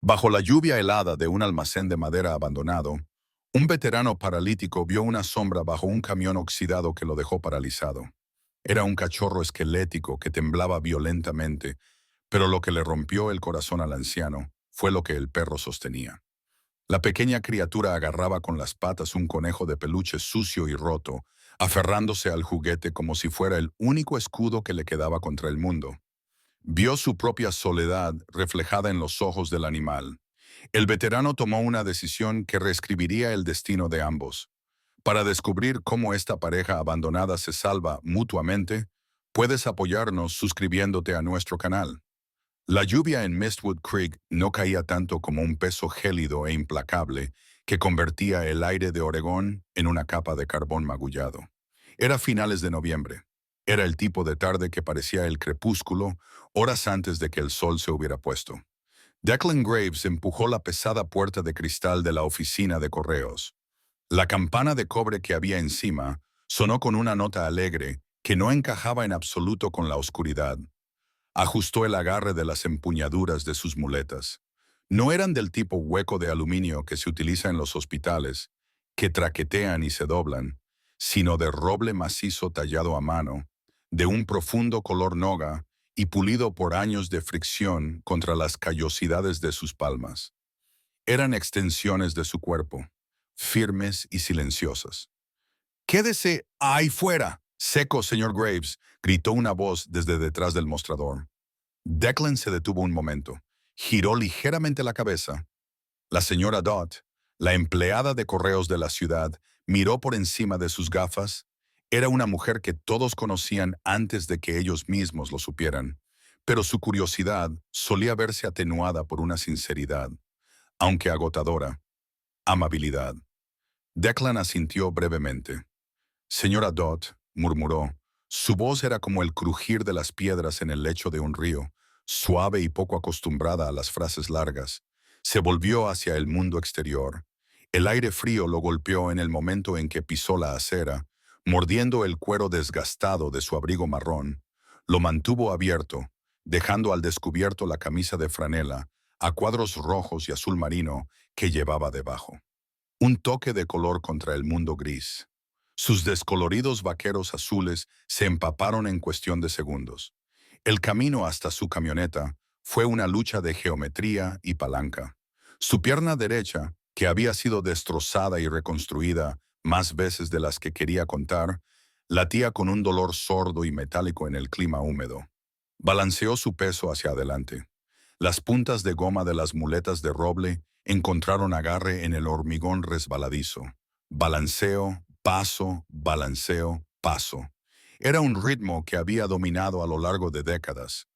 Bajo la lluvia helada de un almacén de madera abandonado, un veterano paralítico vio una sombra bajo un camión oxidado que lo dejó paralizado. Era un cachorro esquelético que temblaba violentamente, pero lo que le rompió el corazón al anciano fue lo que el perro sostenía. La pequeña criatura agarraba con las patas un conejo de peluche sucio y roto, aferrándose al juguete como si fuera el único escudo que le quedaba contra el mundo. Vio su propia soledad reflejada en los ojos del animal. El veterano tomó una decisión que reescribiría el destino de ambos. Para descubrir cómo esta pareja abandonada se salva mutuamente, puedes apoyarnos suscribiéndote a nuestro canal. La lluvia en Mistwood Creek no caía tanto como un peso gélido e implacable que convertía el aire de Oregón en una capa de carbón magullado. Era finales de noviembre. Era el tipo de tarde que parecía el crepúsculo, horas antes de que el sol se hubiera puesto. Declan Graves empujó la pesada puerta de cristal de la oficina de correos. La campana de cobre que había encima sonó con una nota alegre que no encajaba en absoluto con la oscuridad. Ajustó el agarre de las empuñaduras de sus muletas. No eran del tipo hueco de aluminio que se utiliza en los hospitales, que traquetean y se doblan, sino de roble macizo tallado a mano, de un profundo color noga y pulido por años de fricción contra las callosidades de sus palmas. Eran extensiones de su cuerpo, firmes y silenciosas. «¡Quédese ahí fuera! ¡Seco, señor Graves!», gritó una voz desde detrás del mostrador. Declan se detuvo un momento, giró ligeramente la cabeza. La señora Dodd, la empleada de correos de la ciudad, miró por encima de sus gafas. Era una mujer que todos conocían antes de que ellos mismos lo supieran, pero su curiosidad solía verse atenuada por una sinceridad, aunque agotadora, amabilidad. Declan asintió brevemente. «Señora Dodd», murmuró. Su voz era como el crujir de las piedras en el lecho de un río, suave y poco acostumbrada a las frases largas. Se volvió hacia el mundo exterior. El aire frío lo golpeó en el momento en que pisó la acera, mordiendo el cuero desgastado de su abrigo marrón. Lo mantuvo abierto, dejando al descubierto la camisa de franela, a cuadros rojos y azul marino que llevaba debajo. Un toque de color contra el mundo gris. Sus descoloridos vaqueros azules se empaparon en cuestión de segundos. El camino hasta su camioneta fue una lucha de geometría y palanca. Su pierna derecha, que había sido destrozada y reconstruida más veces de las que quería contar, latía con un dolor sordo y metálico en el clima húmedo. Balanceó su peso hacia adelante. Las puntas de goma de las muletas de roble encontraron agarre en el hormigón resbaladizo. Balanceo, paso, balanceo, paso. Era un ritmo que había dominado a lo largo de décadas.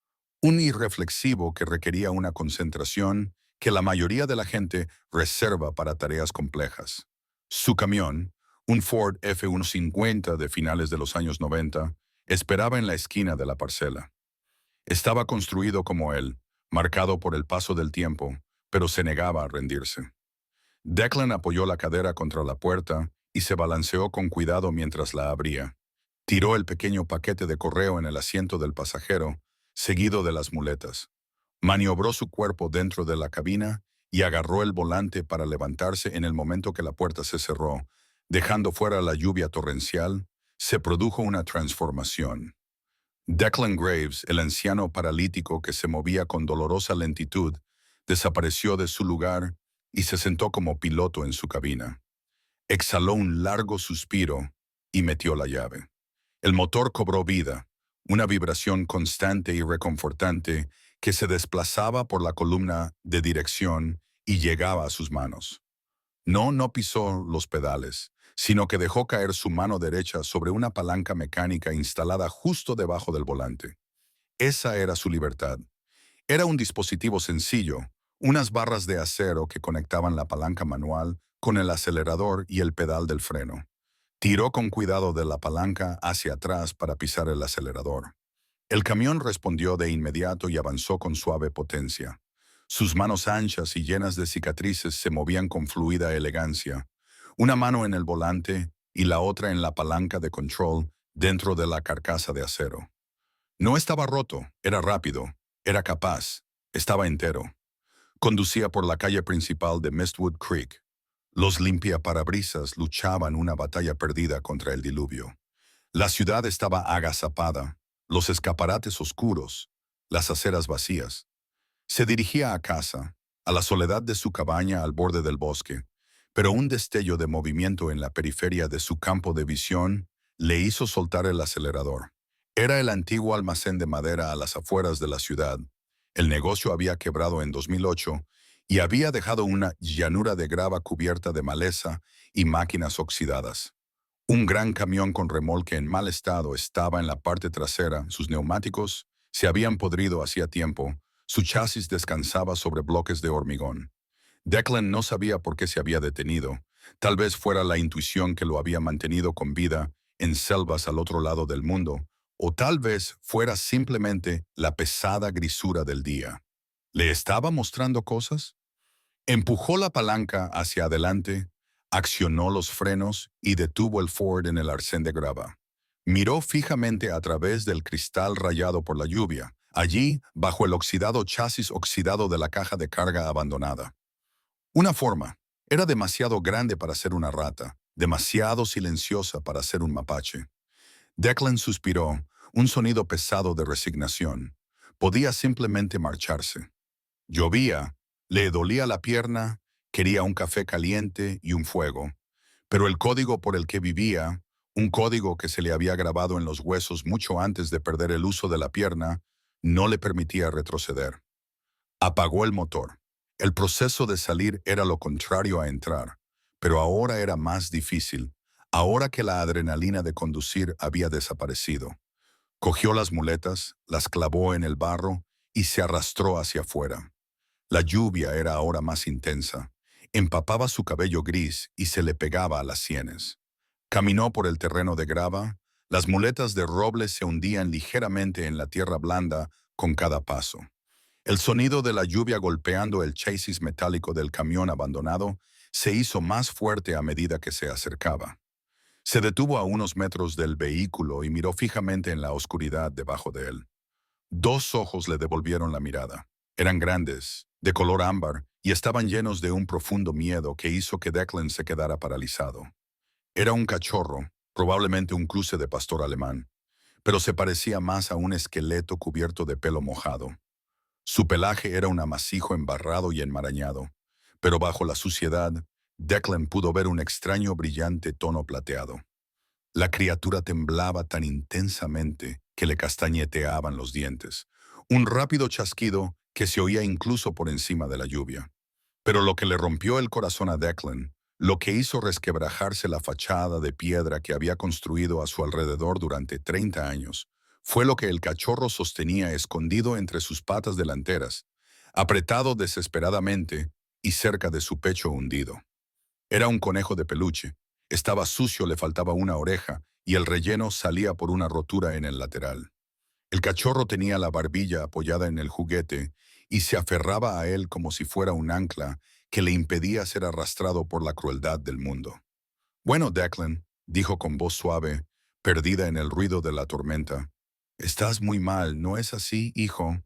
Un irreflexivo que requería una concentración que la mayoría de la gente reserva para tareas complejas. Su camión, un Ford F-150 de finales de los años 90, esperaba en la esquina de la parcela. Estaba construido como él, marcado por el paso del tiempo, pero se negaba a rendirse. Declan apoyó la cadera contra la puerta y se balanceó con cuidado mientras la abría. Tiró el pequeño paquete de correo en el asiento del pasajero, seguido de las muletas. Maniobró su cuerpo dentro de la cabina y agarró el volante para levantarse en el momento que la puerta se cerró, dejando fuera la lluvia torrencial. Se produjo una transformación. Declan Graves, el anciano paralítico que se movía con dolorosa lentitud, desapareció de su lugar y se sentó como piloto en su cabina. Exhaló un largo suspiro y metió la llave. El motor cobró vida, una vibración constante y reconfortante que se desplazaba por la columna de dirección y llegaba a sus manos. No pisó los pedales, sino que dejó caer su mano derecha sobre una palanca mecánica instalada justo debajo del volante. Esa era su libertad. Era un dispositivo sencillo, unas barras de acero que conectaban la palanca manual con el acelerador y el pedal del freno. Tiró con cuidado de la palanca hacia atrás para pisar el acelerador. El camión respondió de inmediato y avanzó con suave potencia. Sus manos anchas y llenas de cicatrices se movían con fluida elegancia, una mano en el volante y la otra en la palanca de control dentro de la carcasa de acero. No estaba roto, era rápido, era capaz, estaba entero. Conducía por la calle principal de Mistwood Creek. Los limpiaparabrisas luchaban una batalla perdida contra el diluvio. La ciudad estaba agazapada, los escaparates oscuros, las aceras vacías. Se dirigía a casa, a la soledad de su cabaña al borde del bosque, pero un destello de movimiento en la periferia de su campo de visión le hizo soltar el acelerador. Era el antiguo almacén de madera a las afueras de la ciudad. El negocio había quebrado en 2008 y había dejado una llanura de grava cubierta de maleza y máquinas oxidadas. Un gran camión con remolque en mal estado estaba en la parte trasera, sus neumáticos se habían podrido hacía tiempo, su chasis descansaba sobre bloques de hormigón. Declan no sabía por qué se había detenido. Tal vez fuera la intuición que lo había mantenido con vida en selvas al otro lado del mundo, o tal vez fuera simplemente la pesada grisura del día. ¿Le estaba mostrando cosas? Empujó la palanca hacia adelante, accionó los frenos y detuvo el Ford en el arcén de grava. Miró fijamente a través del cristal rayado por la lluvia, allí, bajo el oxidado chasis oxidado de la caja de carga abandonada. Una forma. Era demasiado grande para ser una rata, demasiado silenciosa para ser un mapache. Declan suspiró, un sonido pesado de resignación. Podía simplemente marcharse. Llovía, le dolía la pierna, quería un café caliente y un fuego. Pero el código por el que vivía, un código que se le había grabado en los huesos mucho antes de perder el uso de la pierna, no le permitía retroceder. Apagó el motor. El proceso de salir era lo contrario a entrar, pero ahora era más difícil, ahora que la adrenalina de conducir había desaparecido. Cogió las muletas, las clavó en el barro y se arrastró hacia afuera. La lluvia era ahora más intensa. Empapaba su cabello gris y se le pegaba a las sienes. Caminó por el terreno de grava. Las muletas de roble se hundían ligeramente en la tierra blanda con cada paso. El sonido de la lluvia golpeando el chasis metálico del camión abandonado se hizo más fuerte a medida que se acercaba. Se detuvo a unos metros del vehículo y miró fijamente en la oscuridad debajo de él. Dos ojos le devolvieron la mirada. Eran grandes, de color ámbar, y estaban llenos de un profundo miedo que hizo que Declan se quedara paralizado. Era un cachorro, probablemente un cruce de pastor alemán, pero se parecía más a un esqueleto cubierto de pelo mojado. Su pelaje era un amasijo embarrado y enmarañado, pero bajo la suciedad, Declan pudo ver un extraño brillante tono plateado. La criatura temblaba tan intensamente que le castañeteaban los dientes. Un rápido chasquido que se oía incluso por encima de la lluvia. Pero lo que le rompió el corazón a Declan, lo que hizo resquebrajarse la fachada de piedra que había construido a su alrededor durante 30 años, fue lo que el cachorro sostenía escondido entre sus patas delanteras, apretado desesperadamente y cerca de su pecho hundido. Era un conejo de peluche. Estaba sucio, le faltaba una oreja y el relleno salía por una rotura en el lateral. El cachorro tenía la barbilla apoyada en el juguete y se aferraba a él como si fuera un ancla que le impedía ser arrastrado por la crueldad del mundo. Bueno, Declan, dijo con voz suave, perdida en el ruido de la tormenta. Estás muy mal, ¿no es así, hijo?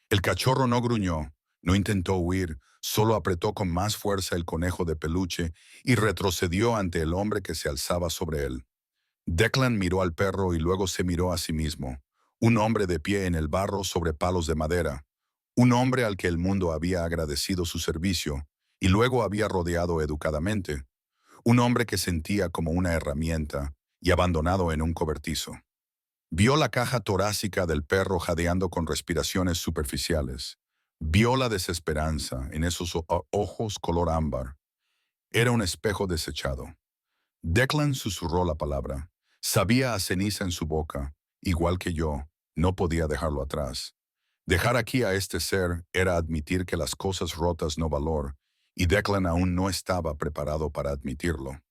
El cachorro no gruñó, no intentó huir, solo apretó con más fuerza el conejo de peluche y retrocedió ante el hombre que se alzaba sobre él. Declan miró al perro y luego se miró a sí mismo. Un hombre de pie en el barro sobre palos de madera. Un hombre al que el mundo había agradecido su servicio y luego había rodeado educadamente. Un hombre que sentía como una herramienta y abandonado en un cobertizo. Vio la caja torácica del perro jadeando con respiraciones superficiales. Vio la desesperanza en esos ojos color ámbar. Era un espejo desechado. Declan susurró la palabra. Sabía a ceniza en su boca, igual que yo, no podía dejarlo atrás. Dejar aquí a este ser era admitir que las cosas rotas no valor, y Declan aún no estaba preparado para admitirlo.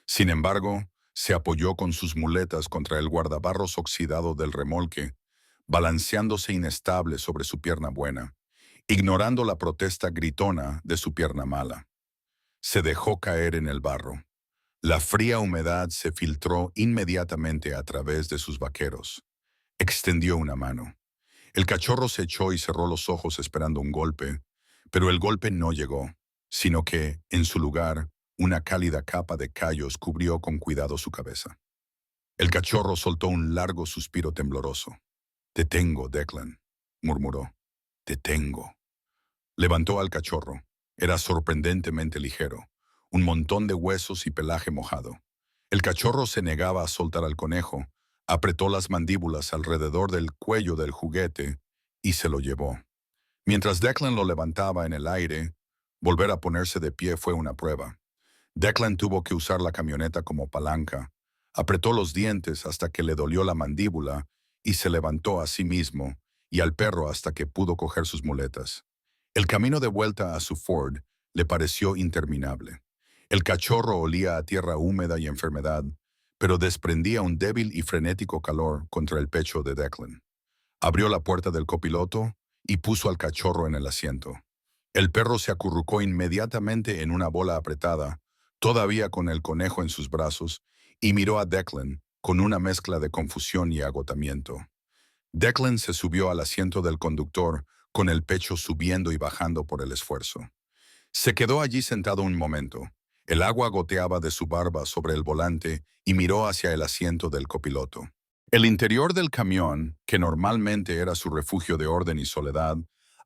Sin embargo, se apoyó con sus muletas contra el guardabarros oxidado del remolque, balanceándose inestable sobre su pierna buena, ignorando la protesta gritona de su pierna mala. Se dejó caer en el barro. La fría humedad se filtró inmediatamente a través de sus vaqueros. Extendió una mano. El cachorro se echó y cerró los ojos esperando un golpe, Pero el golpe no llegó, sino que, en su lugar, una cálida capa de callos cubrió con cuidado su cabeza. El cachorro soltó un largo suspiro tembloroso. «Te tengo, Declan», murmuró. «Te tengo». Levantó al cachorro. Era sorprendentemente ligero, un montón de huesos y pelaje mojado. El cachorro se negaba a soltar al conejo, apretó las mandíbulas alrededor del cuello del juguete y se lo llevó. Mientras Declan lo levantaba en el aire, volver a ponerse de pie fue una prueba. Declan tuvo que usar la camioneta como palanca, apretó los dientes hasta que le dolió la mandíbula y se levantó a sí mismo y al perro hasta que pudo coger sus muletas. El camino de vuelta a su Ford le pareció interminable. El cachorro olía a tierra húmeda y enfermedad, pero desprendía un débil y frenético calor contra el pecho de Declan. Abrió la puerta del copiloto y puso al cachorro en el asiento. El perro se acurrucó inmediatamente en una bola apretada, todavía con el conejo en sus brazos, y miró a Declan con una mezcla de confusión y agotamiento. Declan se subió al asiento del conductor, con el pecho subiendo y bajando por el esfuerzo. Se quedó allí sentado un momento. El agua goteaba de su barba sobre el volante y miró hacia el asiento del copiloto. El interior del camión, que normalmente era su refugio de orden y soledad,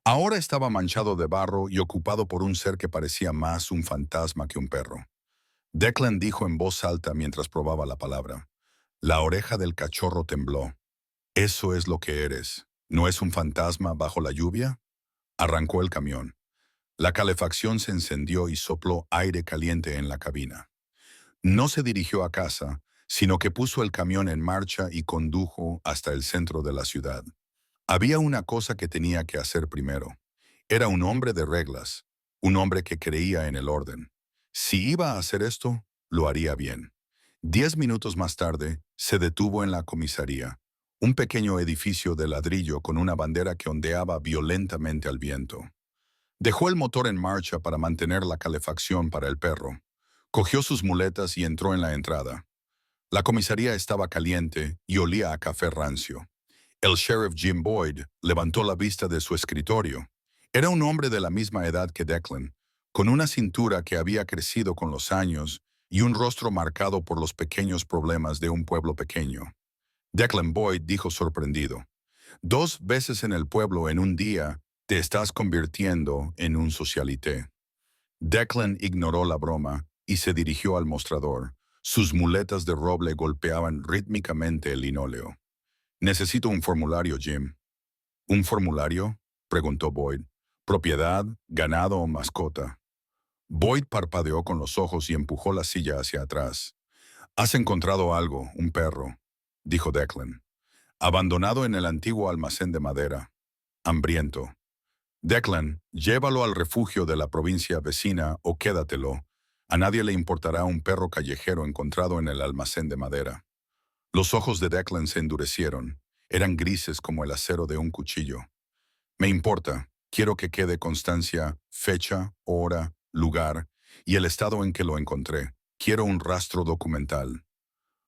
ahora estaba manchado de barro y ocupado por un ser que parecía más un fantasma que un perro. Declan dijo en voz alta mientras probaba la palabra. La oreja del cachorro tembló. «Eso es lo que eres. ¿No es un fantasma bajo la lluvia?» Arrancó el camión. La calefacción se encendió y sopló aire caliente en la cabina. No se dirigió a casa, sino que puso el camión en marcha y condujo hasta el centro de la ciudad. Había una cosa que tenía que hacer primero. Era un hombre de reglas, un hombre que creía en el orden. Si iba a hacer esto, lo haría bien. 10 minutos más tarde, se detuvo en la comisaría, un pequeño edificio de ladrillo con una bandera que ondeaba violentamente al viento. Dejó el motor en marcha para mantener la calefacción para el perro. Cogió sus muletas y entró en la entrada. La comisaría estaba caliente y olía a café rancio. El sheriff Jim Boyd levantó la vista de su escritorio. Era un hombre de la misma edad que Declan, con una cintura que había crecido con los años y un rostro marcado por los pequeños problemas de un pueblo pequeño. Declan Boyd dijo sorprendido. «2 veces en el pueblo en un día te estás convirtiendo en un socialité». Declan ignoró la broma y se dirigió al mostrador. Sus muletas de roble golpeaban rítmicamente el linóleo. «Necesito un formulario, Jim». «¿Un formulario?», preguntó Boyd. «¿Propiedad, ganado o mascota?». Boyd parpadeó con los ojos y empujó la silla hacia atrás. «Has encontrado algo, un perro», dijo Declan. «Abandonado en el antiguo almacén de madera. Hambriento. Declan, llévalo al refugio de la provincia vecina o quédatelo. A nadie le importará un perro callejero encontrado en el almacén de madera». Los ojos de Declan se endurecieron. Eran grises como el acero de un cuchillo. «Me importa. Quiero que quede constancia, fecha, hora, lugar y el estado en que lo encontré. Quiero un rastro documental».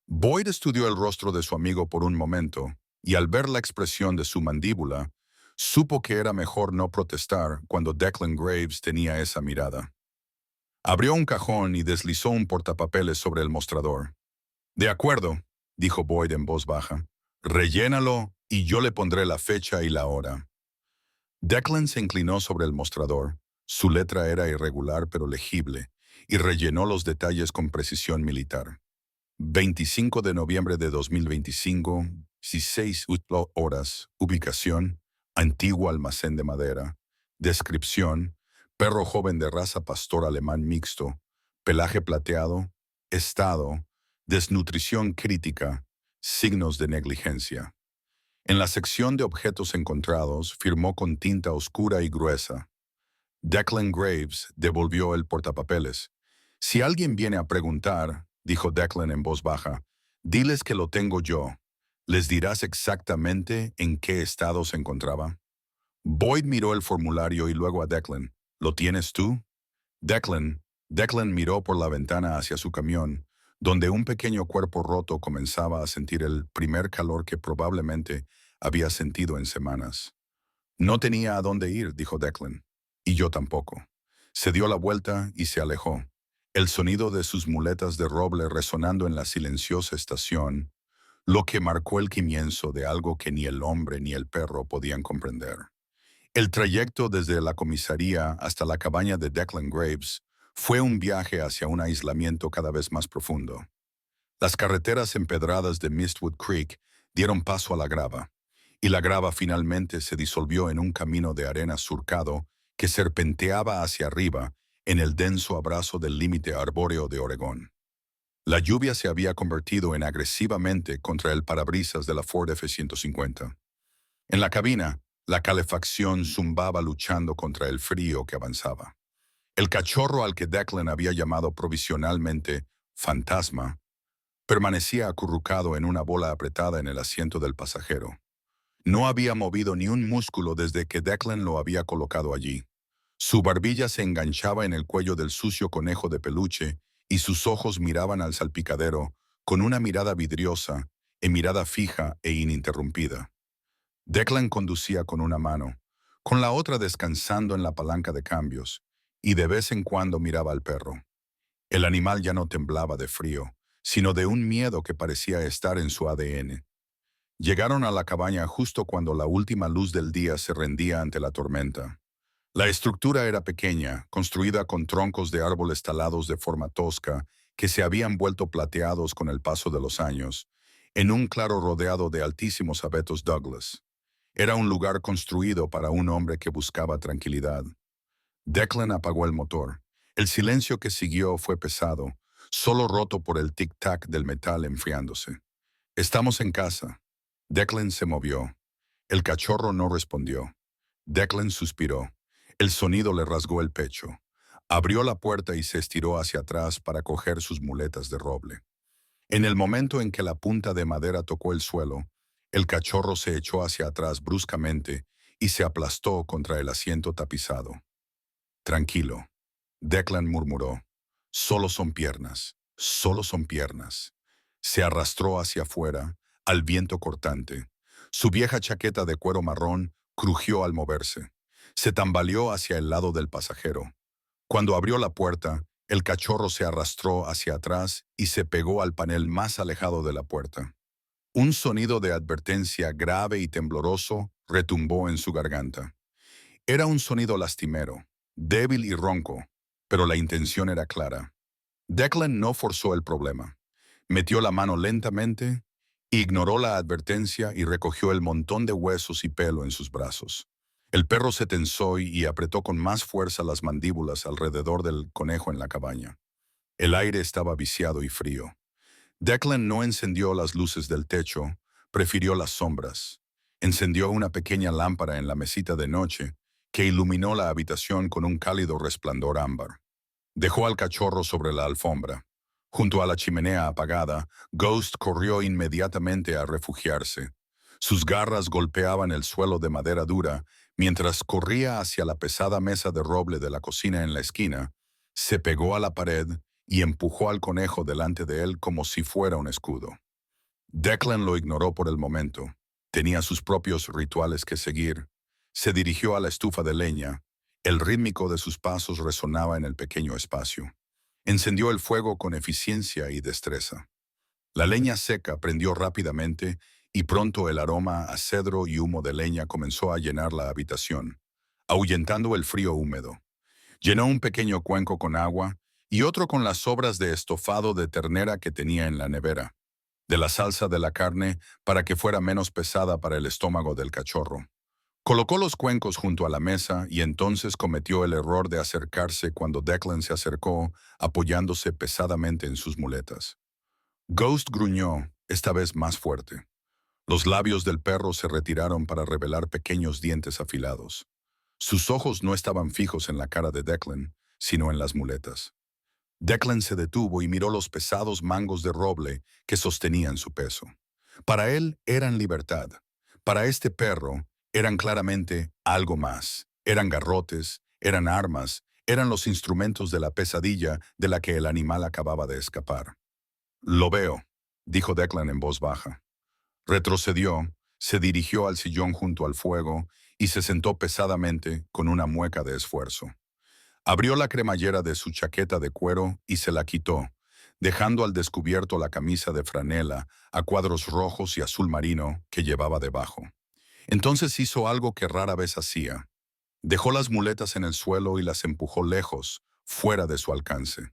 Boyd estudió el rostro de su amigo por un momento y al ver la expresión de su mandíbula, supo que era mejor no protestar cuando Declan Graves tenía esa mirada. Abrió un cajón y deslizó un portapapeles sobre el mostrador. «De acuerdo», dijo Boyd en voz baja. «Rellénalo y yo le pondré la fecha y la hora». Declan se inclinó sobre el mostrador. Su letra era irregular pero legible y rellenó los detalles con precisión militar. 25 de noviembre de 2025, 16 horas, ubicación, antiguo almacén de madera, descripción, perro joven de raza pastor alemán mixto, pelaje plateado, estado, desnutrición crítica, signos de negligencia. En la sección de objetos encontrados firmó con tinta oscura y gruesa. Declan Graves devolvió el portapapeles. «Si alguien viene a preguntar», dijo Declan en voz baja, «diles que lo tengo yo. ¿Les dirás exactamente en qué estado se encontraba?» Boyd miró el formulario y luego a Declan. «¿Lo tienes tú?» Declan miró por la ventana hacia su camión, donde un pequeño cuerpo roto comenzaba a sentir el primer calor que probablemente había sentido en semanas. «No tenía a dónde ir», dijo Declan. Y yo tampoco. Se dio la vuelta y se alejó. El sonido de sus muletas de roble resonando en la silenciosa estación, lo que marcó el comienzo de algo que ni el hombre ni el perro podían comprender. El trayecto desde la comisaría hasta la cabaña de Declan Graves fue un viaje hacia un aislamiento cada vez más profundo. Las carreteras empedradas de Mistwood Creek dieron paso a la grava, y la grava finalmente se disolvió en un camino de arena surcado que serpenteaba hacia arriba en el denso abrazo del límite arbóreo de Oregón. La lluvia se había convertido en agresivamente contra el parabrisas de la Ford F-150. En la cabina, la calefacción zumbaba luchando contra el frío que avanzaba. El cachorro al que Declan había llamado provisionalmente Fantasma permanecía acurrucado en una bola apretada en el asiento del pasajero. No había movido ni un músculo desde que Declan lo había colocado allí. Su barbilla se enganchaba en el cuello del sucio conejo de peluche y sus ojos miraban al salpicadero con una mirada vidriosa, mirada fija e ininterrumpida. Declan conducía con una mano, con la otra descansando en la palanca de cambios, y de vez en cuando miraba al perro. El animal ya no temblaba de frío, sino de un miedo que parecía estar en su ADN. Llegaron a la cabaña justo cuando la última luz del día se rendía ante la tormenta. La estructura era pequeña, construida con troncos de árboles talados de forma tosca que se habían vuelto plateados con el paso de los años, en un claro rodeado de altísimos abetos Douglas. Era un lugar construido para un hombre que buscaba tranquilidad. Declan apagó el motor. El silencio que siguió fue pesado, solo roto por el tic-tac del metal enfriándose. «Estamos en casa». Declan se movió. El cachorro no respondió. Declan suspiró. El sonido le rasgó el pecho. Abrió la puerta y se estiró hacia atrás para coger sus muletas de roble. En el momento en que la punta de madera tocó el suelo, el cachorro se echó hacia atrás bruscamente y se aplastó contra el asiento tapizado. «Tranquilo», Declan murmuró. «Solo son piernas, solo son piernas». Se arrastró hacia afuera, al viento cortante. Su vieja chaqueta de cuero marrón crujió al moverse. Se tambaleó hacia el lado del pasajero. Cuando abrió la puerta, el cachorro se arrastró hacia atrás y se pegó al panel más alejado de la puerta. Un sonido de advertencia grave y tembloroso retumbó en su garganta. Era un sonido lastimero, débil y ronco, pero la intención era clara. Declan no forzó el problema. Metió la mano lentamente, ignoró la advertencia y recogió el montón de huesos y pelo en sus brazos. El perro se tensó y apretó con más fuerza las mandíbulas alrededor del conejo en la cabaña. El aire estaba viciado y frío. Declan no encendió las luces del techo, prefirió las sombras. Encendió una pequeña lámpara en la mesita de noche que iluminó la habitación con un cálido resplandor ámbar. Dejó al cachorro sobre la alfombra. Junto a la chimenea apagada, Ghost corrió inmediatamente a refugiarse. Sus garras golpeaban el suelo de madera dura mientras corría hacia la pesada mesa de roble de la cocina en la esquina, se pegó a la pared y empujó al conejo delante de él como si fuera un escudo. Declan lo ignoró por el momento. Tenía sus propios rituales que seguir. Se dirigió a la estufa de leña. El rítmico de sus pasos resonaba en el pequeño espacio. Encendió el fuego con eficiencia y destreza. La leña seca prendió rápidamente y pronto el aroma a cedro y humo de leña comenzó a llenar la habitación, ahuyentando el frío húmedo. Llenó un pequeño cuenco con agua y otro con las sobras de estofado de ternera que tenía en la nevera, de la salsa de la carne para que fuera menos pesada para el estómago del cachorro. Colocó los cuencos junto a la mesa y entonces cometió el error de acercarse cuando Declan se acercó, apoyándose pesadamente en sus muletas. Ghost gruñó, esta vez más fuerte. Los labios del perro se retiraron para revelar pequeños dientes afilados. Sus ojos no estaban fijos en la cara de Declan, sino en las muletas. Declan se detuvo y miró los pesados mangos de roble que sostenían su peso. Para él eran libertad. Para este perro eran claramente algo más. Eran garrotes, eran armas, eran los instrumentos de la pesadilla de la que el animal acababa de escapar. «Lo veo», dijo Declan en voz baja. Retrocedió, se dirigió al sillón junto al fuego y se sentó pesadamente con una mueca de esfuerzo. Abrió la cremallera de su chaqueta de cuero y se la quitó, dejando al descubierto la camisa de franela a cuadros rojos y azul marino que llevaba debajo. Entonces hizo algo que rara vez hacía. Dejó las muletas en el suelo y las empujó lejos, fuera de su alcance.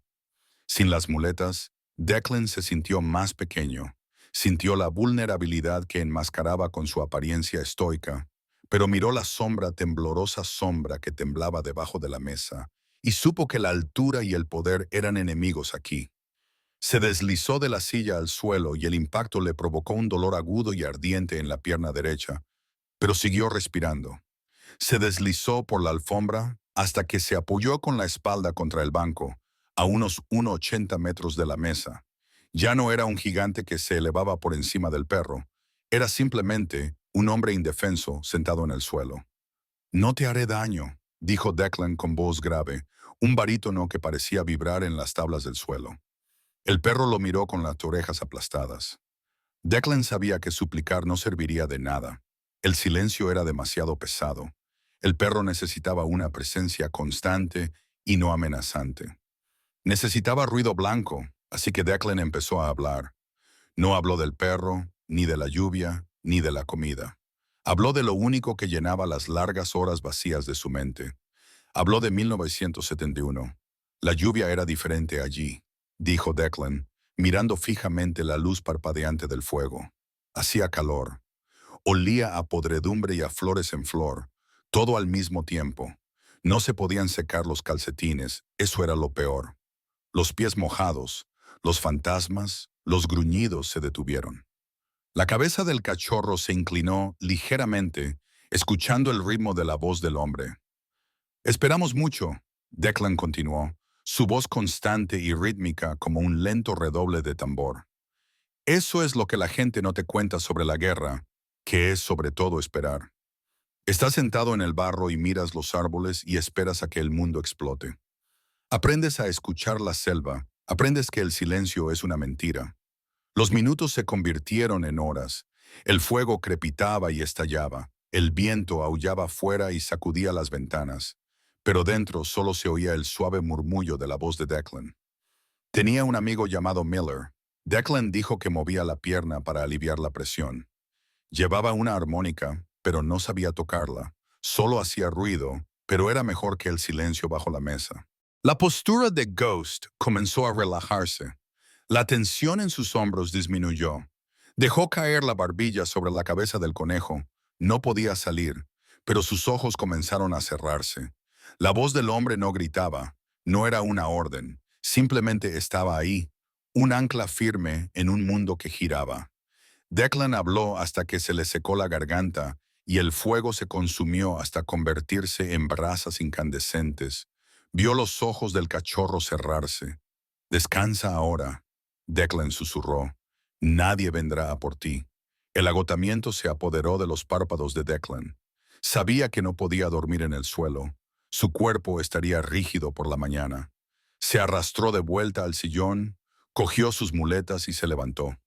Sin las muletas, Declan se sintió más pequeño. Sintió la vulnerabilidad que enmascaraba con su apariencia estoica, pero miró la temblorosa sombra que temblaba debajo de la mesa, y supo que la altura y el poder eran enemigos aquí. Se deslizó de la silla al suelo y el impacto le provocó un dolor agudo y ardiente en la pierna derecha, pero siguió respirando. Se deslizó por la alfombra hasta que se apoyó con la espalda contra el banco, a unos 1,80 metros de la mesa. Ya no era un gigante que se elevaba por encima del perro, era simplemente un hombre indefenso sentado en el suelo. «No te haré daño», dijo Declan con voz grave, un barítono que parecía vibrar en las tablas del suelo. El perro lo miró con las orejas aplastadas. Declan sabía que suplicar no serviría de nada. El silencio era demasiado pesado. El perro necesitaba una presencia constante y no amenazante. Necesitaba ruido blanco, así que Declan empezó a hablar. No habló del perro, ni de la lluvia, ni de la comida. Habló de lo único que llenaba las largas horas vacías de su mente. Habló de 1971. La lluvia era diferente allí, dijo Declan, mirando fijamente la luz parpadeante del fuego. Hacía calor. Olía a podredumbre y a flores en flor, todo al mismo tiempo. No se podían secar los calcetines, eso era lo peor. Los pies mojados, los fantasmas, los gruñidos se detuvieron. La cabeza del cachorro se inclinó ligeramente, escuchando el ritmo de la voz del hombre. «Esperamos mucho», Declan continuó, su voz constante y rítmica como un lento redoble de tambor. «Eso es lo que la gente no te cuenta sobre la guerra, que es sobre todo esperar. Estás sentado en el barro y miras los árboles y esperas a que el mundo explote. Aprendes a escuchar la selva, aprendes que el silencio es una mentira. Los minutos se convirtieron en horas. El fuego crepitaba y estallaba. El viento aullaba fuera y sacudía las ventanas. Pero dentro solo se oía el suave murmullo de la voz de Declan. Tenía un amigo llamado Miller. Declan dijo que movía la pierna para aliviar la presión. Llevaba una armónica, pero no sabía tocarla. Solo hacía ruido, pero era mejor que el silencio bajo la mesa. La postura de Ghost comenzó a relajarse. La tensión en sus hombros disminuyó. Dejó caer la barbilla sobre la cabeza del conejo. No podía salir, pero sus ojos comenzaron a cerrarse. La voz del hombre no gritaba, no era una orden, simplemente estaba ahí, un ancla firme en un mundo que giraba. Declan habló hasta que se le secó la garganta y el fuego se consumió hasta convertirse en brasas incandescentes. Vio los ojos del cachorro cerrarse. «Descansa ahora», Declan susurró. «Nadie vendrá a por ti». El agotamiento se apoderó de los párpados de Declan. Sabía que no podía dormir en el suelo. Su cuerpo estaría rígido por la mañana. Se arrastró de vuelta al sillón, cogió sus muletas y se levantó.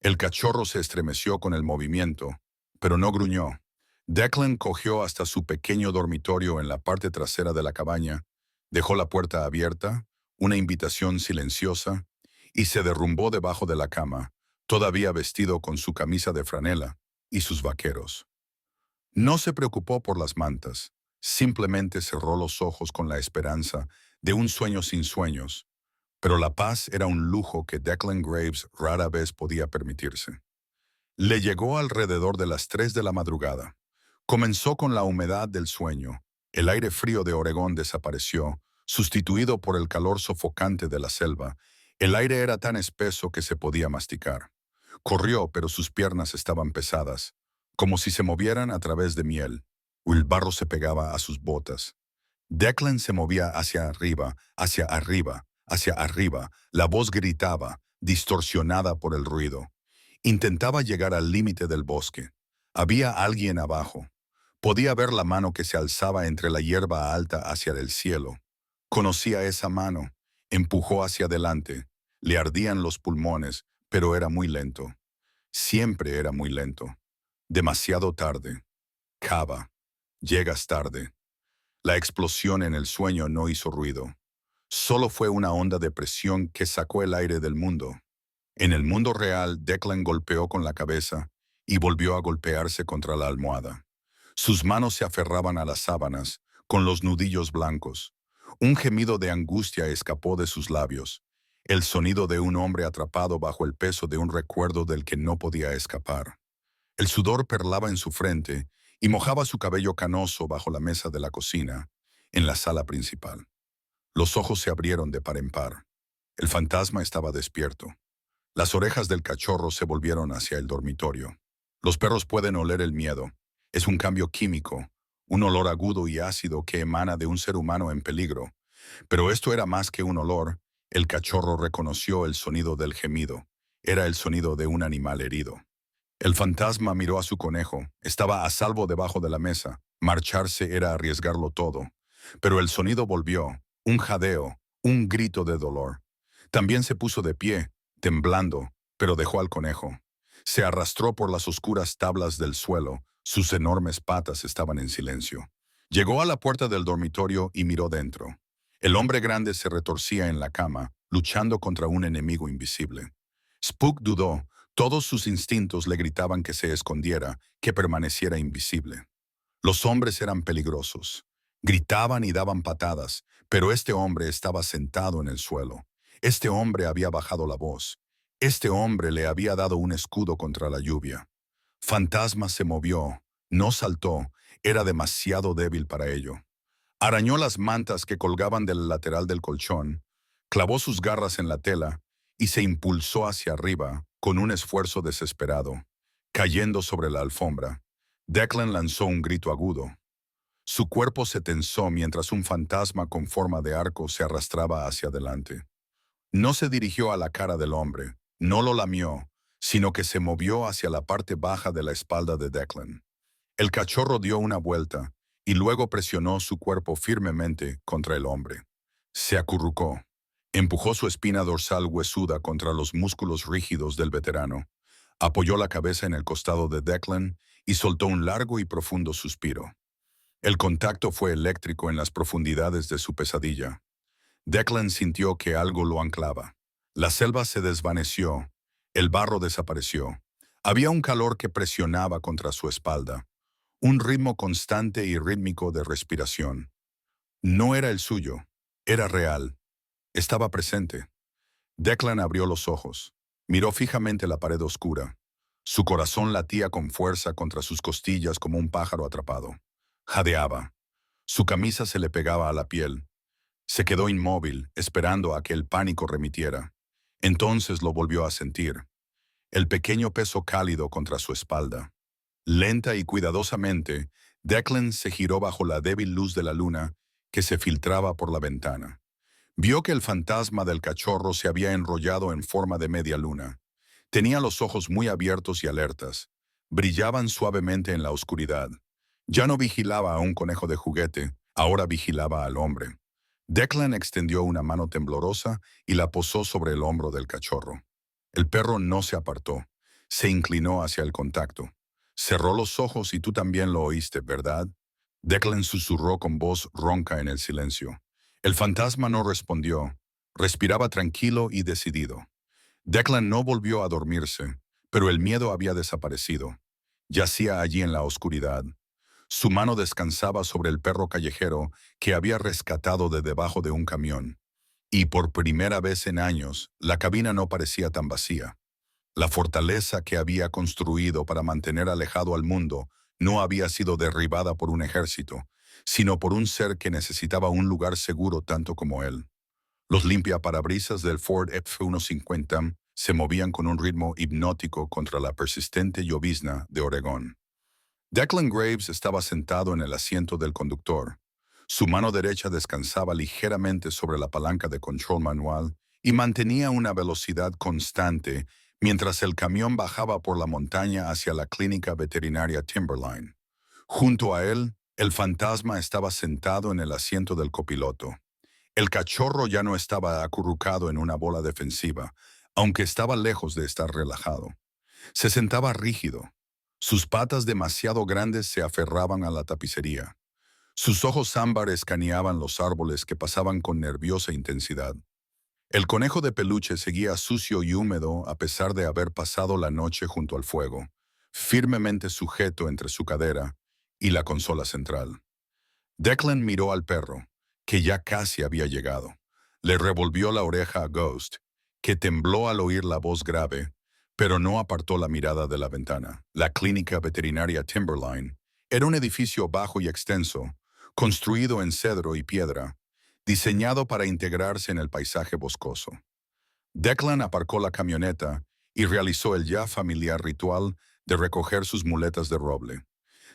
El cachorro se estremeció con el movimiento, pero no gruñó. Declan cogió hasta su pequeño dormitorio en la parte trasera de la cabaña, dejó la puerta abierta, una invitación silenciosa, y se derrumbó debajo de la cama, todavía vestido con su camisa de franela y sus vaqueros. No se preocupó por las mantas, simplemente cerró los ojos con la esperanza de un sueño sin sueños, pero la paz era un lujo que Declan Graves rara vez podía permitirse. Le llegó alrededor de las 3 de la madrugada. Comenzó con la humedad del sueño. El aire frío de Oregón desapareció, sustituido por el calor sofocante de la selva. El aire era tan espeso que se podía masticar. Corrió, pero sus piernas estaban pesadas, como si se movieran a través de miel. El barro se pegaba a sus botas. Declan se movía hacia arriba, hacia arriba, hacia arriba. La voz gritaba, distorsionada por el ruido. Intentaba llegar al límite del bosque. Había alguien abajo. Podía ver la mano que se alzaba entre la hierba alta hacia el cielo. Conocía esa mano. Empujó hacia adelante. Le ardían los pulmones, pero era muy lento. Siempre era muy lento. Demasiado tarde. Cava. Llegas tarde. La explosión en el sueño no hizo ruido. Solo fue una onda de presión que sacó el aire del mundo. En el mundo real, Declan golpeó con la cabeza y volvió a golpearse contra la almohada. Sus manos se aferraban a las sábanas, con los nudillos blancos. Un gemido de angustia escapó de sus labios, el sonido de un hombre atrapado bajo el peso de un recuerdo del que no podía escapar. El sudor perlaba en su frente y mojaba su cabello canoso bajo la mesa de la cocina, en la sala principal. Los ojos se abrieron de par en par. El fantasma estaba despierto. Las orejas del cachorro se volvieron hacia el dormitorio. Los perros pueden oler el miedo. Es un cambio químico, un olor agudo y ácido que emana de un ser humano en peligro. Pero esto era más que un olor. El cachorro reconoció el sonido del gemido. Era el sonido de un animal herido. El fantasma miró a su conejo. Estaba a salvo debajo de la mesa. Marcharse era arriesgarlo todo. Pero el sonido volvió, un jadeo, un grito de dolor. También se puso de pie, temblando, pero dejó al conejo. Se arrastró por las oscuras tablas del suelo. Sus enormes patas estaban en silencio. Llegó a la puerta del dormitorio y miró dentro. El hombre grande se retorcía en la cama, luchando contra un enemigo invisible. Spook dudó. Todos sus instintos le gritaban que se escondiera, que permaneciera invisible. Los hombres eran peligrosos. Gritaban y daban patadas, pero este hombre estaba sentado en el suelo. Este hombre había bajado la voz. Este hombre le había dado un escudo contra la lluvia. Fantasma se movió, no saltó, era demasiado débil para ello. Arañó las mantas que colgaban del lateral del colchón, clavó sus garras en la tela y se impulsó hacia arriba con un esfuerzo desesperado, cayendo sobre la alfombra. Declan lanzó un grito agudo. Su cuerpo se tensó mientras un fantasma con forma de arco se arrastraba hacia adelante. No se dirigió a la cara del hombre, no lo lamió, sino que se movió hacia la parte baja de la espalda de Declan. El cachorro dio una vuelta y luego presionó su cuerpo firmemente contra el hombre. Se acurrucó. Empujó su espina dorsal huesuda contra los músculos rígidos del veterano. Apoyó la cabeza en el costado de Declan y soltó un largo y profundo suspiro. El contacto fue eléctrico en las profundidades de su pesadilla. Declan sintió que algo lo anclaba. La selva se desvaneció. El barro desapareció. Había un calor que presionaba contra su espalda. Un ritmo constante y rítmico de respiración. No era el suyo. Era real. Estaba presente. Declan abrió los ojos. Miró fijamente la pared oscura. Su corazón latía con fuerza contra sus costillas como un pájaro atrapado. Jadeaba. Su camisa se le pegaba a la piel. Se quedó inmóvil, esperando a que el pánico remitiera. Entonces lo volvió a sentir. El pequeño peso cálido contra su espalda. Lenta y cuidadosamente, Declan se giró bajo la débil luz de la luna que se filtraba por la ventana. Vio que el fantasma del cachorro se había enrollado en forma de media luna. Tenía los ojos muy abiertos y alertas. Brillaban suavemente en la oscuridad. Ya no vigilaba a un conejo de juguete, ahora vigilaba al hombre. Declan extendió una mano temblorosa y la posó sobre el hombro del cachorro. El perro no se apartó. Se inclinó hacia el contacto. Cerró los ojos y tú también lo oíste, ¿verdad? Declan susurró con voz ronca en el silencio. El fantasma no respondió. Respiraba tranquilo y decidido. Declan no volvió a dormirse, pero el miedo había desaparecido. Yacía allí en la oscuridad. Su mano descansaba sobre el perro callejero que había rescatado de debajo de un camión. Y por primera vez en años, la cabina no parecía tan vacía. La fortaleza que había construido para mantener alejado al mundo no había sido derribada por un ejército, sino por un ser que necesitaba un lugar seguro tanto como él. Los limpiaparabrisas del Ford F-150 se movían con un ritmo hipnótico contra la persistente llovizna de Oregón. Declan Graves estaba sentado en el asiento del conductor. Su mano derecha descansaba ligeramente sobre la palanca de control manual y mantenía una velocidad constante mientras el camión bajaba por la montaña hacia la clínica veterinaria Timberline. Junto a él, el fantasma estaba sentado en el asiento del copiloto. El cachorro ya no estaba acurrucado en una bola defensiva, aunque estaba lejos de estar relajado. Se sentaba rígido. Sus patas demasiado grandes se aferraban a la tapicería. Sus ojos ámbar escaneaban los árboles que pasaban con nerviosa intensidad. El conejo de peluche seguía sucio y húmedo a pesar de haber pasado la noche junto al fuego, firmemente sujeto entre su cadera y la consola central. Declan miró al perro, que ya casi había llegado. Le revolvió la oreja a Ghost, que tembló al oír la voz grave, pero no apartó la mirada de la ventana. La clínica veterinaria Timberline era un edificio bajo y extenso, construido en cedro y piedra, diseñado para integrarse en el paisaje boscoso. Declan aparcó la camioneta y realizó el ya familiar ritual de recoger sus muletas de roble.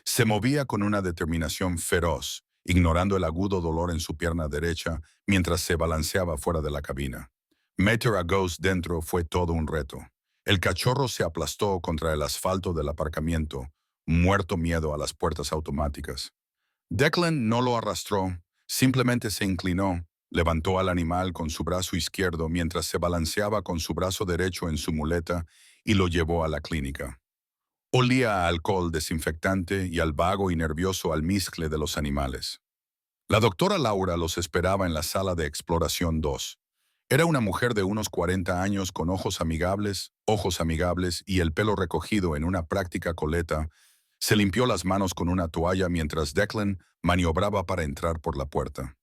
Se movía con una determinación feroz, ignorando el agudo dolor en su pierna derecha mientras se balanceaba fuera de la cabina. Meter a Ghost dentro fue todo un reto. El cachorro se aplastó contra el asfalto del aparcamiento, muerto miedo a las puertas automáticas. Declan no lo arrastró, simplemente se inclinó, levantó al animal con su brazo izquierdo mientras se balanceaba con su brazo derecho en su muleta y lo llevó a la clínica. Olía a alcohol desinfectante y al vago y nervioso almizcle de los animales. La doctora Laura los esperaba en la sala de exploración 2. Era una mujer de unos 40 años con ojos amigables y el pelo recogido en una práctica coleta. Se limpió las manos con una toalla mientras Declan maniobraba para entrar por la puerta.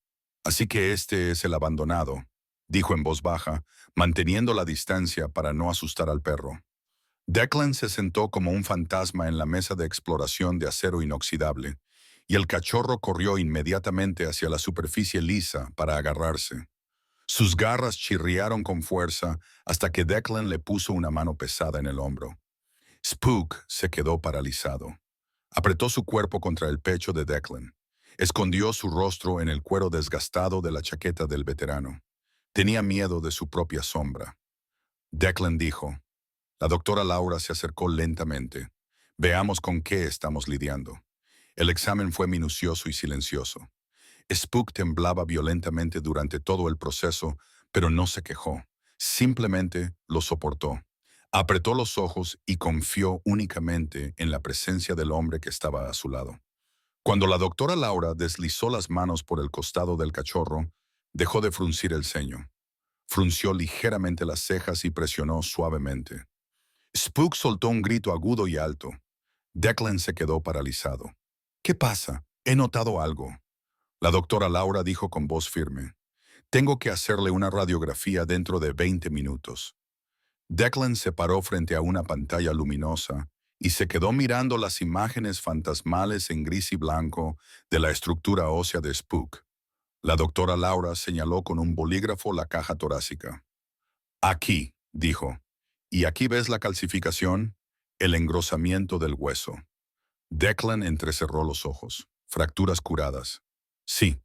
Así que este es el abandonado, dijo en voz baja, manteniendo la distancia para no asustar al perro. Declan se sentó como un fantasma en la mesa de exploración de acero inoxidable, y el cachorro corrió inmediatamente hacia la superficie lisa para agarrarse. Sus garras chirriaron con fuerza hasta que Declan le puso una mano pesada en el hombro. Spook se quedó paralizado. Apretó su cuerpo contra el pecho de Declan. Escondió su rostro en el cuero desgastado de la chaqueta del veterano. Tenía miedo de su propia sombra. Declan dijo. La doctora Laura se acercó lentamente. Veamos con qué estamos lidiando. El examen fue minucioso y silencioso. Spook temblaba violentamente durante todo el proceso, pero no se quejó. Simplemente lo soportó. Apretó los ojos y confió únicamente en la presencia del hombre que estaba a su lado. Cuando la doctora Laura deslizó las manos por el costado del cachorro, dejó de fruncir el ceño. Frunció ligeramente las cejas y presionó suavemente. Spook soltó un grito agudo y alto. Declan se quedó paralizado. ¿Qué pasa? He notado algo. La doctora Laura dijo con voz firme. Tengo que hacerle una radiografía dentro de 20 minutos. Declan se paró frente a una pantalla luminosa y se quedó mirando las imágenes fantasmales en gris y blanco de la estructura ósea de Spook. La doctora Laura señaló con un bolígrafo la caja torácica. Aquí, dijo. ¿Y aquí ves la calcificación? El engrosamiento del hueso. Declan entrecerró los ojos. Fracturas curadas. Sí.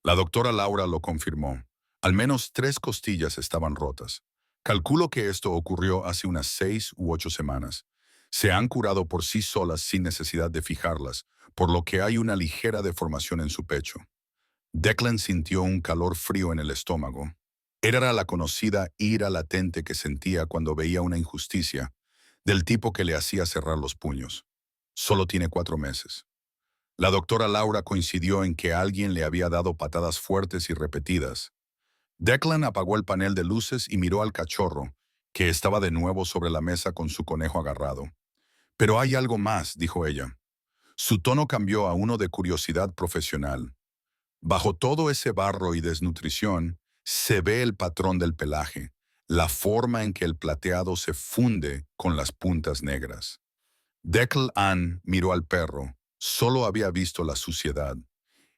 La doctora Laura lo confirmó. Al menos 3 costillas estaban rotas. Calculo que esto ocurrió hace unas 6 u 8 semanas. Se han curado por sí solas sin necesidad de fijarlas, por lo que hay una ligera deformación en su pecho. Declan sintió un calor frío en el estómago. Era la conocida ira latente que sentía cuando veía una injusticia, del tipo que le hacía cerrar los puños. Solo tiene 4 meses. La doctora Laura coincidió en que alguien le había dado patadas fuertes y repetidas. Declan apagó el panel de luces y miró al cachorro, que estaba de nuevo sobre la mesa con su conejo agarrado. Pero hay algo más, dijo ella. Su tono cambió a uno de curiosidad profesional. Bajo todo ese barro y desnutrición, se ve el patrón del pelaje, la forma en que el plateado se funde con las puntas negras. Declan miró al perro. Solo había visto la suciedad.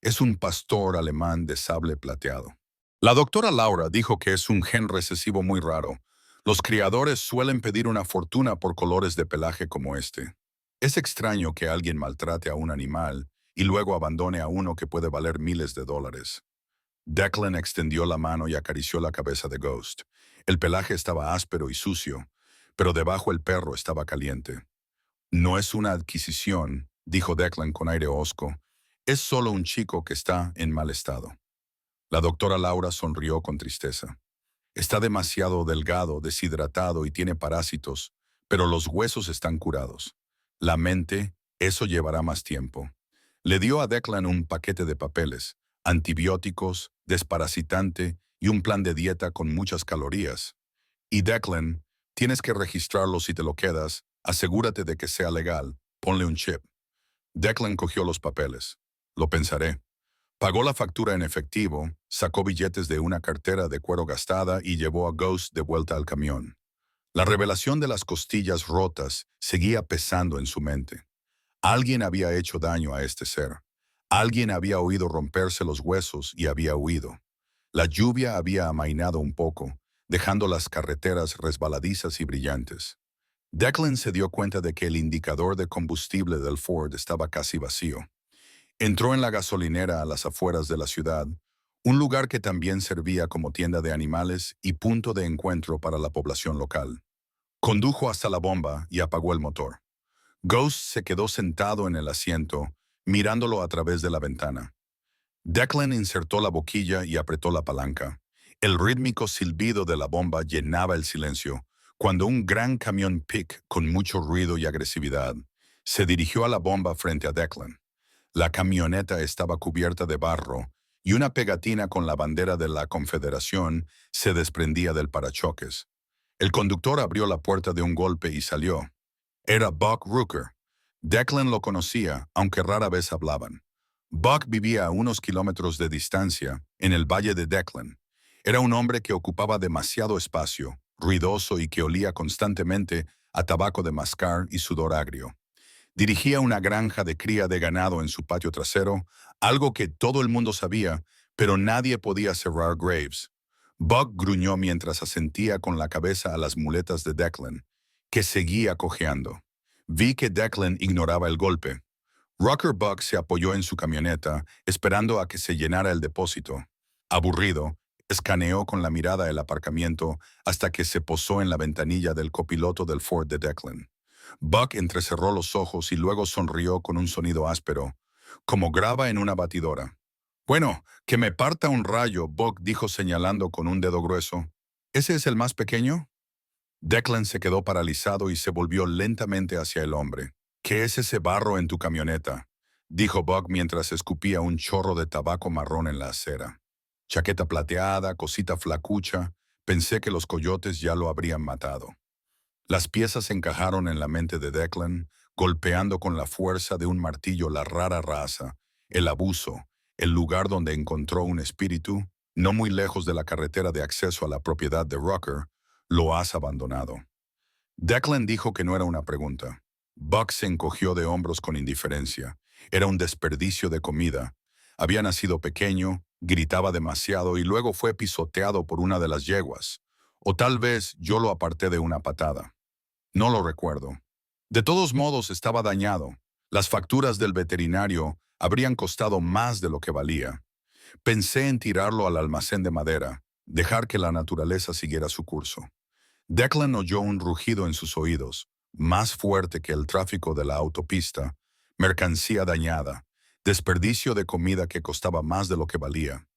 Es un pastor alemán de sable plateado. La doctora Laura dijo que es un gen recesivo muy raro. Los criadores suelen pedir una fortuna por colores de pelaje como este. Es extraño que alguien maltrate a un animal y luego abandone a uno que puede valer miles de dólares. Declan extendió la mano y acarició la cabeza de Ghost. El pelaje estaba áspero y sucio, pero debajo el perro estaba caliente. No es una adquisición, dijo Declan con aire hosco. Es solo un chico que está en mal estado. La doctora Laura sonrió con tristeza. Está demasiado delgado, deshidratado y tiene parásitos, pero los huesos están curados. La mente, eso llevará más tiempo. Le dio a Declan un paquete de papeles, antibióticos, desparasitante y un plan de dieta con muchas calorías. Y Declan, tienes que registrarlo si te lo quedas, asegúrate de que sea legal, ponle un chip. Declan cogió los papeles. Lo pensaré. Pagó la factura en efectivo, sacó billetes de una cartera de cuero gastada y llevó a Ghost de vuelta al camión. La revelación de las costillas rotas seguía pesando en su mente. Alguien había hecho daño a este ser. Alguien había oído romperse los huesos y había huido. La lluvia había amainado un poco, dejando las carreteras resbaladizas y brillantes. Declan se dio cuenta de que el indicador de combustible del Ford estaba casi vacío. Entró en la gasolinera a las afueras de la ciudad, un lugar que también servía como tienda de animales y punto de encuentro para la población local. Condujo hasta la bomba y apagó el motor. Ghost se quedó sentado en el asiento, mirándolo a través de la ventana. Declan insertó la boquilla y apretó la palanca. El rítmico silbido de la bomba llenaba el silencio, cuando un gran camión pick con mucho ruido y agresividad se dirigió a la bomba frente a Declan. La camioneta estaba cubierta de barro y una pegatina con la bandera de la Confederación se desprendía del parachoques. El conductor abrió la puerta de un golpe y salió. Era Buck Rooker. Declan lo conocía, aunque rara vez hablaban. Buck vivía a unos kilómetros de distancia, en el valle de Declan. Era un hombre que ocupaba demasiado espacio, ruidoso y que olía constantemente a tabaco de mascar y sudor agrio. Dirigía una granja de cría de ganado en su patio trasero, algo que todo el mundo sabía, pero nadie podía cerrar Graves. Buck gruñó mientras asentía con la cabeza a las muletas de Declan, que seguía cojeando. Vi que Declan ignoraba el golpe. Rocker Buck se apoyó en su camioneta, esperando a que se llenara el depósito. Aburrido, escaneó con la mirada el aparcamiento hasta que se posó en la ventanilla del copiloto del Ford de Declan. Buck entrecerró los ojos y luego sonrió con un sonido áspero, como grava en una batidora. «Bueno, que me parta un rayo», Buck dijo señalando con un dedo grueso. «¿Ese es el más pequeño?» Declan se quedó paralizado y se volvió lentamente hacia el hombre. «¿Qué es ese barro en tu camioneta?», dijo Buck mientras escupía un chorro de tabaco marrón en la acera. Chaqueta plateada, cosita flacucha, pensé que los coyotes ya lo habrían matado. Las piezas encajaron en la mente de Declan, golpeando con la fuerza de un martillo la rara raza, el abuso, el lugar donde encontró un espíritu, no muy lejos de la carretera de acceso a la propiedad de Rocker, lo has abandonado. Declan dijo que no era una pregunta. Buck se encogió de hombros con indiferencia. Era un desperdicio de comida. Había nacido pequeño, gritaba demasiado y luego fue pisoteado por una de las yeguas. O tal vez yo lo aparté de una patada. No lo recuerdo. De todos modos estaba dañado. Las facturas del veterinario habrían costado más de lo que valía. Pensé en tirarlo al almacén de madera, dejar que la naturaleza siguiera su curso. Declan oyó un rugido en sus oídos, más fuerte que el tráfico de la autopista, mercancía dañada, desperdicio de comida que costaba más de lo que valía.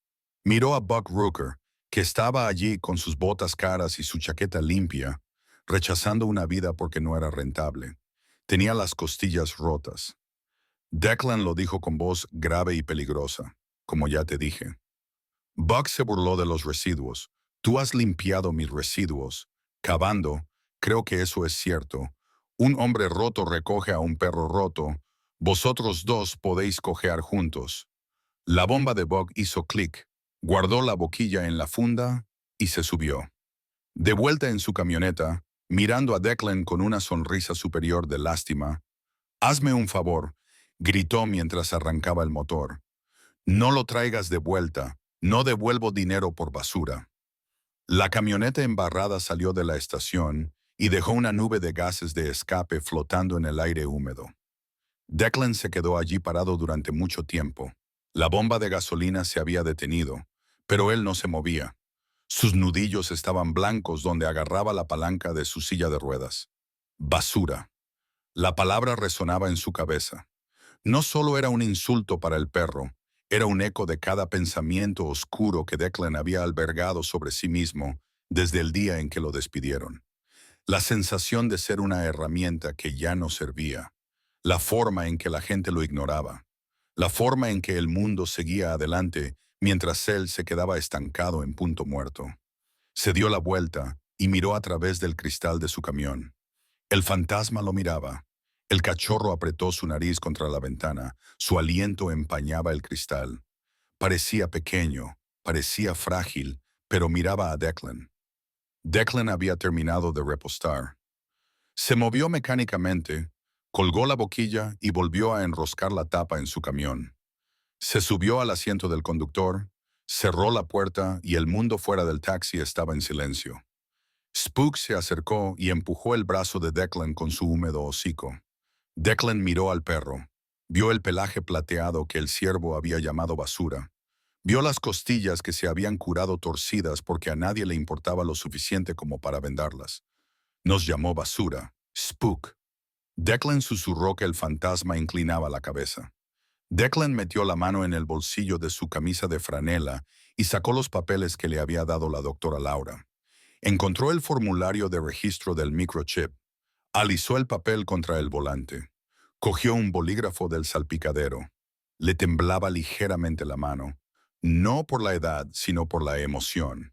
Miró a Buck Rooker, que estaba allí con sus botas caras y su chaqueta limpia, rechazando una vida porque no era rentable. Tenía las costillas rotas. Declan lo dijo con voz grave y peligrosa, como ya te dije. Buck se burló de los residuos. Tú has limpiado mis residuos. Cavando, creo que eso es cierto. Un hombre roto recoge a un perro roto. Vosotros dos podéis cojear juntos. La bomba de Buck hizo clic, guardó la boquilla en la funda y se subió. De vuelta en su camioneta, mirando a Declan con una sonrisa superior de lástima, «Hazme un favor», gritó mientras arrancaba el motor. «No lo traigas de vuelta, no devuelvo dinero por basura». La camioneta embarrada salió de la estación y dejó una nube de gases de escape flotando en el aire húmedo. Declan se quedó allí parado durante mucho tiempo. La bomba de gasolina se había detenido, pero él no se movía. Sus nudillos estaban blancos donde agarraba la palanca de su silla de ruedas. Basura. La palabra resonaba en su cabeza. No solo era un insulto para el perro, era un eco de cada pensamiento oscuro que Declan había albergado sobre sí mismo desde el día en que lo despidieron. La sensación de ser una herramienta que ya no servía. la forma en que la gente lo ignoraba, la forma en que el mundo seguía adelante mientras él se quedaba estancado en punto muerto. Se dio la vuelta y miró a través del cristal de su camión. El fantasma lo miraba. El cachorro apretó su nariz contra la ventana. Su aliento empañaba el cristal. Parecía pequeño, parecía frágil, pero miraba a Declan. Declan había terminado de repostar. Se movió mecánicamente, colgó la boquilla y volvió a enroscar la tapa en su camión. Se subió al asiento del conductor, cerró la puerta y el mundo fuera del taxi estaba en silencio. Spook se acercó y empujó el brazo de Declan con su húmedo hocico. Declan miró al perro. Vio el pelaje plateado que el ciervo había llamado basura. Vio las costillas que se habían curado torcidas porque a nadie le importaba lo suficiente como para vendarlas. Nos llamó basura. Spook. Declan susurró que el fantasma inclinaba la cabeza. Declan metió la mano en el bolsillo de su camisa de franela y sacó los papeles que le había dado la doctora Laura. Encontró el formulario de registro del microchip. Alisó el papel contra el volante. Cogió un bolígrafo del salpicadero. Le temblaba ligeramente la mano, no por la edad, sino por la emoción.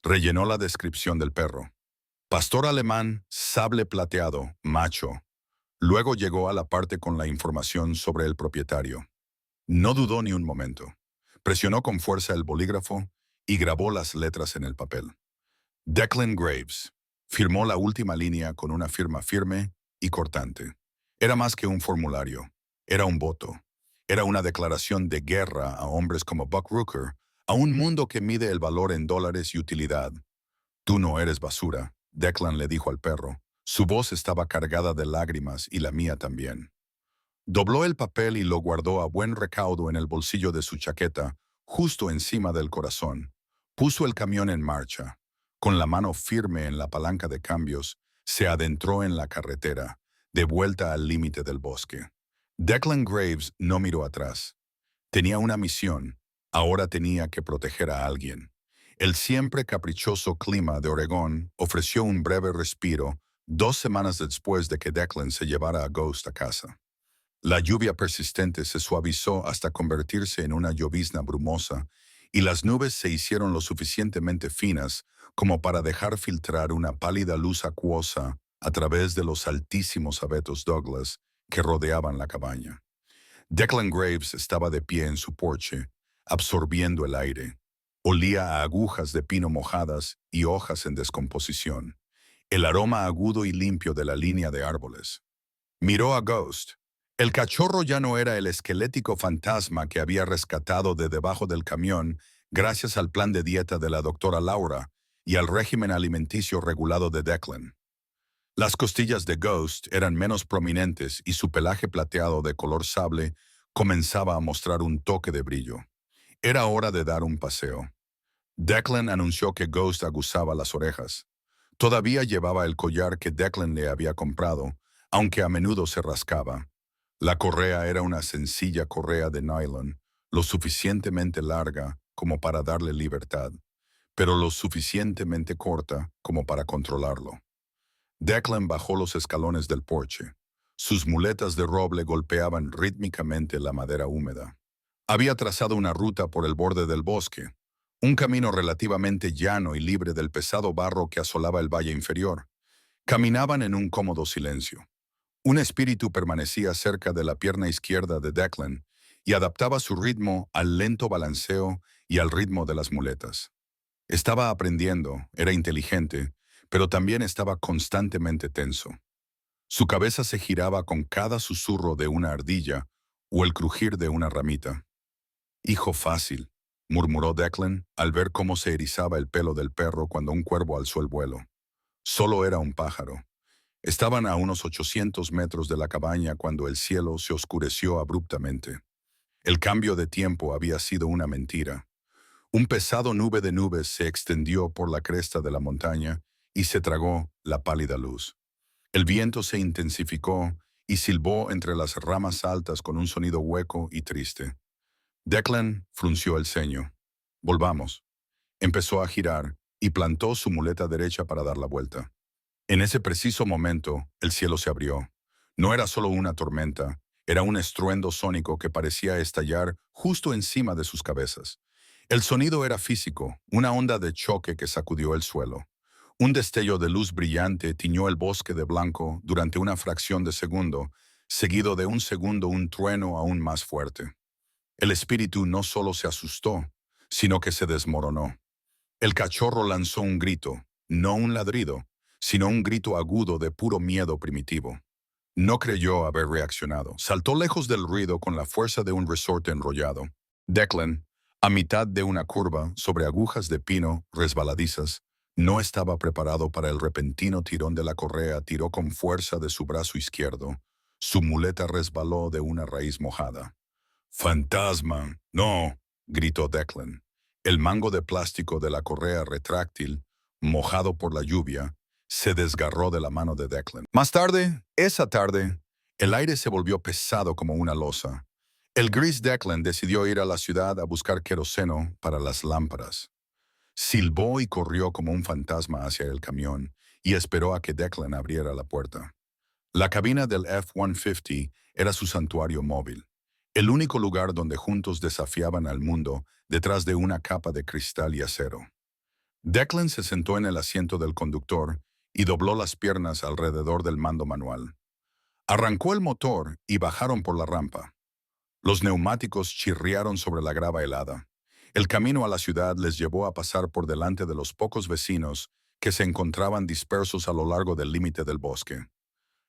Rellenó la descripción del perro. Pastor alemán, sable plateado, macho. Luego llegó a la parte con la información sobre el propietario. No dudó ni un momento. Presionó con fuerza el bolígrafo y grabó las letras en el papel. Declan Graves. Firmó la última línea con una firma firme y cortante. Era más que un formulario. Era un voto. Era una declaración de guerra a hombres como Buck Rooker, a un mundo que mide el valor en dólares y utilidad. Tú no eres basura, Declan le dijo al perro. Su voz estaba cargada de lágrimas y la mía también. Dobló el papel y lo guardó a buen recaudo en el bolsillo de su chaqueta, justo encima del corazón. Puso el camión en marcha. Con la mano firme en la palanca de cambios, se adentró en la carretera, de vuelta al límite del bosque. Declan Graves no miró atrás. Tenía una misión. Ahora tenía que proteger a alguien. El siempre caprichoso clima de Oregón ofreció un breve respiro 2 semanas después de que Declan se llevara a Ghost a casa. La lluvia persistente se suavizó hasta convertirse en una llovizna brumosa, y las nubes se hicieron lo suficientemente finas como para dejar filtrar una pálida luz acuosa a través de los altísimos abetos Douglas que rodeaban la cabaña. Declan Graves estaba de pie en su porche, absorbiendo el aire. Olía a agujas de pino mojadas y hojas en descomposición, el aroma agudo y limpio de la línea de árboles. Miró a Ghost. El cachorro ya no era el esquelético fantasma que había rescatado de debajo del camión gracias al plan de dieta de la doctora Laura y al régimen alimenticio regulado de Declan. Las costillas de Ghost eran menos prominentes y su pelaje plateado de color sable comenzaba a mostrar un toque de brillo. Era hora de dar un paseo. Declan anunció que Ghost aguzaba las orejas. Todavía llevaba el collar que Declan le había comprado, aunque a menudo se rascaba. La correa era una sencilla correa de nylon, lo suficientemente larga como para darle libertad, pero lo suficientemente corta como para controlarlo. Declan bajó los escalones del porche. Sus muletas de roble golpeaban rítmicamente la madera húmeda. Había trazado una ruta por el borde del bosque, un camino relativamente llano y libre del pesado barro que asolaba el valle inferior. Caminaban en un cómodo silencio. Un espíritu permanecía cerca de la pierna izquierda de Declan y adaptaba su ritmo al lento balanceo y al ritmo de las muletas. Estaba aprendiendo, era inteligente, pero también estaba constantemente tenso. Su cabeza se giraba con cada susurro de una ardilla o el crujir de una ramita. «Hijo fácil», murmuró Declan al ver cómo se erizaba el pelo del perro cuando un cuervo alzó el vuelo. Solo era un pájaro. Estaban a unos 800 metros de la cabaña cuando el cielo se oscureció abruptamente. El cambio de tiempo había sido una mentira. Un pesado nube de nubes se extendió por la cresta de la montaña y se tragó la pálida luz. El viento se intensificó y silbó entre las ramas altas con un sonido hueco y triste. Declan frunció el ceño. «Volvamos». Empezó a girar y plantó su muleta derecha para dar la vuelta. En ese preciso momento, el cielo se abrió. No era solo una tormenta, era un estruendo sónico que parecía estallar justo encima de sus cabezas. El sonido era físico, una onda de choque que sacudió el suelo. Un destello de luz brillante tiñó el bosque de blanco durante una fracción de segundo, seguido de un segundo un trueno aún más fuerte. El espíritu no solo se asustó, sino que se desmoronó. El cachorro lanzó un grito, no un ladrido, sino un grito agudo de puro miedo primitivo. No creyó haber reaccionado. Saltó lejos del ruido con la fuerza de un resorte enrollado. Declan, a mitad de una curva, sobre agujas de pino resbaladizas, no estaba preparado para el repentino tirón de la correa. Tiró con fuerza de su brazo izquierdo. Su muleta resbaló de una raíz mojada. «¡Fantasma! ¡No!», gritó Declan. El mango de plástico de la correa retráctil, mojado por la lluvia, se desgarró de la mano de Declan. Más tarde, esa tarde, el aire se volvió pesado como una losa. El gris Declan decidió ir a la ciudad a buscar queroseno para las lámparas. Silbó y corrió como un fantasma hacia el camión y esperó a que Declan abriera la puerta. La cabina del F-150 era su santuario móvil, el único lugar donde juntos desafiaban al mundo detrás de una capa de cristal y acero. Declan se sentó en el asiento del conductor y dobló las piernas alrededor del mando manual. Arrancó el motor y bajaron por la rampa. Los neumáticos chirriaron sobre la grava helada. El camino a la ciudad les llevó a pasar por delante de los pocos vecinos que se encontraban dispersos a lo largo del límite del bosque.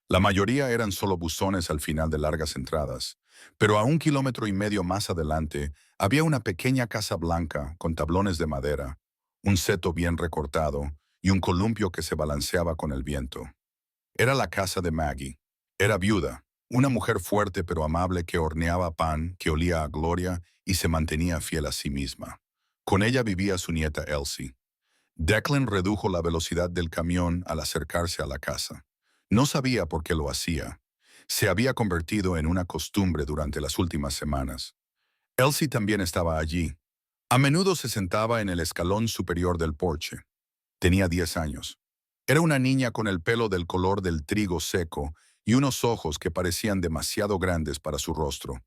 La mayoría eran solo buzones al final de largas entradas, pero a 1,5 kilómetros más adelante había una pequeña casa blanca con tablones de madera, un seto bien recortado y un columpio que se balanceaba con el viento. Era la casa de Maggie. Era viuda, una mujer fuerte pero amable que horneaba pan, que olía a gloria y se mantenía fiel a sí misma. Con ella vivía su nieta Elsie. Declan redujo la velocidad del camión al acercarse a la casa. No sabía por qué lo hacía. Se había convertido en una costumbre durante las últimas semanas. Elsie también estaba allí. A menudo se sentaba en el escalón superior del porche. Tenía 10 años. Era una niña con el pelo del color del trigo seco y unos ojos que parecían demasiado grandes para su rostro.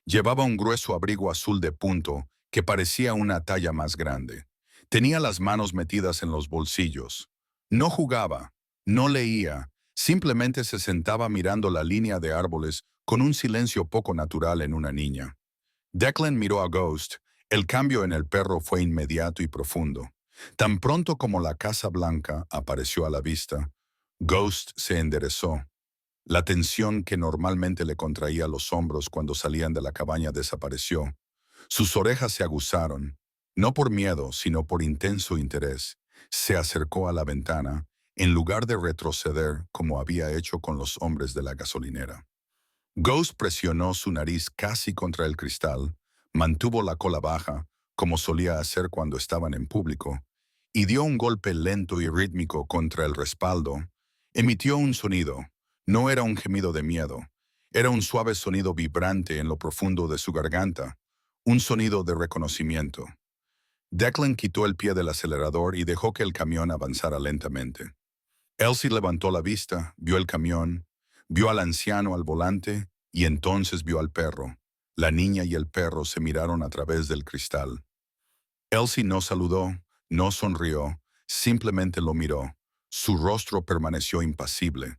Llevaba un grueso abrigo azul de punto que parecía una talla más grande. Tenía las manos metidas en los bolsillos. No jugaba, no leía, simplemente se sentaba mirando la línea de árboles con un silencio poco natural en una niña. Declan miró a Ghost. El cambio en el perro fue inmediato y profundo. Tan pronto como la Casa Blanca apareció a la vista, Ghost se enderezó. La tensión que normalmente le contraía los hombros cuando salían de la cabaña desapareció. Sus orejas se aguzaron, no por miedo, sino por intenso interés. Se acercó a la ventana, en lugar de retroceder como había hecho con los hombres de la gasolinera. Ghost presionó su nariz casi contra el cristal, mantuvo la cola baja, como solía hacer cuando estaban en público, y dio un golpe lento y rítmico contra el respaldo. Emitió un sonido. No era un gemido de miedo. Era un suave sonido vibrante en lo profundo de su garganta, un sonido de reconocimiento. Declan quitó el pie del acelerador y dejó que el camión avanzara lentamente. Elsie levantó la vista, vio el camión, vio al anciano al volante y entonces vio al perro. La niña y el perro se miraron a través del cristal. Elsie no saludó, no sonrió, simplemente lo miró. Su rostro permaneció impasible,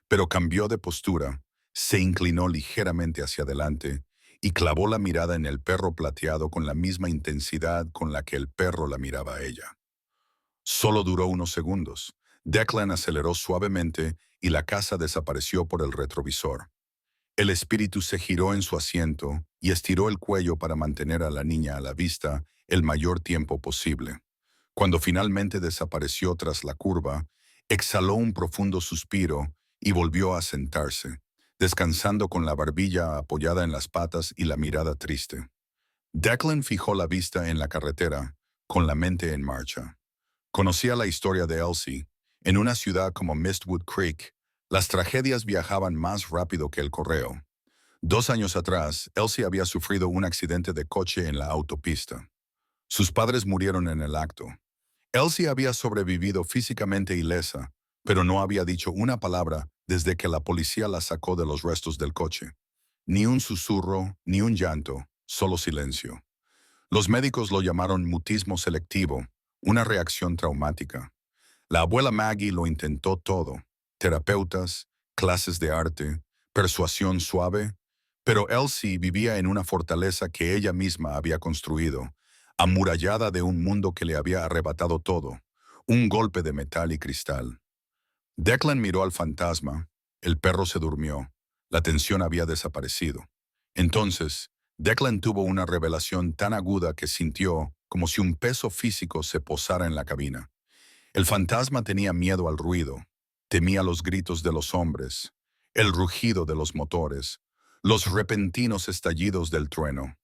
pero cambió de postura, se inclinó ligeramente hacia adelante y clavó la mirada en el perro plateado con la misma intensidad con la que el perro la miraba a ella. Solo duró unos segundos. Declan aceleró suavemente y la casa desapareció por el retrovisor. El espíritu se giró en su asiento y estiró el cuello para mantener a la niña a la vista el mayor tiempo posible. Cuando finalmente desapareció tras la curva, exhaló un profundo suspiro y volvió a sentarse, descansando con la barbilla apoyada en las patas y la mirada triste. Declan fijó la vista en la carretera, con la mente en marcha. Conocía la historia de Elsie. En una ciudad como Mistwood Creek, las tragedias viajaban más rápido que el correo. 2 años atrás, Elsie había sufrido un accidente de coche en la autopista. Sus padres murieron en el acto. Elsie había sobrevivido físicamente ilesa, pero no había dicho una palabra desde que la policía la sacó de los restos del coche. Ni un susurro, ni un llanto, solo silencio. Los médicos lo llamaron mutismo selectivo, una reacción traumática. La abuela Maggie lo intentó todo: terapeutas, clases de arte, persuasión suave, pero Elsie vivía en una fortaleza que ella misma había construido, amurallada de un mundo que le había arrebatado todo, un golpe de metal y cristal. Declan miró al fantasma, el perro se durmió, la tensión había desaparecido. Entonces, Declan tuvo una revelación tan aguda que sintió como si un peso físico se posara en la cabina. El fantasma tenía miedo al ruido, temía los gritos de los hombres, el rugido de los motores, los repentinos estallidos del trueno.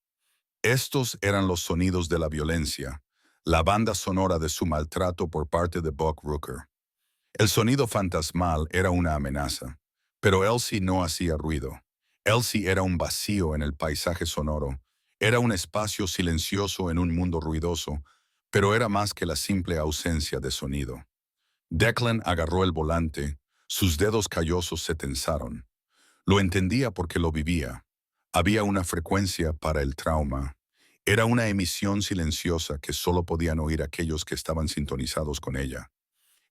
Estos eran los sonidos de la violencia, la banda sonora de su maltrato por parte de Buck Rooker. El sonido fantasmal era una amenaza, pero Elsie no hacía ruido. Elsie era un vacío en el paisaje sonoro, era un espacio silencioso en un mundo ruidoso, pero era más que la simple ausencia de sonido. Declan agarró el volante, sus dedos callosos se tensaron. Lo entendía porque lo vivía. Había una frecuencia para el trauma. Era una emisión silenciosa que solo podían oír aquellos que estaban sintonizados con ella.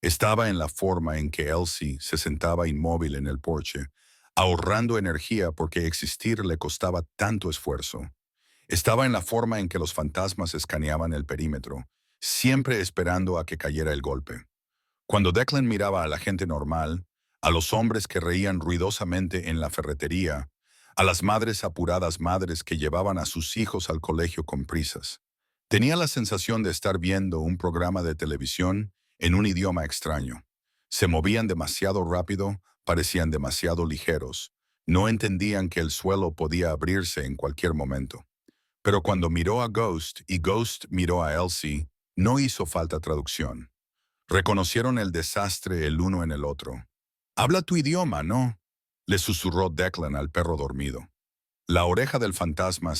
Estaba en la forma en que Elsie se sentaba inmóvil en el porche, ahorrando energía porque existir le costaba tanto esfuerzo. Estaba en la forma en que los fantasmas escaneaban el perímetro, siempre esperando a que cayera el golpe. Cuando Declan miraba a la gente normal, a los hombres que reían ruidosamente en la ferretería, a las madres apuradas madres que llevaban a sus hijos al colegio con prisas, tenía la sensación de estar viendo un programa de televisión en un idioma extraño. Se movían demasiado rápido, parecían demasiado ligeros, no entendían que el suelo podía abrirse en cualquier momento. Pero cuando miró a Ghost y Ghost miró a Elsie, no hizo falta traducción. Reconocieron el desastre el uno en el otro. «Habla tu idioma, ¿no?», le susurró Declan al perro dormido. La oreja del fantasma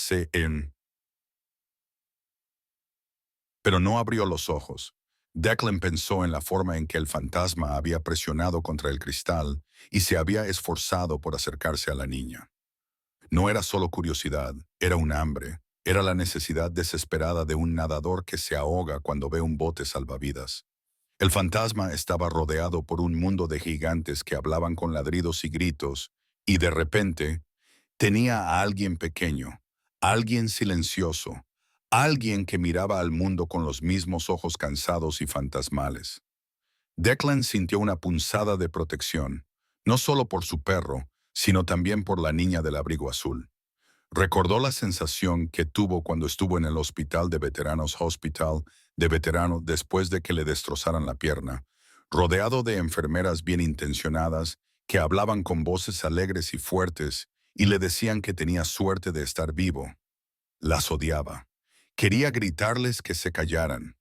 pero no abrió los ojos. Declan pensó en la forma en que el fantasma había presionado contra el cristal y se había esforzado por acercarse a la niña. No era solo curiosidad, era un hambre, era la necesidad desesperada de un nadador que se ahoga cuando ve un bote salvavidas. El fantasma estaba rodeado por un mundo de gigantes que hablaban con ladridos y gritos, y de repente tenía a alguien pequeño, alguien silencioso, alguien que miraba al mundo con los mismos ojos cansados y fantasmales. Declan sintió una punzada de protección, no solo por su perro, sino también por la niña del abrigo azul. Recordó la sensación que tuvo cuando estuvo en el hospital de veteranos después de que le destrozaran la pierna, rodeado de enfermeras bien intencionadas que hablaban con voces alegres y fuertes y le decían que tenía suerte de estar vivo. Las odiaba. Quería gritarles que se callaran.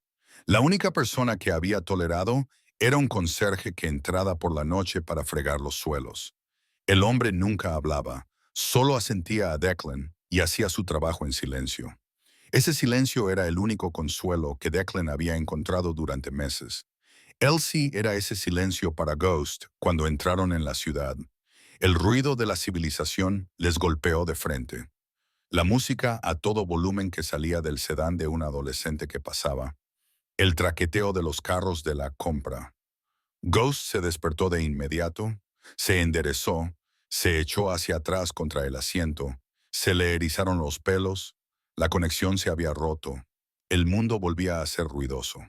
La única persona que había tolerado era un conserje que entraba por la noche para fregar los suelos. El hombre nunca hablaba, solo asentía a Declan y hacía su trabajo en silencio. Ese silencio era el único consuelo que Declan había encontrado durante meses. Elsie era ese silencio para Ghost cuando entraron en la ciudad. El ruido de la civilización les golpeó de frente. La música a todo volumen que salía del sedán de un adolescente que pasaba. El traqueteo de los carros de la compra. Ghost se despertó de inmediato, se enderezó, se echó hacia atrás contra el asiento, se le erizaron los pelos, la conexión se había roto, el mundo volvía a ser ruidoso.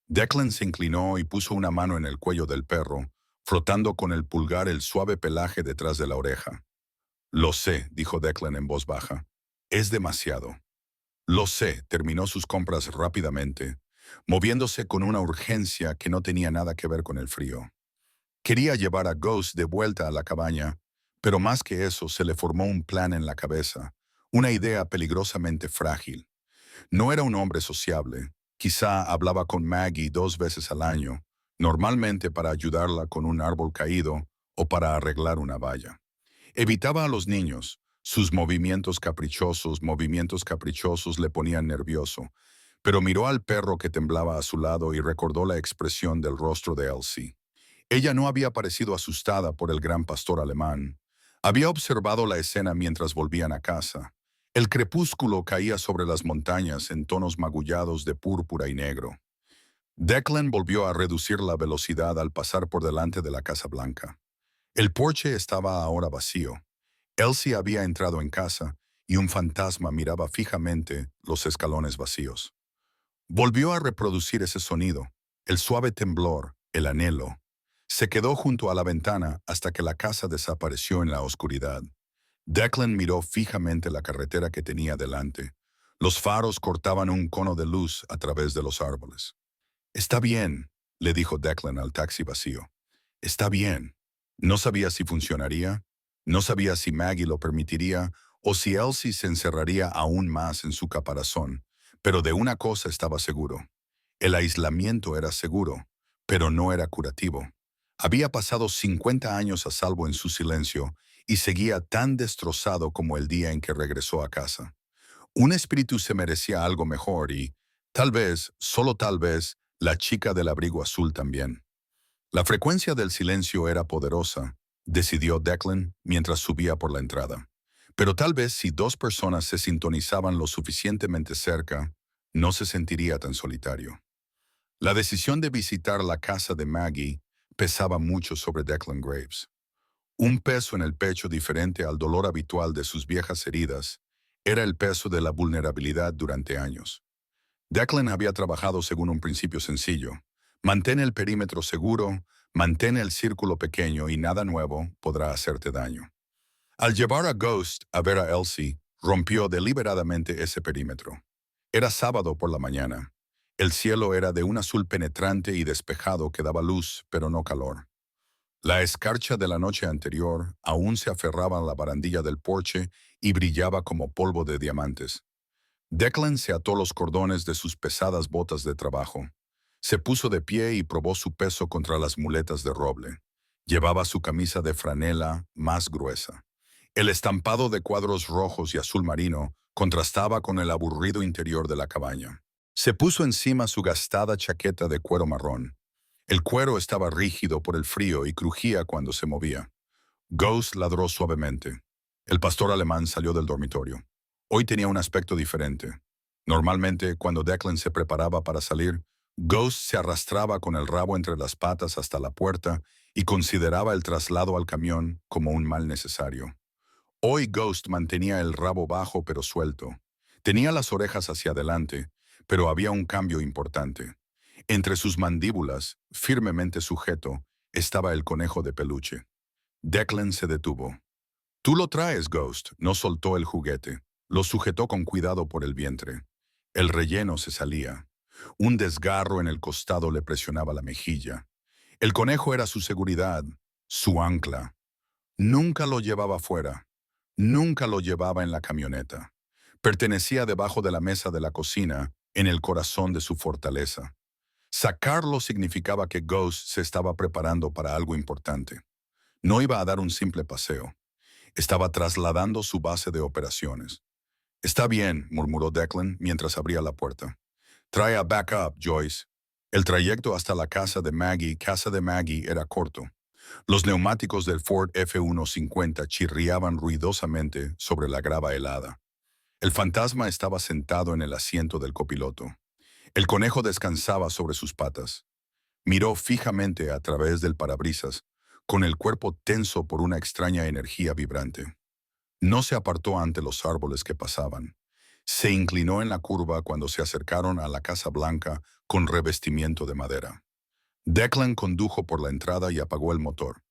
Declan se inclinó y puso una mano en el cuello del perro, frotando con el pulgar el suave pelaje detrás de la oreja. «Lo sé», dijo Declan en voz baja. «Es demasiado». «Lo sé», terminó sus compras rápidamente, moviéndose con una urgencia que no tenía nada que ver con el frío. Quería llevar a Ghost de vuelta a la cabaña, pero más que eso se le formó un plan en la cabeza, una idea peligrosamente frágil. No era un hombre sociable, quizá hablaba con Maggie 2 veces al año, normalmente para ayudarla con un árbol caído o para arreglar una valla. Evitaba a los niños, sus movimientos caprichosos le ponían nervioso, pero miró al perro que temblaba a su lado y recordó la expresión del rostro de Elsie. Ella no había parecido asustada por el gran pastor alemán. Había observado la escena mientras volvían a casa. El crepúsculo caía sobre las montañas en tonos magullados de púrpura y negro. Declan volvió a reducir la velocidad al pasar por delante de la Casa Blanca. El porche estaba ahora vacío. Elsie había entrado en casa y un fantasma miraba fijamente los escalones vacíos. Volvió a reproducir ese sonido, el suave temblor, el anhelo. Se quedó junto a la ventana hasta que la casa desapareció en la oscuridad. Declan miró fijamente la carretera que tenía delante. Los faros cortaban un cono de luz a través de los árboles. «Está bien», le dijo Declan al taxi vacío. «Está bien». No sabía si funcionaría, no sabía si Maggie lo permitiría o si Elsie se encerraría aún más en su caparazón, pero de una cosa estaba seguro. El aislamiento era seguro, pero no era curativo. Había pasado 50 años a salvo en su silencio y seguía tan destrozado como el día en que regresó a casa. Un espíritu se merecía algo mejor y, tal vez, solo tal vez, la chica del abrigo azul también. La frecuencia del silencio era poderosa, decidió Declan mientras subía por la entrada. Pero tal vez si dos personas se sintonizaban lo suficientemente cerca, no se sentiría tan solitario. La decisión de visitar la casa de Maggie pesaba mucho sobre Declan Graves. Un peso en el pecho diferente al dolor habitual de sus viejas heridas era el peso de la vulnerabilidad durante años. Declan había trabajado según un principio sencillo. Mantén el perímetro seguro, mantén el círculo pequeño y nada nuevo podrá hacerte daño. Al llevar a Ghost a ver a Elsie, rompió deliberadamente ese perímetro. Era sábado por la mañana. El cielo era de un azul penetrante y despejado que daba luz, pero no calor. La escarcha de la noche anterior aún se aferraba a la barandilla del porche y brillaba como polvo de diamantes. Declan se ató los cordones de sus pesadas botas de trabajo. Se puso de pie y probó su peso contra las muletas de roble. Llevaba su camisa de franela más gruesa. El estampado de cuadros rojos y azul marino contrastaba con el aburrido interior de la cabaña. Se puso encima su gastada chaqueta de cuero marrón. El cuero estaba rígido por el frío y crujía cuando se movía. Ghost ladró suavemente. El pastor alemán salió del dormitorio. Hoy tenía un aspecto diferente. Normalmente, cuando Declan se preparaba para salir, Ghost se arrastraba con el rabo entre las patas hasta la puerta y consideraba el traslado al camión como un mal necesario. Hoy Ghost mantenía el rabo bajo pero suelto. Tenía las orejas hacia adelante, pero había un cambio importante. Entre sus mandíbulas, firmemente sujeto, estaba el conejo de peluche. Declan se detuvo. «Tú lo traes, Ghost», no soltó el juguete. Lo sujetó con cuidado por el vientre. El relleno se salía. Un desgarro en el costado le presionaba la mejilla. El conejo era su seguridad, su ancla. Nunca lo llevaba fuera. Nunca lo llevaba en la camioneta. Pertenecía debajo de la mesa de la cocina, en el corazón de su fortaleza. Sacarlo significaba que Ghost se estaba preparando para algo importante. No iba a dar un simple paseo. Estaba trasladando su base de operaciones. «Está bien», murmuró Declan mientras abría la puerta. «Trae a backup, Joyce». El trayecto hasta la casa de Maggie, era corto. Los neumáticos del Ford F-150 chirriaban ruidosamente sobre la grava helada. El fantasma estaba sentado en el asiento del copiloto. El conejo descansaba sobre sus patas. Miró fijamente a través del parabrisas, con el cuerpo tenso por una extraña energía vibrante. No se apartó ante los árboles que pasaban. Se inclinó en la curva cuando se acercaron a la Casa Blanca con revestimiento de madera. Declan condujo por la entrada y apagó el motor.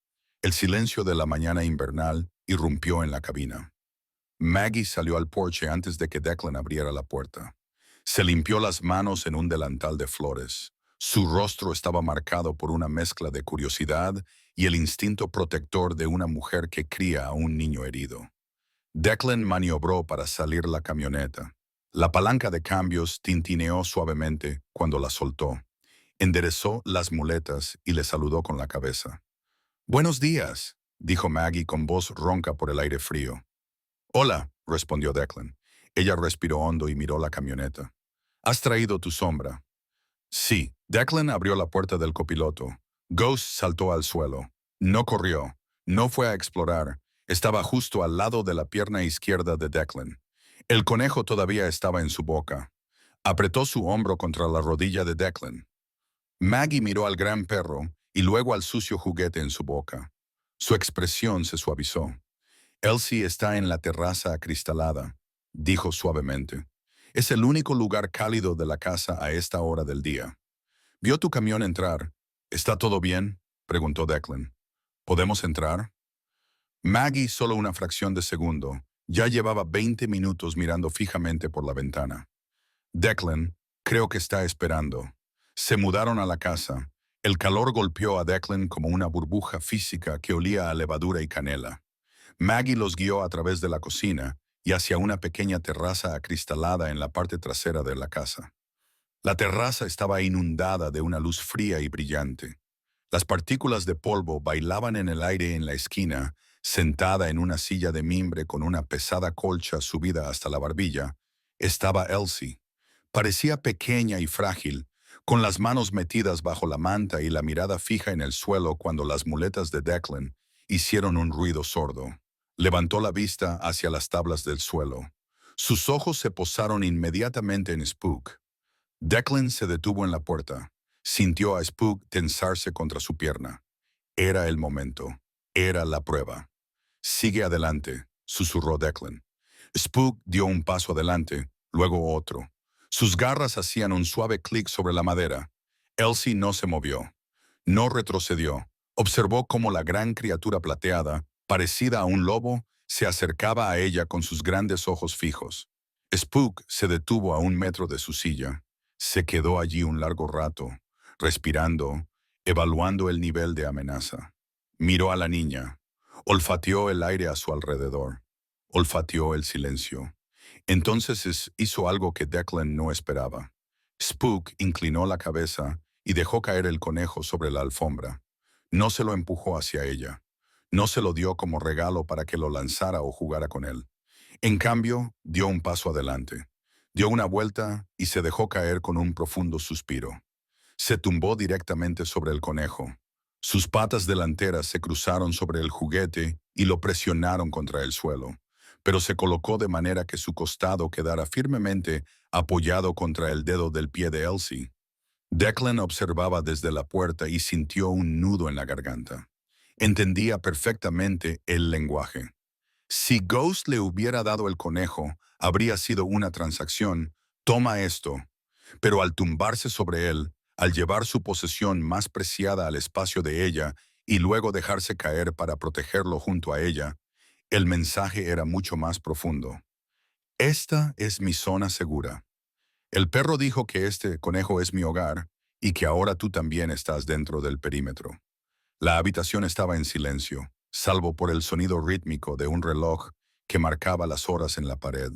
El silencio de la mañana invernal irrumpió en la cabina. Maggie salió al porche antes de que Declan abriera la puerta. Se limpió las manos en un delantal de flores. Su rostro estaba marcado por una mezcla de curiosidad y el instinto protector de una mujer que cría a un niño herido. Declan maniobró para salir la camioneta. La palanca de cambios tintineó suavemente cuando la soltó. Enderezó las muletas y le saludó con la cabeza. «Buenos días», dijo Maggie con voz ronca por el aire frío. «Hola», respondió Declan. Ella respiró hondo y miró la camioneta. «¿Has traído tu sombra?» Sí. Declan abrió la puerta del copiloto. Ghost saltó al suelo. No corrió. No fue a explorar. Estaba justo al lado de la pierna izquierda de Declan. El conejo todavía estaba en su boca. Apretó su hombro contra la rodilla de Declan. Maggie miró al gran perro y luego al sucio juguete en su boca. Su expresión se suavizó. Elsie está en la terraza acristalada, dijo suavemente. Es el único lugar cálido de la casa a esta hora del día. Vio tu camión entrar. ¿Está todo bien?, preguntó Declan. ¿Podemos entrar? Maggie, solo una fracción de segundo, ya llevaba 20 minutos mirando fijamente por la ventana. Declan, creo que está esperando. Se mudaron a la casa. El calor golpeó a Declan como una burbuja física que olía a levadura y canela. Maggie los guió a través de la cocina y hacia una pequeña terraza acristalada en la parte trasera de la casa. La terraza estaba inundada de una luz fría y brillante. Las partículas de polvo bailaban en el aire en la esquina, sentada en una silla de mimbre con una pesada colcha subida hasta la barbilla. Estaba Elsie. Parecía pequeña y frágil, con las manos metidas bajo la manta y la mirada fija en el suelo cuando las muletas de Declan hicieron un ruido sordo. Levantó la vista hacia las tablas del suelo. Sus ojos se posaron inmediatamente en Spook. Declan se detuvo en la puerta. Sintió a Spook tensarse contra su pierna. Era el momento. Era la prueba. Sigue adelante, susurró Declan. Spook dio un paso adelante, luego otro. Sus garras hacían un suave clic sobre la madera. Elsie no se movió. No retrocedió. Observó cómo la gran criatura plateada, parecida a un lobo, se acercaba a ella con sus grandes ojos fijos. Spook se detuvo a 1 metro de su silla. Se quedó allí un largo rato, respirando, evaluando el nivel de amenaza. Miró a la niña. Olfateó el aire a su alrededor. Olfateó el silencio. Entonces hizo algo que Declan no esperaba. Spook inclinó la cabeza y dejó caer el conejo sobre la alfombra. No se lo empujó hacia ella. No se lo dio como regalo para que lo lanzara o jugara con él. En cambio, dio un paso adelante. Dio una vuelta y se dejó caer con un profundo suspiro. Se tumbó directamente sobre el conejo. Sus patas delanteras se cruzaron sobre el juguete y lo presionaron contra el suelo, pero se colocó de manera que su costado quedara firmemente apoyado contra el dedo del pie de Elsie. Declan observaba desde la puerta y sintió un nudo en la garganta. Entendía perfectamente el lenguaje. Si Ghost le hubiera dado el conejo, habría sido una transacción. Toma esto. Pero al tumbarse sobre él, al llevar su posesión más preciada al espacio de ella y luego dejarse caer para protegerlo junto a ella, el mensaje era mucho más profundo. Esta es mi zona segura. El perro dijo que este conejo es mi hogar y que ahora tú también estás dentro del perímetro. La habitación estaba en silencio, salvo por el sonido rítmico de un reloj que marcaba las horas en la pared.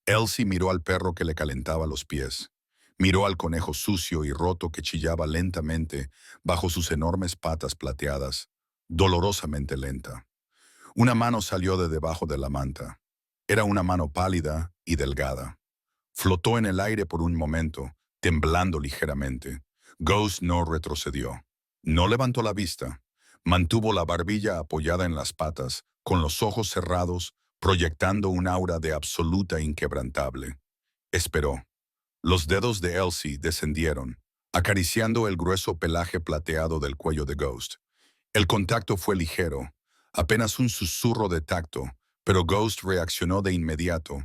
Elsie miró al perro que le calentaba los pies. Miró al conejo sucio y roto que chillaba lentamente bajo sus enormes patas plateadas, dolorosamente lenta. Una mano salió de debajo de la manta. Era una mano pálida y delgada. Flotó en el aire por un momento, temblando ligeramente. Ghost no retrocedió. No levantó la vista. Mantuvo la barbilla apoyada en las patas, con los ojos cerrados, proyectando un aura de absoluta inquebrantable. Esperó. Los dedos de Elsie descendieron, acariciando el grueso pelaje plateado del cuello de Ghost. El contacto fue ligero, apenas un susurro de tacto, pero Ghost reaccionó de inmediato,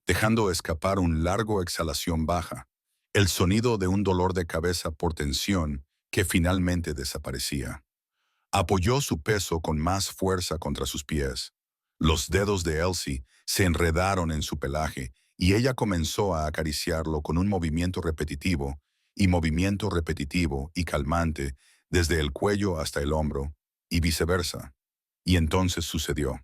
dejando escapar un largo exhalación baja, el sonido de un dolor de cabeza por tensión que finalmente desaparecía. Apoyó su peso con más fuerza contra sus pies. Los dedos de Elsie se enredaron en su pelaje y ella comenzó a acariciarlo con un movimiento repetitivo y calmante desde el cuello hasta el hombro, y viceversa. Y entonces sucedió.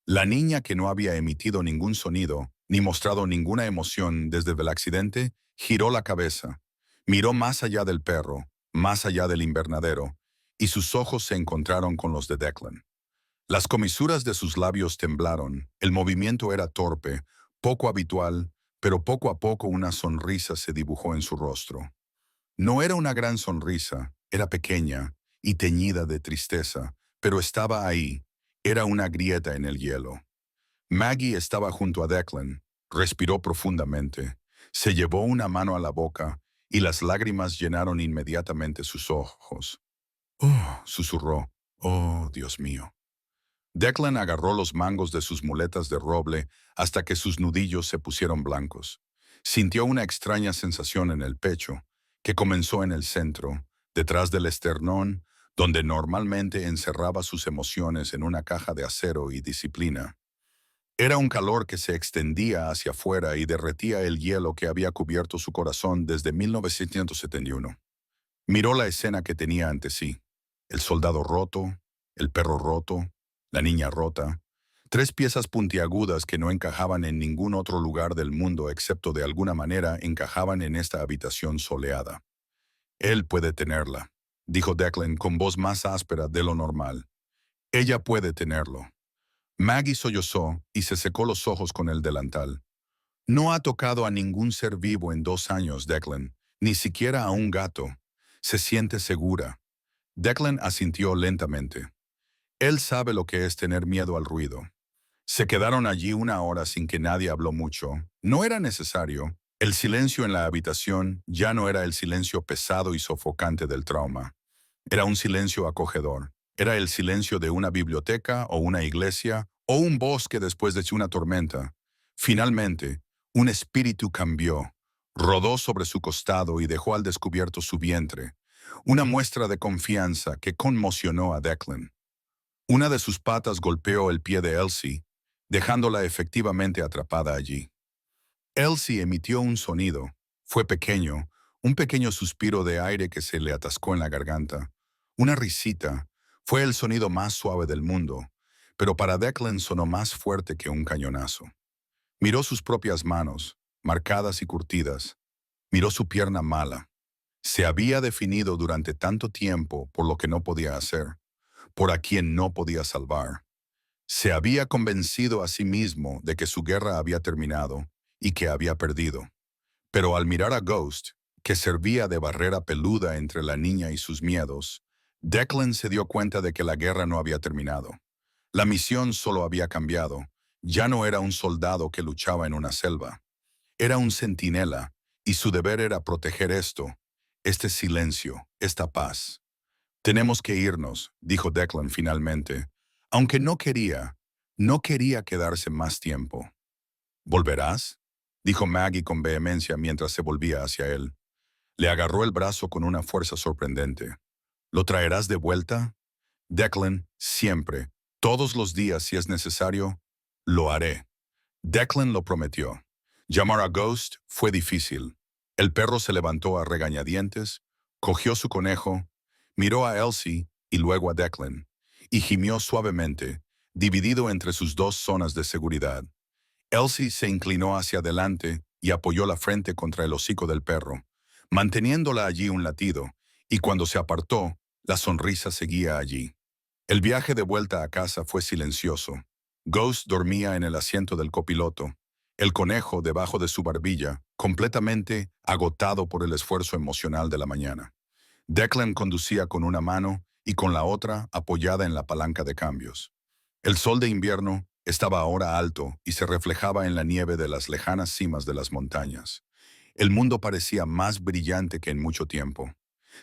La niña, que no había emitido ningún sonido ni mostrado ninguna emoción desde el accidente, giró la cabeza, miró más allá del perro, más allá del invernadero, y sus ojos se encontraron con los de Declan. Las comisuras de sus labios temblaron, el movimiento era torpe, poco habitual, pero poco a poco una sonrisa se dibujó en su rostro. No era una gran sonrisa, era pequeña, y teñida de tristeza, pero estaba ahí. Era una grieta en el hielo. Maggie estaba junto a Declan. Respiró profundamente. Se llevó una mano a la boca y las lágrimas llenaron inmediatamente sus ojos. «Oh», susurró. «Oh, Dios mío». Declan agarró los mangos de sus muletas de roble hasta que sus nudillos se pusieron blancos. Sintió una extraña sensación en el pecho, que comenzó en el centro, detrás del esternón, donde normalmente encerraba sus emociones en una caja de acero y disciplina. Era un calor que se extendía hacia afuera y derretía el hielo que había cubierto su corazón desde 1971. Miró la escena que tenía ante sí. El soldado roto, el perro roto, la niña rota. Tres piezas puntiagudas que no encajaban en ningún otro lugar del mundo excepto de alguna manera encajaban en esta habitación soleada. «Él puede tenerla», dijo Declan con voz más áspera de lo normal. «Ella puede tenerlo». Maggie sollozó y se secó los ojos con el delantal. «No ha tocado a ningún ser vivo en 2 años, Declan, ni siquiera a un gato. Se siente segura». Declan asintió lentamente. Él sabe lo que es tener miedo al ruido. Se quedaron allí 1 hora sin que nadie habló mucho. No era necesario. El silencio en la habitación ya no era el silencio pesado y sofocante del trauma. Era un silencio acogedor. Era el silencio de una biblioteca o una iglesia o un bosque después de una tormenta. Finalmente, un espíritu cambió, rodó sobre su costado y dejó al descubierto su vientre, una muestra de confianza que conmocionó a Declan. Una de sus patas golpeó el pie de Elsie, dejándola efectivamente atrapada allí. Elsie emitió un sonido. Fue pequeño, un pequeño suspiro de aire que se le atascó en la garganta. Una risita. Fue el sonido más suave del mundo, pero para Declan sonó más fuerte que un cañonazo. Miró sus propias manos, marcadas y curtidas. Miró su pierna mala. Se había definido durante tanto tiempo por lo que no podía hacer, por a quien no podía salvar. Se había convencido a sí mismo de que su guerra había terminado y que había perdido. Pero al mirar a Ghost, que servía de barrera peluda entre la niña y sus miedos, Declan se dio cuenta de que la guerra no había terminado. La misión solo había cambiado. Ya no era un soldado que luchaba en una selva. Era un centinela, y su deber era proteger esto, este silencio, esta paz. «Tenemos que irnos», dijo Declan finalmente, aunque no quería quedarse más tiempo. «¿Volverás?», dijo Maggie con vehemencia mientras se volvía hacia él. Le agarró el brazo con una fuerza sorprendente. «¿Lo traerás de vuelta?» «Declan, siempre, todos los días si es necesario, lo haré». Declan lo prometió. Llamar a Ghost fue difícil. El perro se levantó a regañadientes, cogió su conejo, miró a Elsie y luego a Declan, y gimió suavemente, dividido entre sus dos zonas de seguridad. Elsie se inclinó hacia adelante y apoyó la frente contra el hocico del perro, manteniéndola allí un latido, y cuando se apartó, la sonrisa seguía allí. El viaje de vuelta a casa fue silencioso. Ghost dormía en el asiento del copiloto, el conejo debajo de su barbilla, completamente agotado por el esfuerzo emocional de la mañana. Declan conducía con una mano y con la otra apoyada en la palanca de cambios. El sol de invierno estaba ahora alto y se reflejaba en la nieve de las lejanas cimas de las montañas. El mundo parecía más brillante que en mucho tiempo.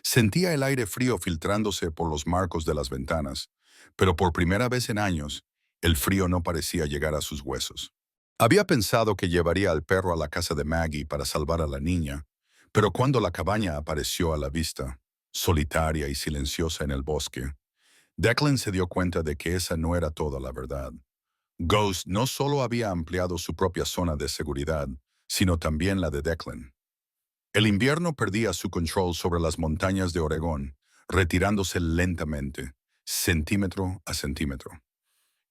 Sentía el aire frío filtrándose por los marcos de las ventanas, pero por primera vez en años, el frío no parecía llegar a sus huesos. Había pensado que llevaría al perro a la casa de Maggie para salvar a la niña, pero cuando la cabaña apareció a la vista, solitaria y silenciosa en el bosque, Declan se dio cuenta de que esa no era toda la verdad. Ghost no solo había ampliado su propia zona de seguridad, sino también la de Declan. El invierno perdía su control sobre las montañas de Oregón, retirándose lentamente, centímetro a centímetro.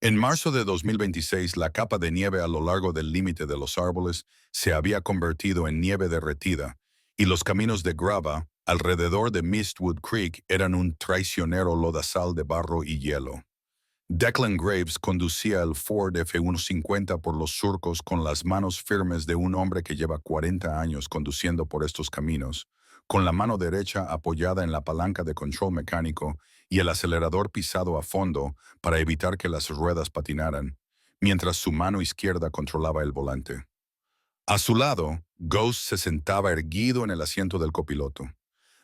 En marzo de 2026, la capa de nieve a lo largo del límite de los árboles se había convertido en nieve derretida, y los caminos de grava alrededor de Mistwood Creek eran un traicionero lodazal de barro y hielo. Declan Graves conducía el Ford F-150 por los surcos con las manos firmes de un hombre que lleva 40 años conduciendo por estos caminos, con la mano derecha apoyada en la palanca de control mecánico y el acelerador pisado a fondo para evitar que las ruedas patinaran, mientras su mano izquierda controlaba el volante. A su lado, Ghost se sentaba erguido en el asiento del copiloto.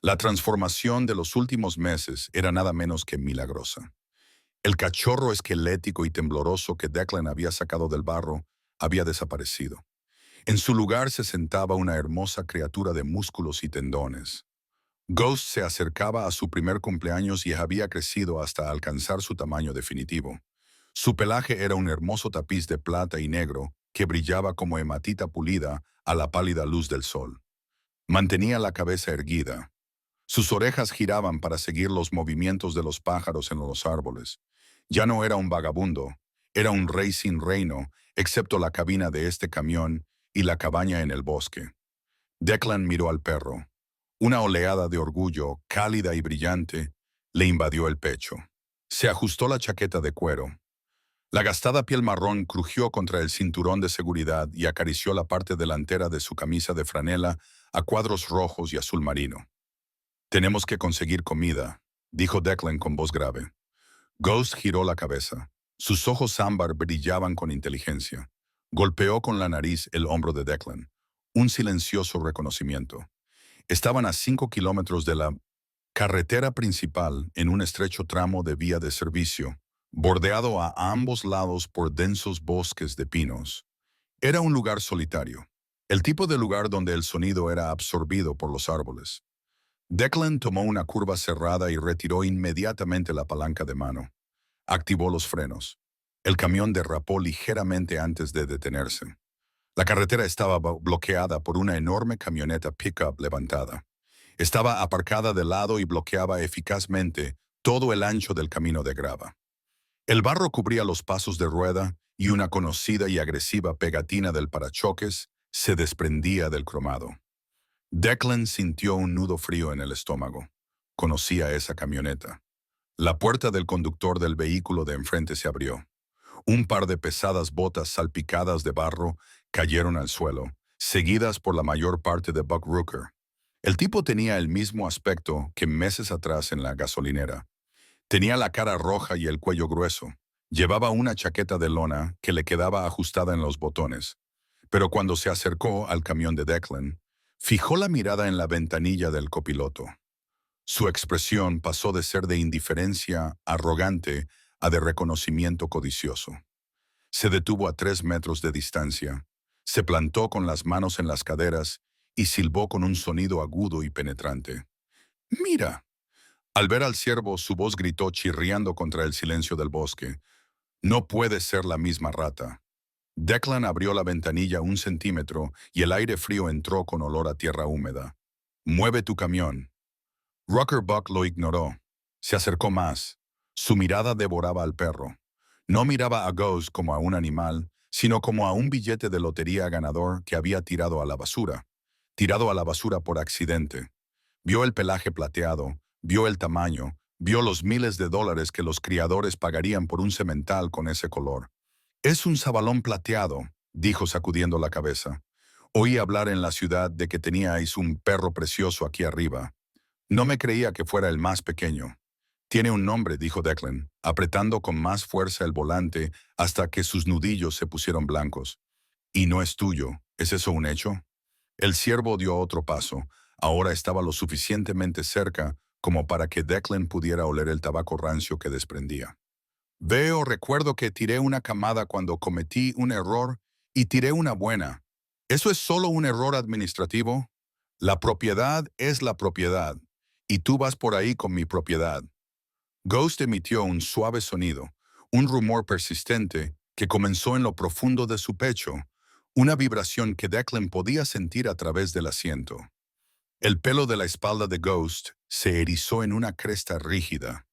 La transformación de los últimos meses era nada menos que milagrosa. El cachorro esquelético y tembloroso que Declan había sacado del barro había desaparecido. En su lugar se sentaba una hermosa criatura de músculos y tendones. Ghost se acercaba a su primer cumpleaños y había crecido hasta alcanzar su tamaño definitivo. Su pelaje era un hermoso tapiz de plata y negro que brillaba como hematita pulida a la pálida luz del sol. Mantenía la cabeza erguida. Sus orejas giraban para seguir los movimientos de los pájaros en los árboles. Ya no era un vagabundo, era un rey sin reino, excepto la cabina de este camión y la cabaña en el bosque. Declan miró al perro. Una oleada de orgullo, cálida y brillante, le invadió el pecho. Se ajustó la chaqueta de cuero. La gastada piel marrón crujió contra el cinturón de seguridad y acarició la parte delantera de su camisa de franela a cuadros rojos y azul marino. «Tenemos que conseguir comida», dijo Declan con voz grave. Ghost giró la cabeza. Sus ojos ámbar brillaban con inteligencia. Golpeó con la nariz el hombro de Declan. Un silencioso reconocimiento. Estaban a 5 kilómetros de la carretera principal en un estrecho tramo de vía de servicio, bordeado a ambos lados por densos bosques de pinos. Era un lugar solitario, el tipo de lugar donde el sonido era absorbido por los árboles. Declan tomó una curva cerrada y retiró inmediatamente la palanca de mano. Activó los frenos. El camión derrapó ligeramente antes de detenerse. La carretera estaba bloqueada por una enorme camioneta pickup levantada. Estaba aparcada de lado y bloqueaba eficazmente todo el ancho del camino de grava. El barro cubría los pasos de rueda y una conocida y agresiva pegatina del parachoques se desprendía del cromado. Declan sintió un nudo frío en el estómago. Conocía esa camioneta. La puerta del conductor del vehículo de enfrente se abrió. Un par de pesadas botas salpicadas de barro cayeron al suelo, seguidas por la mayor parte de Buck Rooker. El tipo tenía el mismo aspecto que meses atrás en la gasolinera. Tenía la cara roja y el cuello grueso. Llevaba una chaqueta de lona que le quedaba ajustada en los botones. Pero cuando se acercó al camión de Declan, fijó la mirada en la ventanilla del copiloto. Su expresión pasó de ser de indiferencia arrogante a de reconocimiento codicioso. Se detuvo a 3 metros de distancia, se plantó con las manos en las caderas y silbó con un sonido agudo y penetrante. «¡Mira!». Al ver al ciervo, su voz gritó chirriando contra el silencio del bosque. «No puede ser la misma rata». Declan abrió la ventanilla 1 centímetro y el aire frío entró con olor a tierra húmeda. «Mueve tu camión». Rucker Buck lo ignoró. Se acercó más. Su mirada devoraba al perro. No miraba a Ghost como a un animal, sino como a un billete de lotería ganador que había tirado a la basura. Tirado a la basura por accidente. Vio el pelaje plateado, vio el tamaño, vio los miles de dólares que los criadores pagarían por un semental con ese color. «Es un sabalón plateado», dijo sacudiendo la cabeza. «Oí hablar en la ciudad de que teníais un perro precioso aquí arriba. No me creía que fuera el más pequeño». «Tiene un nombre», dijo Declan, apretando con más fuerza el volante hasta que sus nudillos se pusieron blancos. «Y no es tuyo. ¿Es eso un hecho?». El ciervo dio otro paso. Ahora estaba lo suficientemente cerca como para que Declan pudiera oler el tabaco rancio que desprendía. «Recuerdo que tiré una camada cuando cometí un error y tiré una buena. ¿Eso es solo un error administrativo? La propiedad es la propiedad, y tú vas por ahí con mi propiedad». Ghost emitió un suave sonido, un rumor persistente que comenzó en lo profundo de su pecho, una vibración que Declan podía sentir a través del asiento. El pelo de la espalda de Ghost se erizó en una cresta rígida.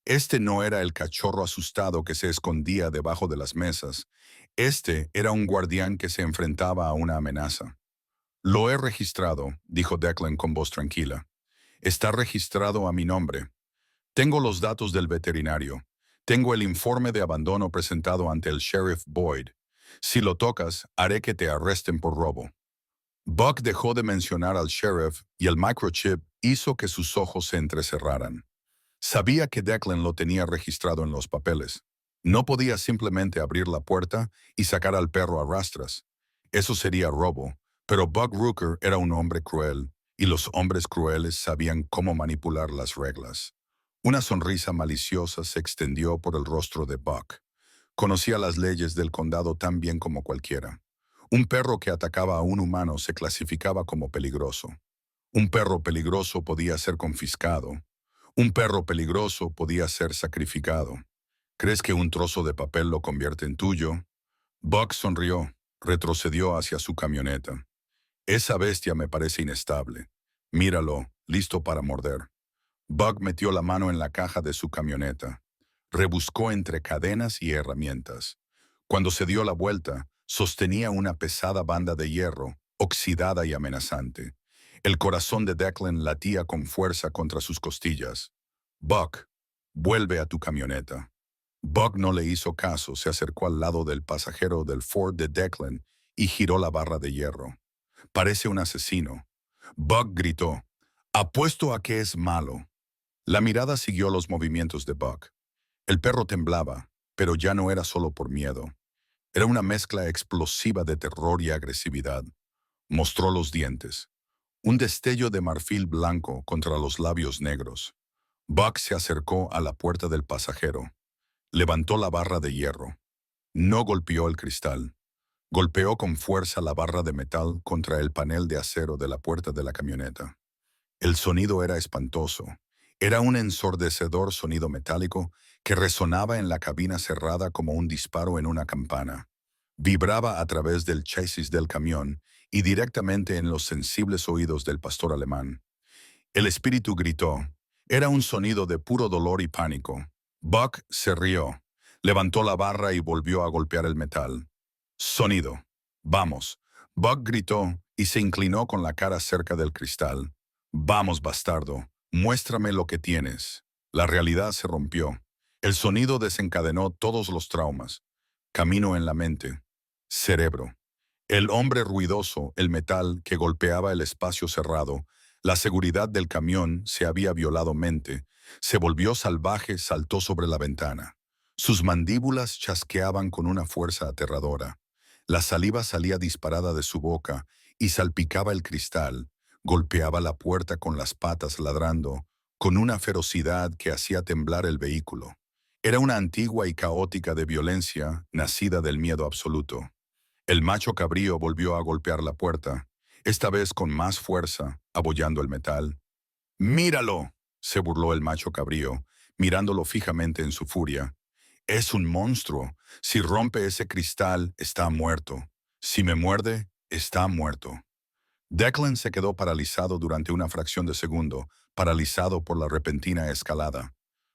Este no era el cachorro asustado que se escondía debajo de las mesas. Este era un guardián que se enfrentaba a una amenaza. «Lo he registrado», dijo Declan con voz tranquila. «Está registrado a mi nombre. Tengo los datos del veterinario. Tengo el informe de abandono presentado ante el sheriff Boyd. Si lo tocas, haré que te arresten por robo». Buck dejó de mencionar al sheriff y el microchip hizo que sus ojos se entrecerraran. Sabía que Declan lo tenía registrado en los papeles. No podía simplemente abrir la puerta y sacar al perro a rastras. Eso sería robo, pero Buck Rooker era un hombre cruel, y los hombres crueles sabían cómo manipular las reglas. Una sonrisa maliciosa se extendió por el rostro de Buck. Conocía las leyes del condado tan bien como cualquiera. Un perro que atacaba a un humano se clasificaba como peligroso. Un perro peligroso podía ser confiscado. Un perro peligroso podía ser sacrificado. ¿Crees que un trozo de papel lo convierte en tuyo? Buck sonrió, retrocedió hacia su camioneta. Esa bestia me parece inestable. Míralo, listo para morder. Buck metió la mano en la caja de su camioneta. Rebuscó entre cadenas y herramientas. Cuando se dio la vuelta, sostenía una pesada banda de hierro, oxidada y amenazante. El corazón de Declan latía con fuerza contra sus costillas. Buck, vuelve a tu camioneta. Buck no le hizo caso, se acercó al lado del pasajero del Ford de Declan y giró la barra de hierro. Parece un asesino. Buck gritó, apuesto a que es malo. La mirada siguió los movimientos de Buck. El perro temblaba, pero ya no era solo por miedo. Era una mezcla explosiva de terror y agresividad. Mostró los dientes. Un destello de marfil blanco contra los labios negros. Buck se acercó a la puerta del pasajero. Levantó la barra de hierro. No golpeó el cristal. Golpeó con fuerza la barra de metal contra el panel de acero de la puerta de la camioneta. El sonido era espantoso. Era un ensordecedor sonido metálico que resonaba en la cabina cerrada como un disparo en una campana. Vibraba a través del chasis del camión y directamente en los sensibles oídos del pastor alemán. El espíritu gritó. Era un sonido de puro dolor y pánico. Buck se rió. Levantó la barra y volvió a golpear el metal. Sonido. Vamos. Buck gritó y se inclinó con la cara cerca del cristal. Vamos, bastardo. Muéstrame lo que tienes. La realidad se rompió. El sonido desencadenó todos los traumas. Camino en la mente. Cerebro. El hombre ruidoso, el metal que golpeaba el espacio cerrado, la seguridad del camión se había violado mente. Se volvió salvaje, saltó sobre la ventana. Sus mandíbulas chasqueaban con una fuerza aterradora. La saliva salía disparada de su boca y salpicaba el cristal. Golpeaba la puerta con las patas ladrando, con una ferocidad que hacía temblar el vehículo. Era una antigua y caótica de violencia, nacida del miedo absoluto. El macho cabrío volvió a golpear la puerta, esta vez con más fuerza, abollando el metal. ¡Míralo!, se burló el macho cabrío, mirándolo fijamente en su furia. Es un monstruo. Si rompe ese cristal, está muerto. Si me muerde, está muerto. Declan se quedó paralizado durante una fracción de segundo, paralizado por la repentina escalada.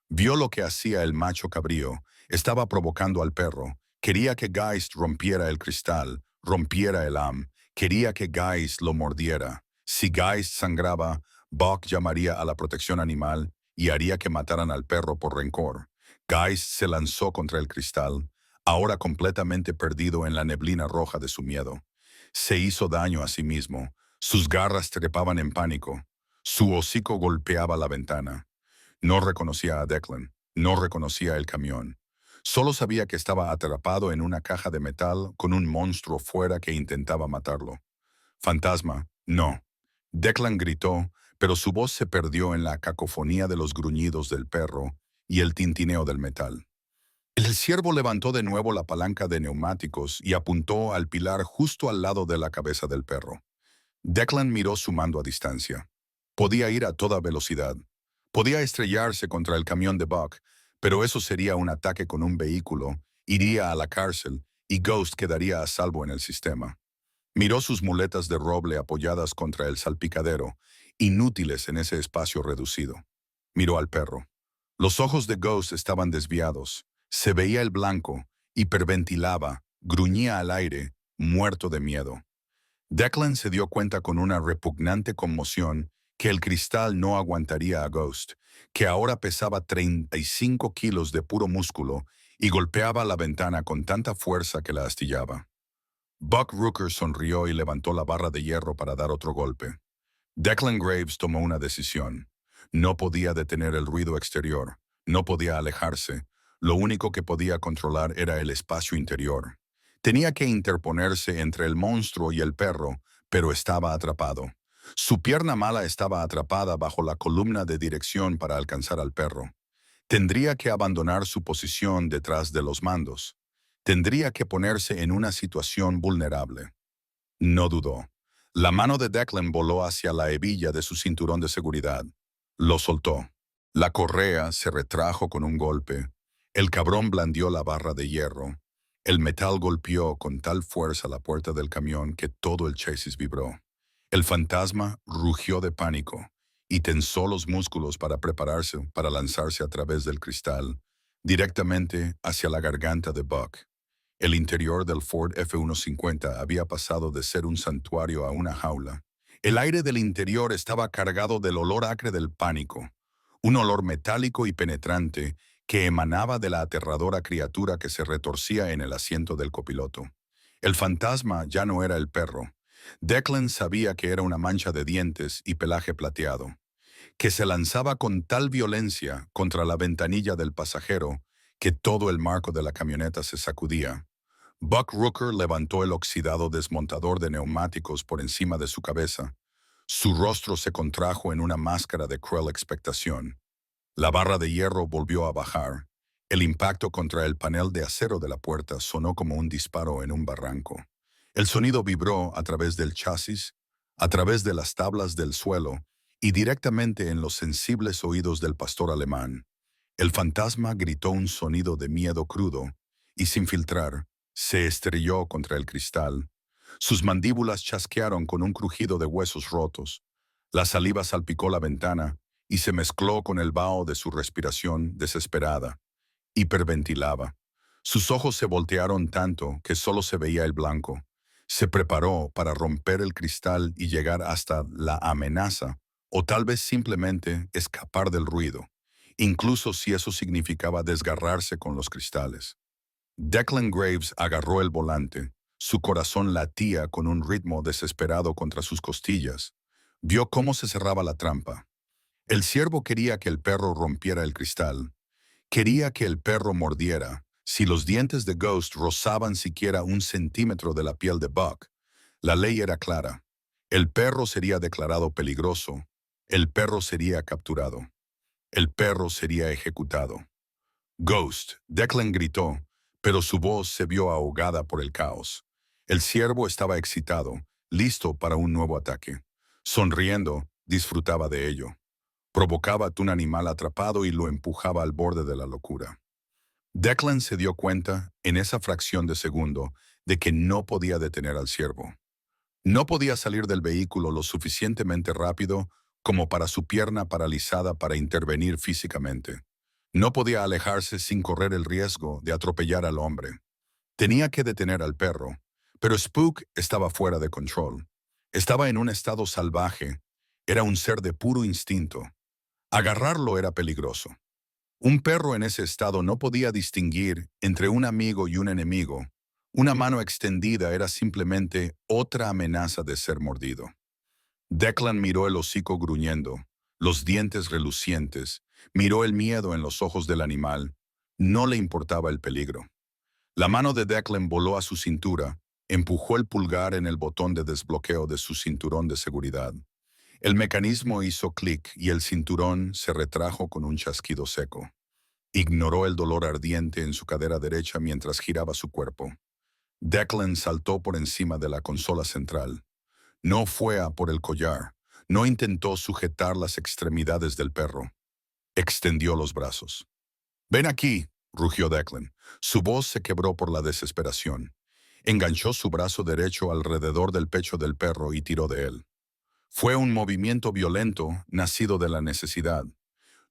Vio lo que hacía el macho cabrío. Estaba provocando al perro. Quería que Geist rompiera el cristal, rompiera el am. Quería que Geist lo mordiera. Si Geist sangraba, Buck llamaría a la protección animal y haría que mataran al perro por rencor. Geist se lanzó contra el cristal, ahora completamente perdido en la neblina roja de su miedo. Se hizo daño a sí mismo. Sus garras trepaban en pánico. Su hocico golpeaba la ventana. No reconocía a Declan. No reconocía el camión. Solo sabía que estaba atrapado en una caja de metal con un monstruo fuera que intentaba matarlo. Fantasma, no. Declan gritó, pero su voz se perdió en la cacofonía de los gruñidos del perro y el tintineo del metal. El ciervo levantó de nuevo la palanca de neumáticos y apuntó al pilar justo al lado de la cabeza del perro. Declan miró su mando a distancia. Podía ir a toda velocidad. Podía estrellarse contra el camión de Buck, pero eso sería un ataque con un vehículo, iría a la cárcel y Ghost quedaría a salvo en el sistema. Miró sus muletas de roble apoyadas contra el salpicadero, inútiles en ese espacio reducido. Miró al perro. Los ojos de Ghost estaban desviados. Se veía el blanco, hiperventilaba, gruñía al aire, muerto de miedo. Declan se dio cuenta con una repugnante conmoción que el cristal no aguantaría a Ghost, que ahora pesaba 35 kilos de puro músculo y golpeaba la ventana con tanta fuerza que la astillaba. Buck Rooker sonrió y levantó la barra de hierro para dar otro golpe. Declan Graves tomó una decisión. No podía detener el ruido exterior, no podía alejarse. Lo único que podía controlar era el espacio interior. Tenía que interponerse entre el monstruo y el perro, pero estaba atrapado. Su pierna mala estaba atrapada bajo la columna de dirección para alcanzar al perro. Tendría que abandonar su posición detrás de los mandos. Tendría que ponerse en una situación vulnerable. No dudó. La mano de Declan voló hacia la hebilla de su cinturón de seguridad. Lo soltó. La correa se retrajo con un golpe. El cabrón blandió la barra de hierro. El metal golpeó con tal fuerza la puerta del camión que todo el chasis vibró. El fantasma rugió de pánico y tensó los músculos para prepararse para lanzarse a través del cristal, directamente hacia la garganta de Buck. El interior del Ford F-150 había pasado de ser un santuario a una jaula. El aire del interior estaba cargado del olor acre del pánico, un olor metálico y penetrante que emanaba de la aterradora criatura que se retorcía en el asiento del copiloto. El fantasma ya no era el perro. Declan sabía que era una mancha de dientes y pelaje plateado, que se lanzaba con tal violencia contra la ventanilla del pasajero que todo el marco de la camioneta se sacudía. Buck Rooker levantó el oxidado desmontador de neumáticos por encima de su cabeza. Su rostro se contrajo en una máscara de cruel expectación. La barra de hierro volvió a bajar. El impacto contra el panel de acero de la puerta sonó como un disparo en un barranco. El sonido vibró a través del chasis, a través de las tablas del suelo y directamente en los sensibles oídos del pastor alemán. El fantasma gritó un sonido de miedo crudo y, sin filtrar, se estrelló contra el cristal. Sus mandíbulas chasquearon con un crujido de huesos rotos. La saliva salpicó la ventana y se mezcló con el vaho de su respiración desesperada. Hiperventilaba. Sus ojos se voltearon tanto que solo se veía el blanco. Se preparó para romper el cristal y llegar hasta la amenaza, o tal vez simplemente escapar del ruido, incluso si eso significaba desgarrarse con los cristales. Declan Graves agarró el volante. Su corazón latía con un ritmo desesperado contra sus costillas. Vio cómo se cerraba la trampa. El ciervo quería que el perro rompiera el cristal. Quería que el perro mordiera. Si los dientes de Ghost rozaban siquiera 1 centímetro de la piel de Buck, la ley era clara. El perro sería declarado peligroso. El perro sería capturado. El perro sería ejecutado. Ghost, Declan gritó, pero su voz se vio ahogada por el caos. El ciervo estaba excitado, listo para un nuevo ataque. Sonriendo, disfrutaba de ello. Provocaba a un animal atrapado y lo empujaba al borde de la locura. Declan se dio cuenta, en esa fracción de segundo, de que no podía detener al ciervo. No podía salir del vehículo lo suficientemente rápido como para su pierna paralizada para intervenir físicamente. No podía alejarse sin correr el riesgo de atropellar al hombre. Tenía que detener al perro, pero Spook estaba fuera de control. Estaba en un estado salvaje. Era un ser de puro instinto. Agarrarlo era peligroso. Un perro en ese estado no podía distinguir entre un amigo y un enemigo. Una mano extendida era simplemente otra amenaza de ser mordido. Declan miró el hocico gruñendo, los dientes relucientes, miró el miedo en los ojos del animal. No le importaba el peligro. La mano de Declan voló a su cintura, empujó el pulgar en el botón de desbloqueo de su cinturón de seguridad. El mecanismo hizo clic y el cinturón se retrajo con un chasquido seco. Ignoró el dolor ardiente en su cadera derecha mientras giraba su cuerpo. Declan saltó por encima de la consola central. No fue a por el collar. No intentó sujetar las extremidades del perro. Extendió los brazos. «Ven aquí», rugió Declan. Su voz se quebró por la desesperación. Enganchó su brazo derecho alrededor del pecho del perro y tiró de él. Fue un movimiento violento nacido de la necesidad.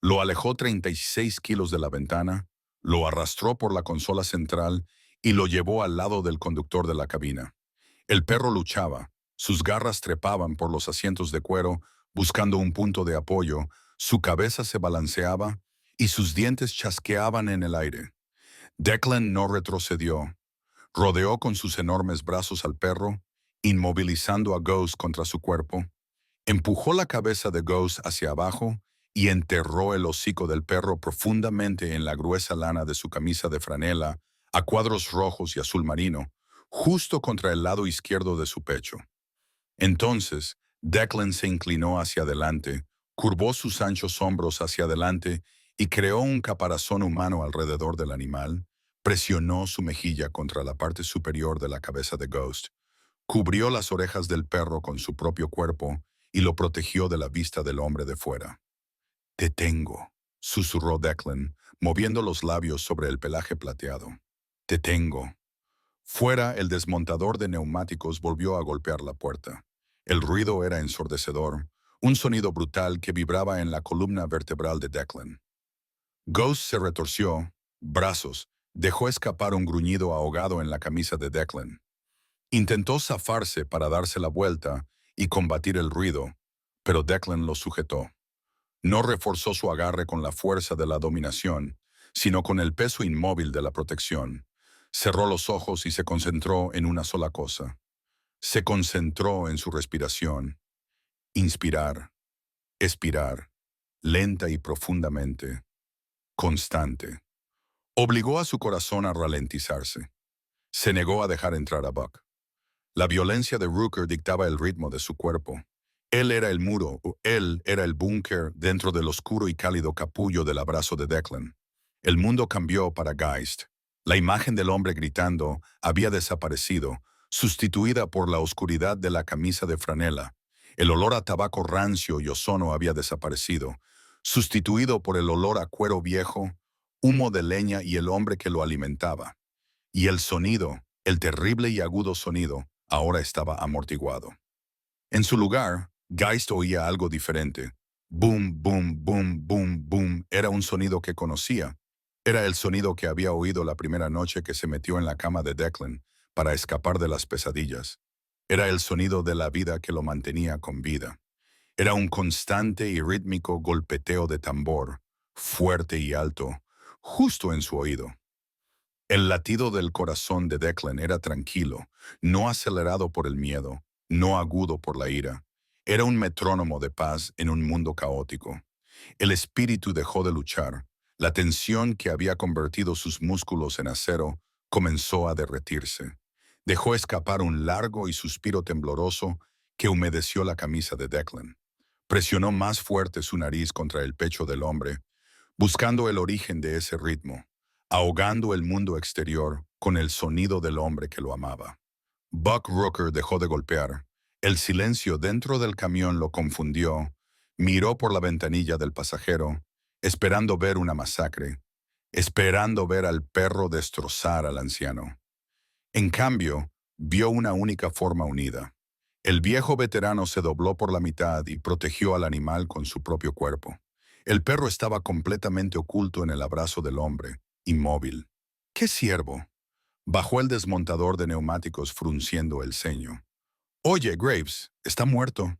Lo alejó 36 kilos de la ventana, lo arrastró por la consola central y lo llevó al lado del conductor de la cabina. El perro luchaba, sus garras trepaban por los asientos de cuero, buscando un punto de apoyo, su cabeza se balanceaba y sus dientes chasqueaban en el aire. Declan no retrocedió. Rodeó con sus enormes brazos al perro, inmovilizando a Ghost contra su cuerpo. Empujó la cabeza de Ghost hacia abajo y enterró el hocico del perro profundamente en la gruesa lana de su camisa de franela, a cuadros rojos y azul marino, justo contra el lado izquierdo de su pecho. Entonces, Declan se inclinó hacia adelante, curvó sus anchos hombros hacia adelante y creó un caparazón humano alrededor del animal, presionó su mejilla contra la parte superior de la cabeza de Ghost, cubrió las orejas del perro con su propio cuerpo y lo protegió de la vista del hombre de fuera. «Te tengo», susurró Declan, moviendo los labios sobre el pelaje plateado. «Te tengo». Fuera, el desmontador de neumáticos volvió a golpear la puerta. El ruido era ensordecedor, un sonido brutal que vibraba en la columna vertebral de Declan. Ghost se retorció, brazos, dejó escapar un gruñido ahogado en la camisa de Declan. Intentó zafarse para darse la vuelta y combatir el ruido, pero Declan lo sujetó. No reforzó su agarre con la fuerza de la dominación, sino con el peso inmóvil de la protección. Cerró los ojos y se concentró en una sola cosa. Se concentró en su respiración. Inspirar, expirar, lenta y profundamente, constante. Obligó a su corazón a ralentizarse. Se negó a dejar entrar a Buck. La violencia de Rooker dictaba el ritmo de su cuerpo. Él era el muro, él era el búnker dentro del oscuro y cálido capullo del abrazo de Declan. El mundo cambió para Geist. La imagen del hombre gritando había desaparecido, sustituida por la oscuridad de la camisa de franela. El olor a tabaco rancio y ozono había desaparecido, sustituido por el olor a cuero viejo, humo de leña y el hombre que lo alimentaba. Y el sonido, el terrible y agudo sonido, ahora estaba amortiguado. En su lugar, Geist oía algo diferente. Boom, boom, boom, boom, boom. Era un sonido que conocía. Era el sonido que había oído la primera noche que se metió en la cama de Declan para escapar de las pesadillas. Era el sonido de la vida que lo mantenía con vida. Era un constante y rítmico golpeteo de tambor, fuerte y alto, justo en su oído. El latido del corazón de Declan era tranquilo, no acelerado por el miedo, no agudo por la ira. Era un metrónomo de paz en un mundo caótico. El espíritu dejó de luchar. La tensión que había convertido sus músculos en acero comenzó a derretirse. Dejó escapar un largo y suspiro tembloroso que humedeció la camisa de Declan. Presionó más fuerte su nariz contra el pecho del hombre, buscando el origen de ese ritmo, ahogando el mundo exterior con el sonido del hombre que lo amaba. Buck Rooker dejó de golpear. El silencio dentro del camión lo confundió. Miró por la ventanilla del pasajero, esperando ver una masacre, esperando ver al perro destrozar al anciano. En cambio, vio una única forma unida. El viejo veterano se dobló por la mitad y protegió al animal con su propio cuerpo. El perro estaba completamente oculto en el abrazo del hombre, inmóvil. ¡Qué ciervo! Bajó el desmontador de neumáticos frunciendo el ceño. «Oye, Graves, está muerto».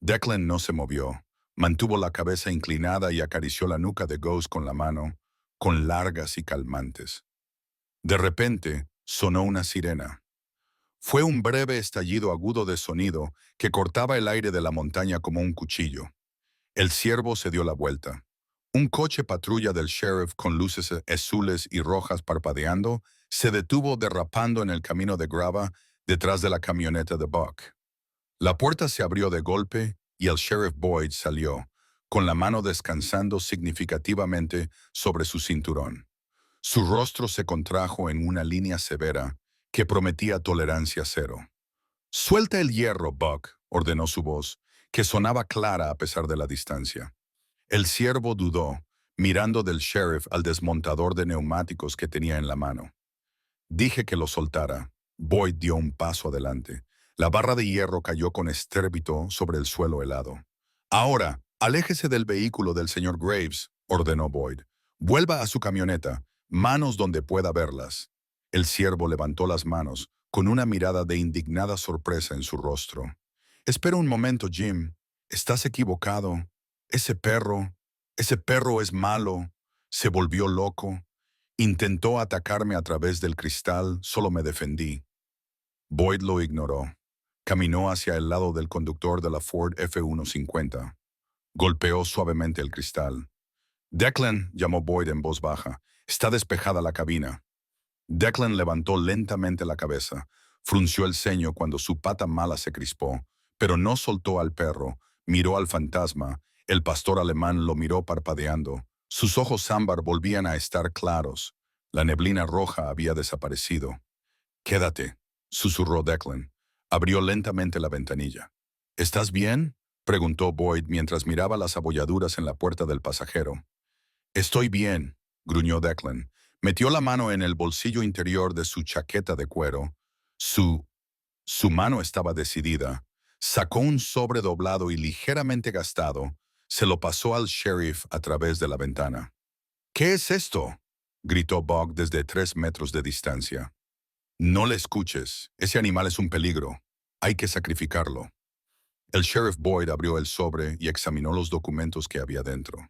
Declan no se movió. Mantuvo la cabeza inclinada y acarició la nuca de Ghost con la mano, con largas y calmantes. De repente, sonó una sirena. Fue un breve estallido agudo de sonido que cortaba el aire de la montaña como un cuchillo. El ciervo se dio la vuelta. Un coche patrulla del sheriff con luces azules y rojas parpadeando se detuvo derrapando en el camino de grava detrás de la camioneta de Buck. La puerta se abrió de golpe y el sheriff Boyd salió, con la mano descansando significativamente sobre su cinturón. Su rostro se contrajo en una línea severa que prometía tolerancia cero. «Suelta el hierro, Buck», ordenó su voz, que sonaba clara a pesar de la distancia. El ciervo dudó, mirando del sheriff al desmontador de neumáticos que tenía en la mano. Dije que lo soltara. Boyd dio un paso adelante. La barra de hierro cayó con estrépito sobre el suelo helado. «Ahora, aléjese del vehículo del señor Graves», ordenó Boyd. «Vuelva a su camioneta, manos donde pueda verlas». El ciervo levantó las manos, con una mirada de indignada sorpresa en su rostro. «Espera un momento, Jim. Estás equivocado. Ese perro es malo. Se volvió loco. Intentó atacarme a través del cristal, solo me defendí. Boyd lo ignoró. Caminó hacia el lado del conductor de la Ford F-150. Golpeó suavemente el cristal. Declan, llamó Boyd en voz baja. Está despejada la cabina. Declan levantó lentamente la cabeza. Frunció el ceño cuando su pata mala se crispó, pero no soltó al perro. Miró al fantasma. El pastor alemán lo miró parpadeando. Sus ojos ámbar volvían a estar claros. La neblina roja había desaparecido. «Quédate», susurró Declan. Abrió lentamente la ventanilla. «¿Estás bien?», preguntó Boyd mientras miraba las abolladuras en la puerta del pasajero. «Estoy bien», gruñó Declan. Metió la mano en el bolsillo interior de su chaqueta de cuero. Su mano estaba decidida. Sacó un sobre doblado y ligeramente gastado. Se lo pasó al sheriff a través de la ventana. «¿Qué es esto?», gritó Buck desde 3 metros de distancia. «No le escuches. Ese animal es un peligro. Hay que sacrificarlo». El sheriff Boyd abrió el sobre y examinó los documentos que había dentro.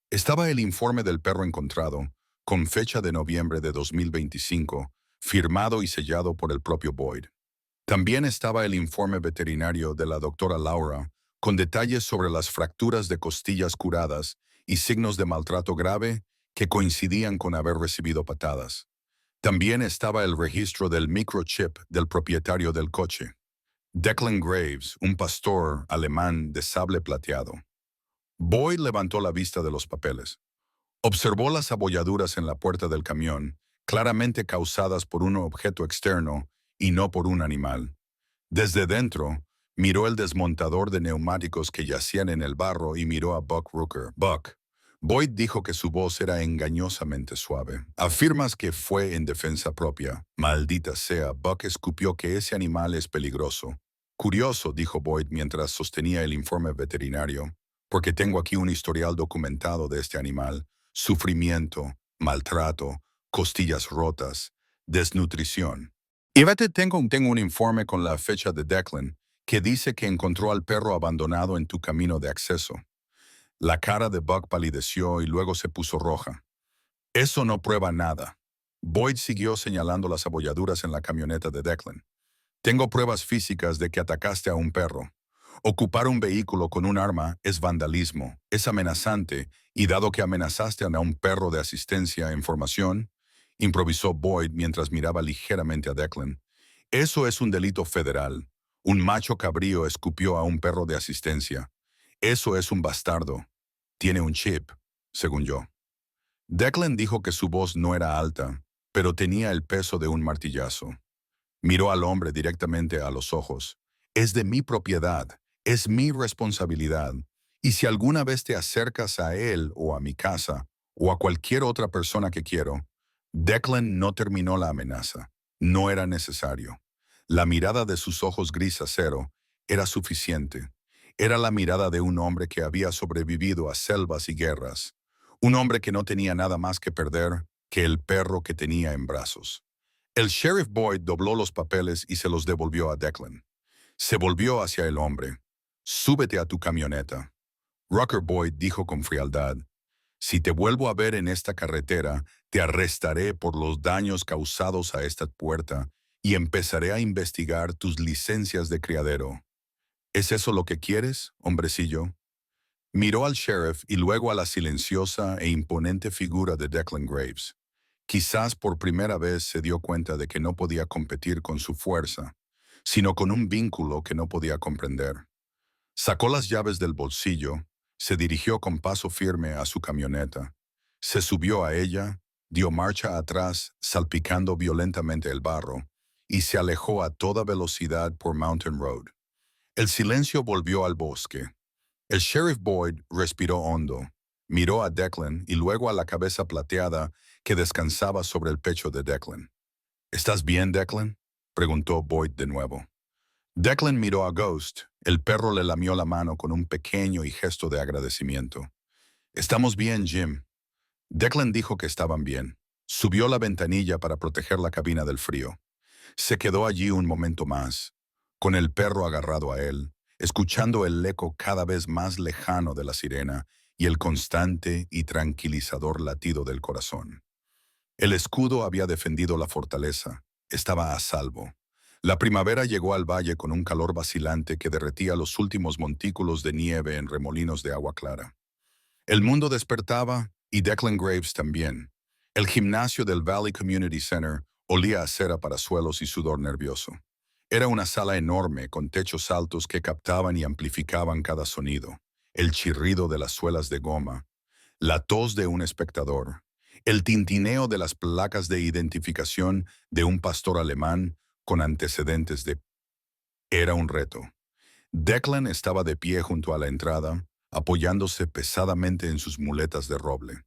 Estaba el informe del perro encontrado, con fecha de noviembre de 2025, firmado y sellado por el propio Boyd. También estaba el informe veterinario de la doctora Laura, con detalles sobre las fracturas de costillas curadas y signos de maltrato grave que coincidían con haber recibido patadas. También estaba el registro del microchip del propietario del coche. Declan Graves, un pastor alemán de sable plateado. Boyd levantó la vista de los papeles. Observó las abolladuras en la puerta del camión, claramente causadas por un objeto externo y no por un animal. Desde dentro, miró el desmontador de neumáticos que yacían en el barro y miró a Buck Rooker. «Buck». Boyd dijo que su voz era engañosamente suave. «Afirmas que fue en defensa propia. Maldita sea», Buck escupió, «que ese animal es peligroso». «Curioso», dijo Boyd mientras sostenía el informe veterinario, «porque tengo aquí un historial documentado de este animal. Sufrimiento, maltrato, costillas rotas, desnutrición. Y tengo un informe con la fecha de Declan que dice que encontró al perro abandonado en tu camino de acceso». La cara de Buck palideció y luego se puso roja. «Eso no prueba nada». Boyd siguió señalando las abolladuras en la camioneta de Declan. «Tengo pruebas físicas de que atacaste a un perro. Ocupar un vehículo con un arma es vandalismo, es amenazante, y dado que amenazaste a un perro de asistencia en formación», improvisó Boyd mientras miraba ligeramente a Declan, «eso es un delito federal. Un macho cabrío escupió a un perro de asistencia. Eso es un bastardo. Tiene un chip, según yo». Declan dijo que su voz no era alta, pero tenía el peso de un martillazo. Miró al hombre directamente a los ojos. «Es de mi propiedad. Es mi responsabilidad. Y si alguna vez te acercas a él o a mi casa o a cualquier otra persona que quiero». Declan no terminó la amenaza. No era necesario. La mirada de sus ojos gris acero era suficiente. Era la mirada de un hombre que había sobrevivido a selvas y guerras. Un hombre que no tenía nada más que perder que el perro que tenía en brazos. El sheriff Boyd dobló los papeles y se los devolvió a Declan. Se volvió hacia el hombre. «Súbete a tu camioneta». Rucker Boyd dijo con frialdad: «Si te vuelvo a ver en esta carretera, te arrestaré por los daños causados a esta puerta y empezaré a investigar tus licencias de criadero. ¿Es eso lo que quieres, hombrecillo?». Miró al sheriff y luego a la silenciosa e imponente figura de Declan Graves. Quizás por primera vez se dio cuenta de que no podía competir con su fuerza, sino con un vínculo que no podía comprender. Sacó las llaves del bolsillo, se dirigió con paso firme a su camioneta, se subió a ella, dio marcha atrás, salpicando violentamente el barro, y se alejó a toda velocidad por Mountain Road. El silencio volvió al bosque. El sheriff Boyd respiró hondo, miró a Declan y luego a la cabeza plateada que descansaba sobre el pecho de Declan. «¿Estás bien, Declan?», preguntó Boyd de nuevo. Declan miró a Ghost. El perro le lamió la mano con un pequeño y gesto de agradecimiento. «Estamos bien, Jim». Declan dijo que estaban bien. Subió la ventanilla para proteger la cabina del frío. Se quedó allí un momento más, con el perro agarrado a él, escuchando el eco cada vez más lejano de la sirena y el constante y tranquilizador latido del corazón. El escudo había defendido la fortaleza. Estaba a salvo. La primavera llegó al valle con un calor vacilante que derretía los últimos montículos de nieve en remolinos de agua clara. El mundo despertaba y Declan Graves también. El gimnasio del Valley Community Center olía a cera para suelos y sudor nervioso. Era una sala enorme con techos altos que captaban y amplificaban cada sonido. El chirrido de las suelas de goma, la tos de un espectador, el tintineo de las placas de identificación de un pastor alemán con antecedentes de... Era un reto. Declan estaba de pie junto a la entrada, apoyándose pesadamente en sus muletas de roble.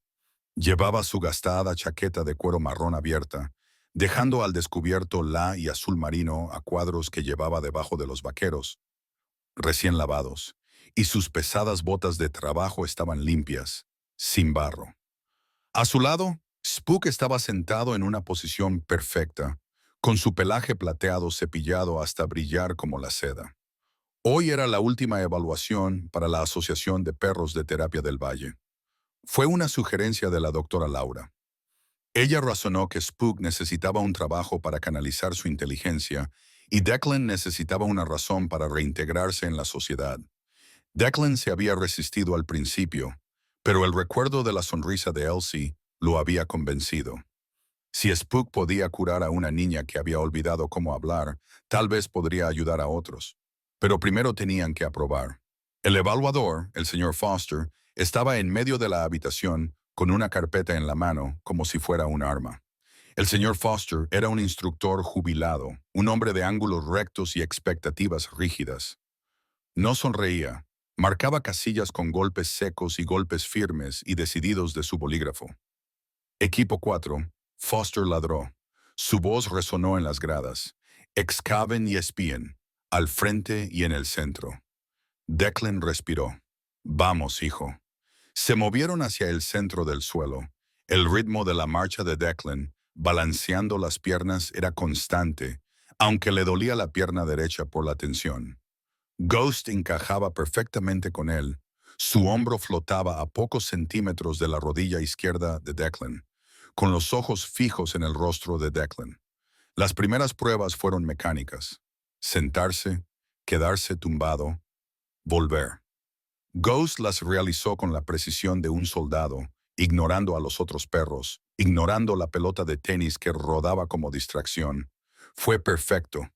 Llevaba su gastada chaqueta de cuero marrón abierta, dejando al descubierto la y azul marino a cuadros que llevaba debajo de los vaqueros, recién lavados, y sus pesadas botas de trabajo estaban limpias, sin barro. A su lado, Spook estaba sentado en una posición perfecta, con su pelaje plateado cepillado hasta brillar como la seda. Hoy era la última evaluación para la Asociación de Perros de Terapia del Valle. Fue una sugerencia de la doctora Laura. Ella razonó que Spook necesitaba un trabajo para canalizar su inteligencia y Declan necesitaba una razón para reintegrarse en la sociedad. Declan se había resistido al principio, pero el recuerdo de la sonrisa de Elsie lo había convencido. Si Spook podía curar a una niña que había olvidado cómo hablar, tal vez podría ayudar a otros. Pero primero tenían que aprobar. El evaluador, el señor Foster, estaba en medio de la habitación con una carpeta en la mano como si fuera un arma. El señor Foster era un instructor jubilado, un hombre de ángulos rectos y expectativas rígidas. No sonreía. Marcaba casillas con golpes secos y golpes firmes y decididos de su bolígrafo. Equipo 4. Foster ladró. Su voz resonó en las gradas. Excaven y espíen. Al frente y en el centro. Declan respiró. Vamos, hijo. Se movieron hacia el centro del suelo. El ritmo de la marcha de Declan, balanceando las piernas, era constante, aunque le dolía la pierna derecha por la tensión. Ghost encajaba perfectamente con él. Su hombro flotaba a pocos centímetros de la rodilla izquierda de Declan, con los ojos fijos en el rostro de Declan. Las primeras pruebas fueron mecánicas. Sentarse, quedarse tumbado, volver. Ghost las realizó con la precisión de un soldado, ignorando a los otros perros, ignorando la pelota de tenis que rodaba como distracción. Fue perfecto.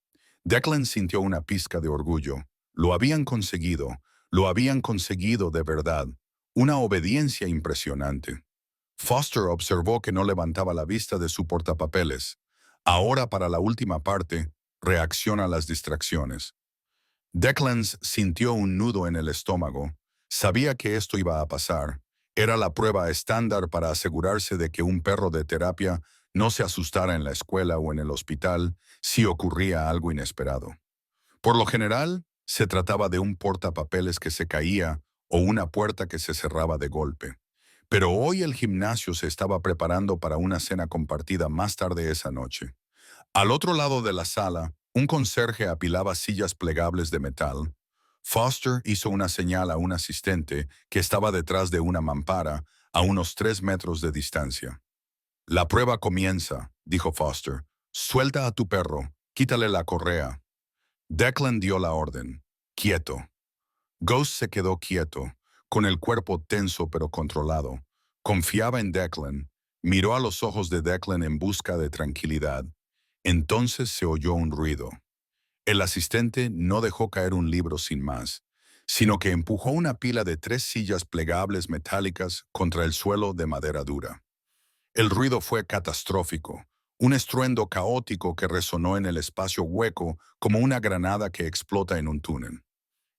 Declan sintió una pizca de orgullo. Lo habían conseguido de verdad. Una obediencia impresionante. Foster observó que no levantaba la vista de su portapapeles. Ahora, para la última parte, reacciona a las distracciones. Declan sintió un nudo en el estómago. Sabía que esto iba a pasar. Era la prueba estándar para asegurarse de que un perro de terapia no se asustara en la escuela o en el hospital si ocurría algo inesperado. Por lo general, se trataba de un portapapeles que se caía o una puerta que se cerraba de golpe. Pero hoy el gimnasio se estaba preparando para una cena compartida más tarde esa noche. Al otro lado de la sala, un conserje apilaba sillas plegables de metal. Foster hizo una señal a un asistente que estaba detrás de una mampara a unos 3 metros de distancia. La prueba comienza, dijo Foster. Suelta a tu perro, quítale la correa. Declan dio la orden. Quieto. Ghost se quedó quieto, con el cuerpo tenso pero controlado. Confiaba en Declan. Miró a los ojos de Declan en busca de tranquilidad. Entonces se oyó un ruido. El asistente no dejó caer un libro sin más, sino que empujó una pila de 3 sillas plegables metálicas contra el suelo de madera dura. El ruido fue catastrófico, un estruendo caótico que resonó en el espacio hueco como una granada que explota en un túnel.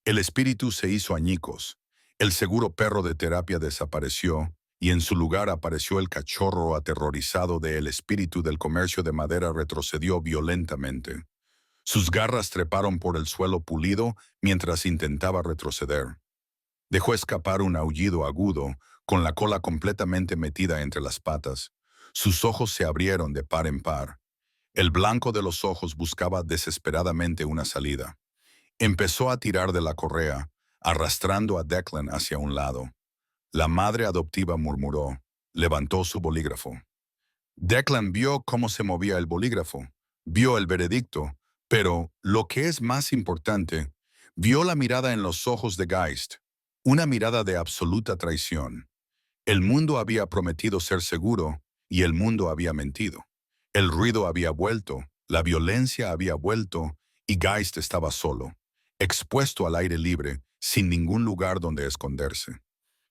El espíritu se hizo añicos. El seguro perro de terapia desapareció y en su lugar apareció el cachorro aterrorizado de el espíritu del comercio de madera retrocedió violentamente. Sus garras treparon por el suelo pulido mientras intentaba retroceder. Dejó escapar un aullido agudo, con la cola completamente metida entre las patas. Sus ojos se abrieron de par en par. El blanco de los ojos buscaba desesperadamente una salida. Empezó a tirar de la correa, arrastrando a Declan hacia un lado. La madre adoptiva murmuró. Levantó su bolígrafo. Declan vio cómo se movía el bolígrafo, vio el veredicto, pero, lo que es más importante, vio la mirada en los ojos de Geist, una mirada de absoluta traición. El mundo había prometido ser seguro y el mundo había mentido. El ruido había vuelto, la violencia había vuelto y Geist estaba solo, expuesto al aire libre, sin ningún lugar donde esconderse.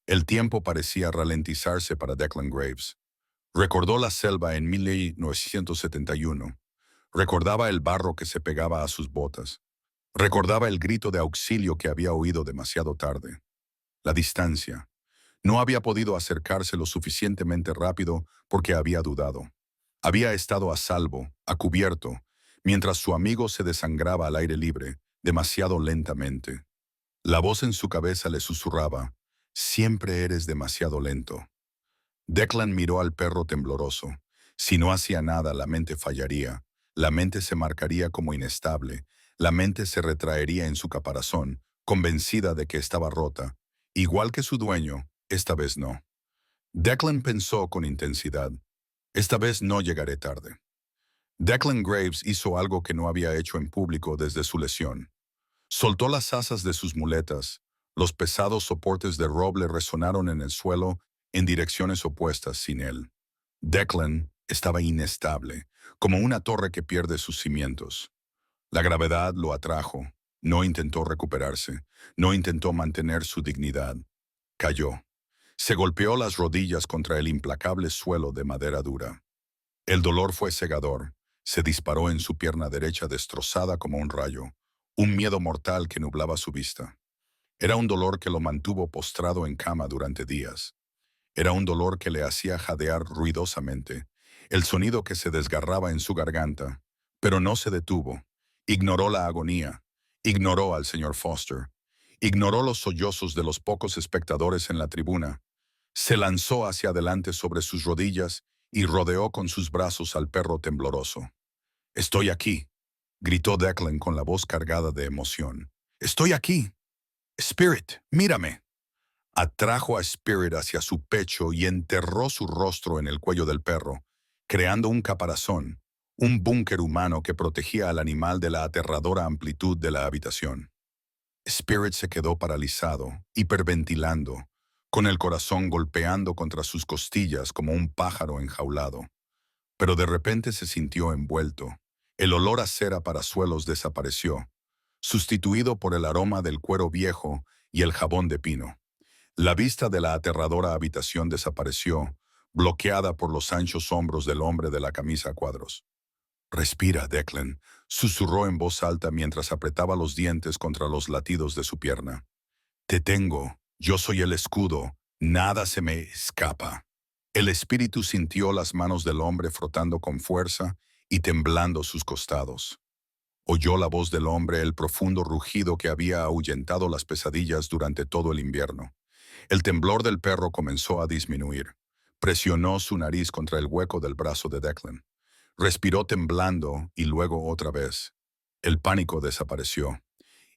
El tiempo parecía ralentizarse para Declan Graves. Recordó la selva en 1971. Recordaba el barro que se pegaba a sus botas. Recordaba el grito de auxilio que había oído demasiado tarde. La distancia. No había podido acercarse lo suficientemente rápido porque había dudado. Había estado a salvo, a cubierto, mientras su amigo se desangraba al aire libre, demasiado lentamente. La voz en su cabeza le susurraba, «Siempre eres demasiado lento». Declan miró al perro tembloroso. Si no hacía nada, la mente fallaría. La mente se marcaría como inestable. La mente se retraería en su caparazón, convencida de que estaba rota. Igual que su dueño, esta vez no. Declan pensó con intensidad. Esta vez no llegaré tarde. Declan Graves hizo algo que no había hecho en público desde su lesión. Soltó las asas de sus muletas. Los pesados soportes de roble resonaron en el suelo en direcciones opuestas sin él. Declan estaba inestable, como una torre que pierde sus cimientos. La gravedad lo atrajo. No intentó recuperarse. No intentó mantener su dignidad. Cayó. Se golpeó las rodillas contra el implacable suelo de madera dura. El dolor fue cegador. Se disparó en su pierna derecha destrozada como un rayo. Un miedo mortal que nublaba su vista. Era un dolor que lo mantuvo postrado en cama durante días. Era un dolor que le hacía jadear ruidosamente, el sonido que se desgarraba en su garganta, pero no se detuvo. Ignoró la agonía, ignoró al señor Foster, ignoró los sollozos de los pocos espectadores en la tribuna. Se lanzó hacia adelante sobre sus rodillas y rodeó con sus brazos al perro tembloroso. «Estoy aquí», gritó Declan con la voz cargada de emoción. «Estoy aquí. Spirit, mírame». Atrajo a Spirit hacia su pecho y enterró su rostro en el cuello del perro, creando un caparazón, un búnker humano que protegía al animal de la aterradora amplitud de la habitación. Spirit se quedó paralizado, hiperventilando, con el corazón golpeando contra sus costillas como un pájaro enjaulado. Pero de repente se sintió envuelto. El olor a cera para suelos desapareció, sustituido por el aroma del cuero viejo y el jabón de pino. La vista de la aterradora habitación desapareció, bloqueada por los anchos hombros del hombre de la camisa a cuadros. «Respira, Declan», susurró en voz alta mientras apretaba los dientes contra los latidos de su pierna. «Te tengo, yo soy el escudo, nada se me escapa». El espíritu sintió las manos del hombre frotando con fuerza y temblando sus costados. Oyó la voz del hombre, el profundo rugido que había ahuyentado las pesadillas durante todo el invierno. El temblor del perro comenzó a disminuir. Presionó su nariz contra el hueco del brazo de Declan. Respiró temblando y luego otra vez. El pánico desapareció.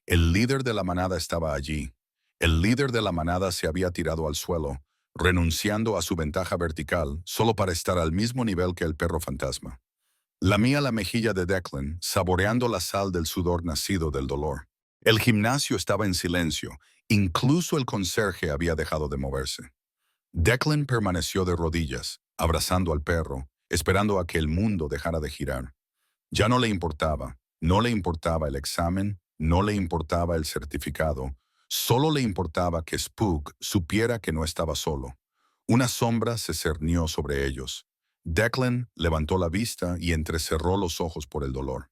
El líder de la manada estaba allí. El líder de la manada se había tirado al suelo, renunciando a su ventaja vertical solo para estar al mismo nivel que el perro fantasma. Lamía la mejilla de Declan, saboreando la sal del sudor nacido del dolor. El gimnasio estaba en silencio, incluso el conserje había dejado de moverse. Declan permaneció de rodillas, abrazando al perro, esperando a que el mundo dejara de girar. Ya no le importaba, no le importaba el examen, no le importaba el certificado, solo le importaba que Spook supiera que no estaba solo. Una sombra se cernió sobre ellos. Declan levantó la vista y entrecerró los ojos por el dolor.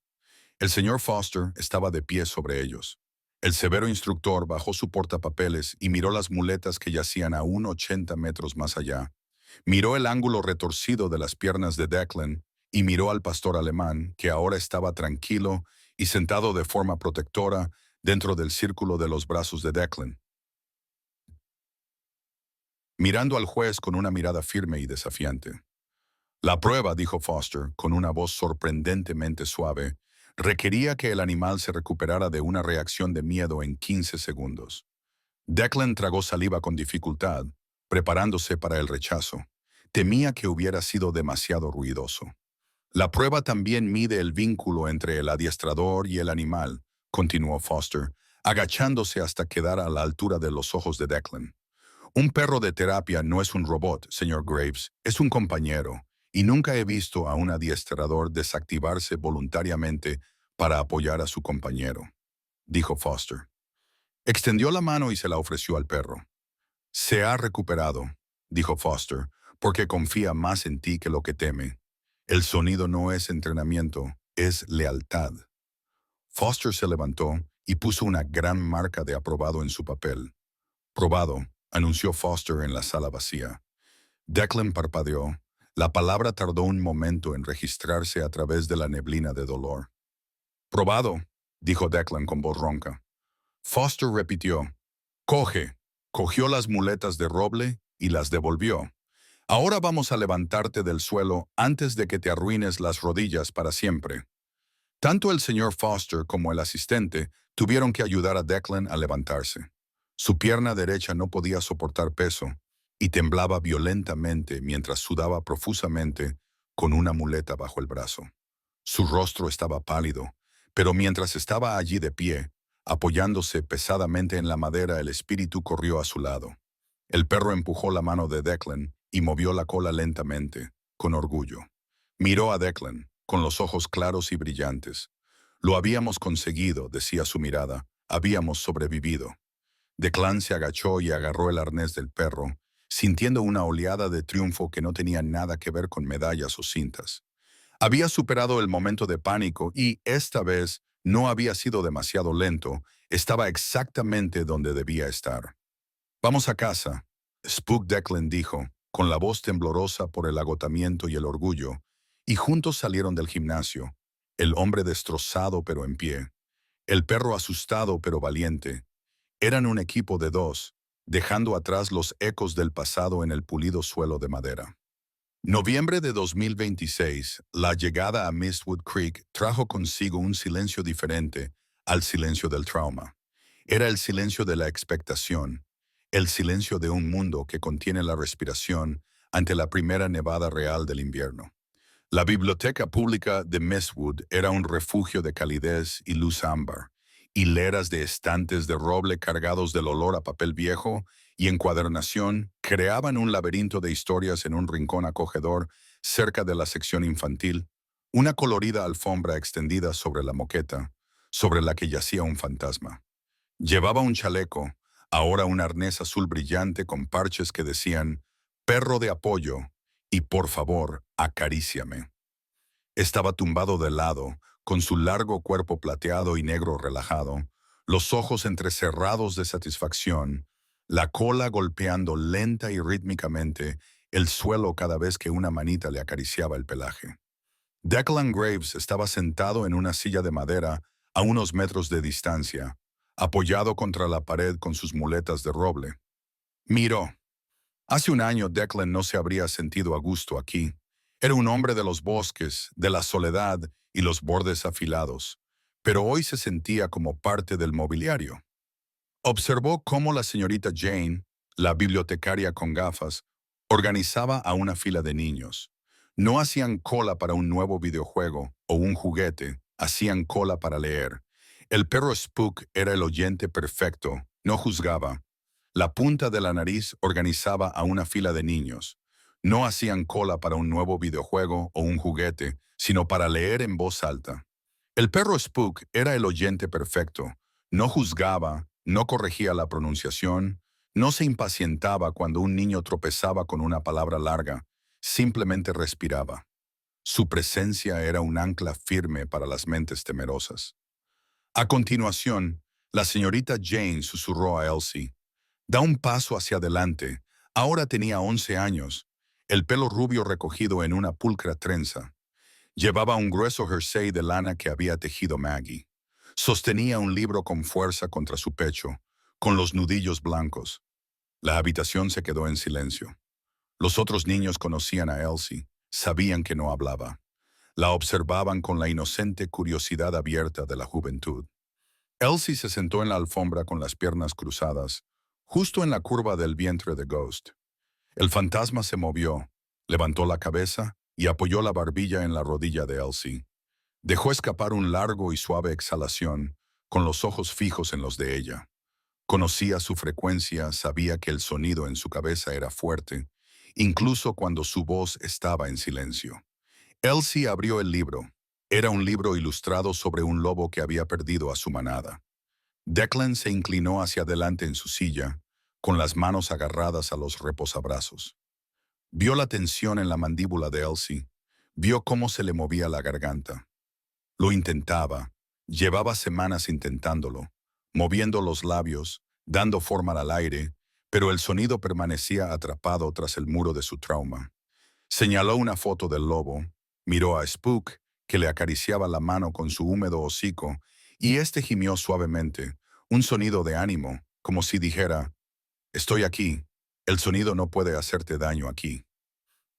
El señor Foster estaba de pie sobre ellos. El severo instructor bajó su portapapeles y miró las muletas que yacían aún 80 metros más allá. Miró el ángulo retorcido de las piernas de Declan y miró al pastor alemán, que ahora estaba tranquilo y sentado de forma protectora dentro del círculo de los brazos de Declan, mirando al juez con una mirada firme y desafiante. La prueba, dijo Foster, con una voz sorprendentemente suave, requería que el animal se recuperara de una reacción de miedo en 15 segundos. Declan tragó saliva con dificultad, preparándose para el rechazo. Temía que hubiera sido demasiado ruidoso. La prueba también mide el vínculo entre el adiestrador y el animal, continuó Foster, agachándose hasta quedar a la altura de los ojos de Declan. Un perro de terapia no es un robot, señor Graves, es un compañero, y nunca he visto a un adiestrador desactivarse voluntariamente para apoyar a su compañero, dijo Foster. Extendió la mano y se la ofreció al perro. Se ha recuperado, dijo Foster, porque confía más en ti que lo que teme. El sonido no es entrenamiento, es lealtad. Foster se levantó y puso una gran marca de aprobado en su papel. Probado, anunció Foster en la sala vacía. Declan parpadeó. La palabra tardó un momento en registrarse a través de la neblina de dolor. Probado, dijo Declan con voz ronca. Foster repitió. Coge. Cogió las muletas de roble y las devolvió. Ahora vamos a levantarte del suelo antes de que te arruines las rodillas para siempre. Tanto el señor Foster como el asistente tuvieron que ayudar a Declan a levantarse. Su pierna derecha no podía soportar peso y temblaba violentamente mientras sudaba profusamente con una muleta bajo el brazo. Su rostro estaba pálido, pero mientras estaba allí de pie, apoyándose pesadamente en la madera, el espíritu corrió a su lado. El perro empujó la mano de Declan y movió la cola lentamente, con orgullo. Miró a Declan, con los ojos claros y brillantes. Lo habíamos conseguido, decía su mirada. Habíamos sobrevivido. Declan se agachó y agarró el arnés del perro, sintiendo una oleada de triunfo que no tenía nada que ver con medallas o cintas. Había superado el momento de pánico y, esta vez, no había sido demasiado lento. Estaba exactamente donde debía estar. Vamos a casa, Spook Declan dijo, con la voz temblorosa por el agotamiento y el orgullo, y juntos salieron del gimnasio, el hombre destrozado pero en pie, el perro asustado pero valiente. Eran un equipo de dos, dejando atrás los ecos del pasado en el pulido suelo de madera. Noviembre de 2026, la llegada a Mistwood Creek trajo consigo un silencio diferente al silencio del trauma. Era el silencio de la expectación, el silencio de un mundo que contiene la respiración ante la primera nevada real del invierno. La biblioteca pública de Mistwood era un refugio de calidez y luz ámbar. Hileras de estantes de roble cargados del olor a papel viejo y encuadernación creaban un laberinto de historias en un rincón acogedor cerca de la sección infantil, una colorida alfombra extendida sobre la moqueta, sobre la que yacía un fantasma. Llevaba un chaleco, ahora un arnés azul brillante con parches que decían «Perro de apoyo» y «Por favor, acaríciame». Estaba tumbado de lado, con su largo cuerpo plateado y negro relajado, los ojos entrecerrados de satisfacción, la cola golpeando lenta y rítmicamente el suelo cada vez que una manita le acariciaba el pelaje. Declan Graves estaba sentado en una silla de madera a unos metros de distancia, apoyado contra la pared con sus muletas de roble. Miró. Hace un año Declan no se habría sentido a gusto aquí. Era un hombre de los bosques, de la soledad y los bordes afilados, pero hoy se sentía como parte del mobiliario. Observó cómo la señorita Jane, la bibliotecaria con gafas, organizaba a una fila de niños. No hacían cola para un nuevo videojuego o un juguete, hacían cola para leer. El perro Spook era el oyente perfecto, no juzgaba. La punta de la nariz organizaba a una fila de niños. No hacían cola para un nuevo videojuego o un juguete, sino para leer en voz alta. El perro Spook era el oyente perfecto. No juzgaba, no corregía la pronunciación, no se impacientaba cuando un niño tropezaba con una palabra larga, simplemente respiraba. Su presencia era un ancla firme para las mentes temerosas. A continuación, la señorita Jane susurró a Elsie. Da un paso hacia adelante. Ahora tenía 11 años, el pelo rubio recogido en una pulcra trenza. Llevaba un grueso jersey de lana que había tejido Maggie. Sostenía un libro con fuerza contra su pecho, con los nudillos blancos. La habitación se quedó en silencio. Los otros niños conocían a Elsie, sabían que no hablaba. La observaban con la inocente curiosidad abierta de la juventud. Elsie se sentó en la alfombra con las piernas cruzadas, justo en la curva del vientre de Ghost. El fantasma se movió, Levantó la cabeza y apoyó la barbilla en la rodilla de Elsie. Dejó escapar un largo y suave exhalación, con los ojos fijos en los de ella. Conocía su frecuencia, sabía que el sonido en su cabeza era fuerte, incluso cuando su voz estaba en silencio. Elsie abrió el libro. Era un libro ilustrado sobre un lobo que había perdido a su manada. Declan se inclinó hacia adelante en su silla, con las manos agarradas a los reposabrazos. Vio la tensión en la mandíbula de Elsie, vio cómo se le movía la garganta. Lo intentaba, llevaba semanas intentándolo, moviendo los labios, dando forma al aire, pero el sonido permanecía atrapado tras el muro de su trauma. Señaló una foto del lobo, miró a Spook, que le acariciaba la mano con su húmedo hocico, y éste gimió suavemente, un sonido de ánimo, como si dijera, «Estoy aquí, el sonido no puede hacerte daño aquí».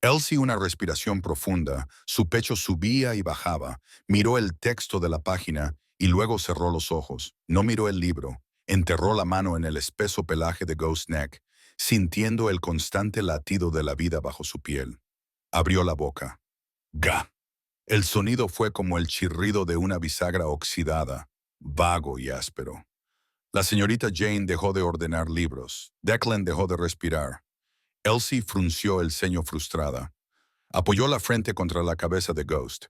Elsie, una respiración profunda, su pecho subía y bajaba, miró el texto de la página y luego cerró los ojos. No miró el libro, enterró la mano en el espeso pelaje de Ghost Neck, sintiendo el constante latido de la vida bajo su piel. Abrió la boca. ¡Ga! El sonido fue como el chirrido de una bisagra oxidada, vago y áspero. La señorita Jane dejó de ordenar libros. Declan dejó de respirar. Elsie frunció el ceño frustrada. Apoyó la frente contra la cabeza de Ghost.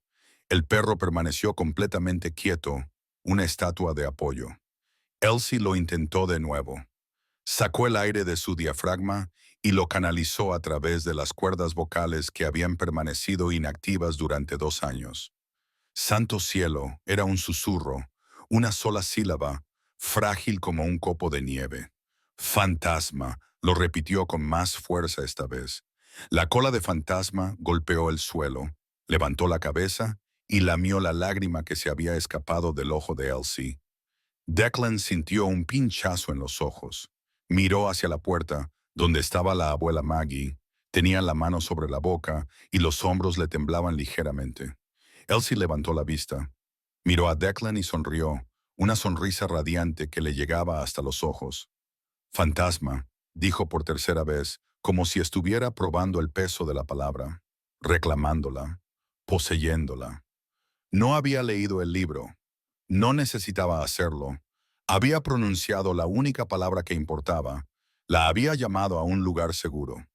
El perro permaneció completamente quieto, una estatua de apoyo. Elsie lo intentó de nuevo. Sacó el aire de su diafragma y lo canalizó a través de las cuerdas vocales que habían permanecido inactivas durante 2 años. Santo cielo, era un susurro, una sola sílaba, frágil como un copo de nieve. Fantasma, lo repitió con más fuerza esta vez. La cola de Fantasma golpeó el suelo, levantó la cabeza y lamió la lágrima que se había escapado del ojo de Elsie. Declan sintió un pinchazo en los ojos. Miró hacia la puerta, donde estaba la abuela Maggie. Tenía la mano sobre la boca y los hombros le temblaban ligeramente. Elsie levantó la vista. Miró a Declan y sonrió, una sonrisa radiante que le llegaba hasta los ojos. Fantasma, dijo por tercera vez, como si estuviera probando el peso de la palabra, reclamándola, poseyéndola. No había leído el libro. No necesitaba hacerlo. Había pronunciado la única palabra que importaba. La había llamado a un lugar seguro.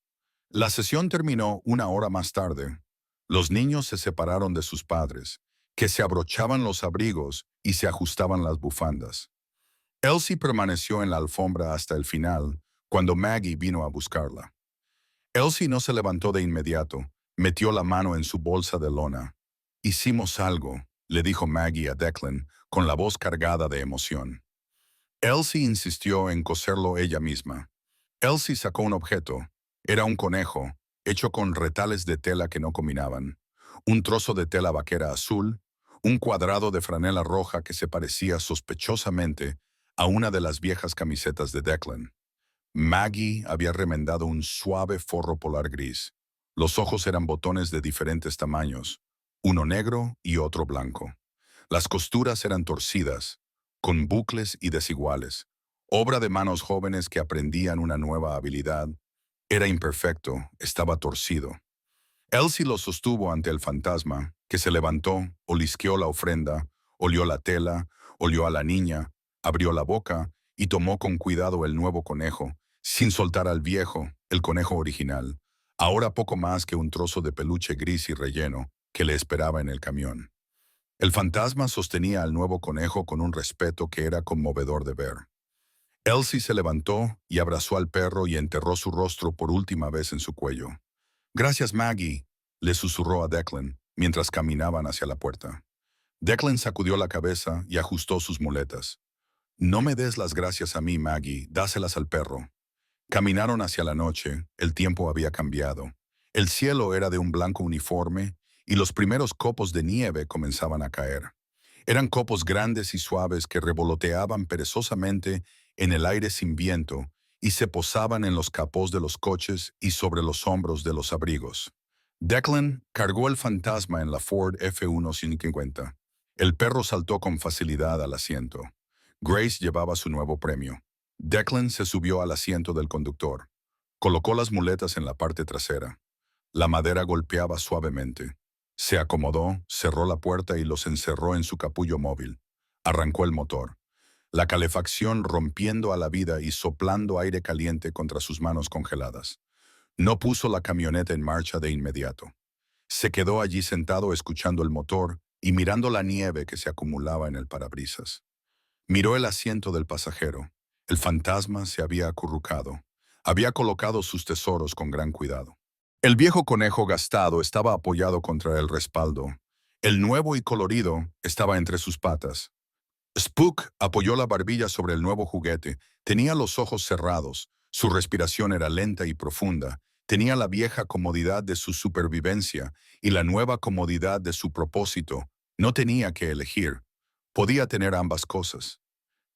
La sesión terminó 1 hora más tarde. Los niños se separaron de sus padres, que se abrochaban los abrigos y se ajustaban las bufandas. Elsie permaneció en la alfombra hasta el final, cuando Maggie vino a buscarla. Elsie no se levantó de inmediato, metió la mano en su bolsa de lona. «Hicimos algo», le dijo Maggie a Declan, con la voz cargada de emoción. Elsie insistió en coserlo ella misma. Elsie sacó un objeto. Era un conejo, hecho con retales de tela que no combinaban, un trozo de tela vaquera azul, un cuadrado de franela roja que se parecía sospechosamente a una de las viejas camisetas de Declan. Maggie había remendado un suave forro polar gris. Los ojos eran botones de diferentes tamaños, uno negro y otro blanco. Las costuras eran torcidas, con bucles y desiguales, obra de manos jóvenes que aprendían una nueva habilidad. Era imperfecto, estaba torcido. Elsie lo sostuvo ante el fantasma, que se levantó, olisqueó la ofrenda, olió la tela, olió a la niña, abrió la boca y tomó con cuidado el nuevo conejo, sin soltar al viejo, el conejo original, ahora poco más que un trozo de peluche gris y relleno que le esperaba en el camión. El fantasma sostenía al nuevo conejo con un respeto que era conmovedor de ver. Elsie se levantó y abrazó al perro y enterró su rostro por última vez en su cuello. «Gracias, Maggie», le susurró a Declan, mientras caminaban hacia la puerta. Declan sacudió la cabeza y ajustó sus muletas. «No me des las gracias a mí, Maggie, dáselas al perro». Caminaron hacia la noche, el tiempo había cambiado. El cielo era de un blanco uniforme y los primeros copos de nieve comenzaban a caer. Eran copos grandes y suaves que revoloteaban perezosamente en el aire sin viento y se posaban en los capós de los coches y sobre los hombros de los abrigos. Declan cargó el fantasma en la Ford F-150. El perro saltó con facilidad al asiento. Grace llevaba su nuevo premio. Declan se subió al asiento del conductor. Colocó las muletas en la parte trasera. La madera golpeaba suavemente. Se acomodó, cerró la puerta y los encerró en su capullo móvil. Arrancó el motor. La calefacción rompiendo a la vida y soplando aire caliente contra sus manos congeladas. No puso la camioneta en marcha de inmediato. Se quedó allí sentado escuchando el motor y mirando la nieve que se acumulaba en el parabrisas. Miró el asiento del pasajero. El fantasma se había acurrucado. Había colocado sus tesoros con gran cuidado. El viejo conejo gastado estaba apoyado contra el respaldo. El nuevo y colorido estaba entre sus patas. Spook apoyó la barbilla sobre el nuevo juguete. Tenía los ojos cerrados. Su respiración era lenta y profunda. Tenía la vieja comodidad de su supervivencia y la nueva comodidad de su propósito. No tenía que elegir. Podía tener ambas cosas.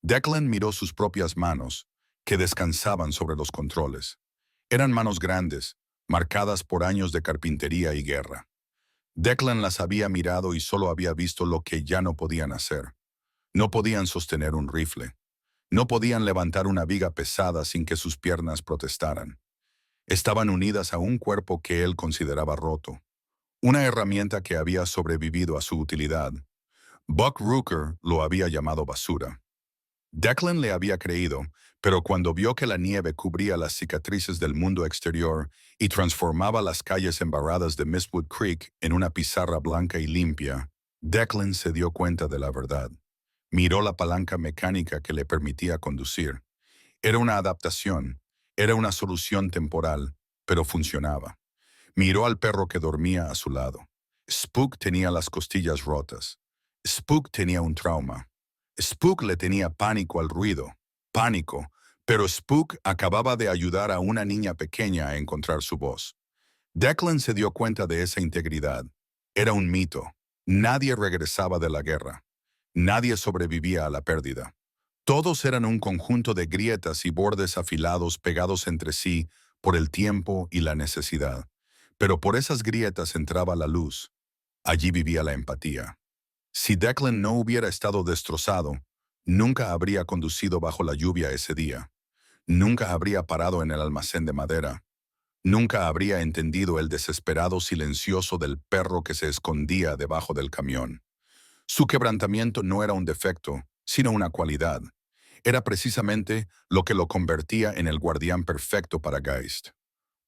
Declan miró sus propias manos, que descansaban sobre los controles. Eran manos grandes, marcadas por años de carpintería y guerra. Declan las había mirado y solo había visto lo que ya no podían hacer. No podían sostener un rifle. No podían levantar una viga pesada sin que sus piernas protestaran. Estaban unidas a un cuerpo que él consideraba roto. Una herramienta que había sobrevivido a su utilidad. Buck Rooker lo había llamado basura. Declan le había creído, pero cuando vio que la nieve cubría las cicatrices del mundo exterior y transformaba las calles embarradas de Mistwood Creek en una pizarra blanca y limpia, Declan se dio cuenta de la verdad. Miró la palanca mecánica que le permitía conducir. Era una adaptación, era una solución temporal, pero funcionaba. Miró al perro que dormía a su lado. Spook tenía las costillas rotas. Spook tenía un trauma. Spook le tenía pánico al ruido. Pánico, pero Spook acababa de ayudar a una niña pequeña a encontrar su voz. Declan se dio cuenta de esa integridad. Era un mito. Nadie regresaba de la guerra. Nadie sobrevivía a la pérdida. Todos eran un conjunto de grietas y bordes afilados pegados entre sí por el tiempo y la necesidad. Pero por esas grietas entraba la luz. Allí vivía la empatía. Si Declan no hubiera estado destrozado, nunca habría conducido bajo la lluvia ese día. Nunca habría parado en el almacén de madera. Nunca habría entendido el desesperado silencioso del perro que se escondía debajo del camión. Su quebrantamiento no era un defecto, sino una cualidad. Era precisamente lo que lo convertía en el guardián perfecto para Geist.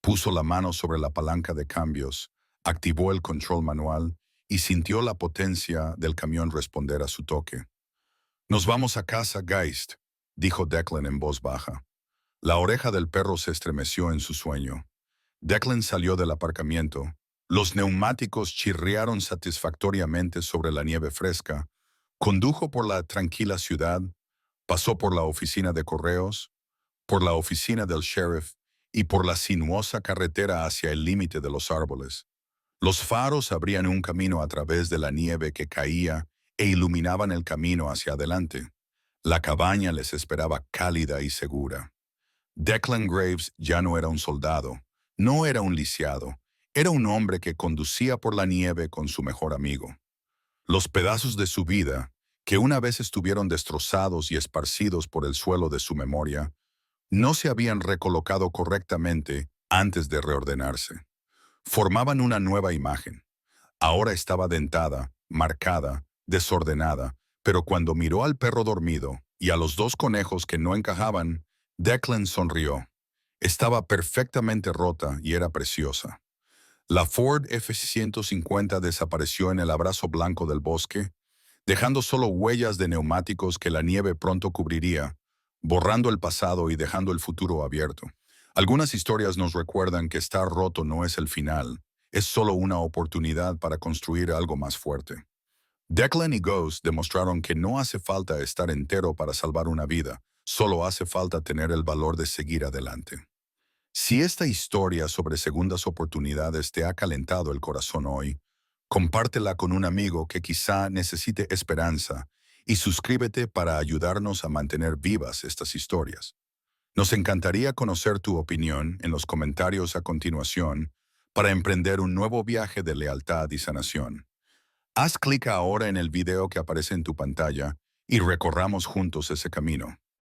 Puso la mano sobre la palanca de cambios, activó el control manual y sintió la potencia del camión responder a su toque. «Nos vamos a casa, Geist», dijo Declan en voz baja. La oreja del perro se estremeció en su sueño. Declan salió del aparcamiento. Los neumáticos chirriaron satisfactoriamente sobre la nieve fresca. Condujo por la tranquila ciudad, pasó por la oficina de correos, por la oficina del sheriff y por la sinuosa carretera hacia el límite de los árboles. Los faros abrían un camino a través de la nieve que caía e iluminaban el camino hacia adelante. La cabaña les esperaba cálida y segura. Declan Graves ya no era un soldado, no era un lisiado, era un hombre que conducía por la nieve con su mejor amigo. Los pedazos de su vida, que una vez estuvieron destrozados y esparcidos por el suelo de su memoria, no se habían recolocado correctamente antes de reordenarse. Formaban una nueva imagen. Ahora estaba dentada, marcada, desordenada, pero cuando miró al perro dormido y a los dos conejos que no encajaban, Declan sonrió. Estaba perfectamente rota y era preciosa. La Ford F-150 desapareció en el abrazo blanco del bosque, dejando solo huellas de neumáticos que la nieve pronto cubriría, borrando el pasado y dejando el futuro abierto. Algunas historias nos recuerdan que estar roto no es el final, es solo una oportunidad para construir algo más fuerte. Declan y Ghost demostraron que no hace falta estar entero para salvar una vida, solo hace falta tener el valor de seguir adelante. Si esta historia sobre segundas oportunidades te ha calentado el corazón hoy, compártela con un amigo que quizá necesite esperanza y suscríbete para ayudarnos a mantener vivas estas historias. Nos encantaría conocer tu opinión en los comentarios a continuación para emprender un nuevo viaje de lealtad y sanación. Haz clic ahora en el video que aparece en tu pantalla y recorramos juntos ese camino.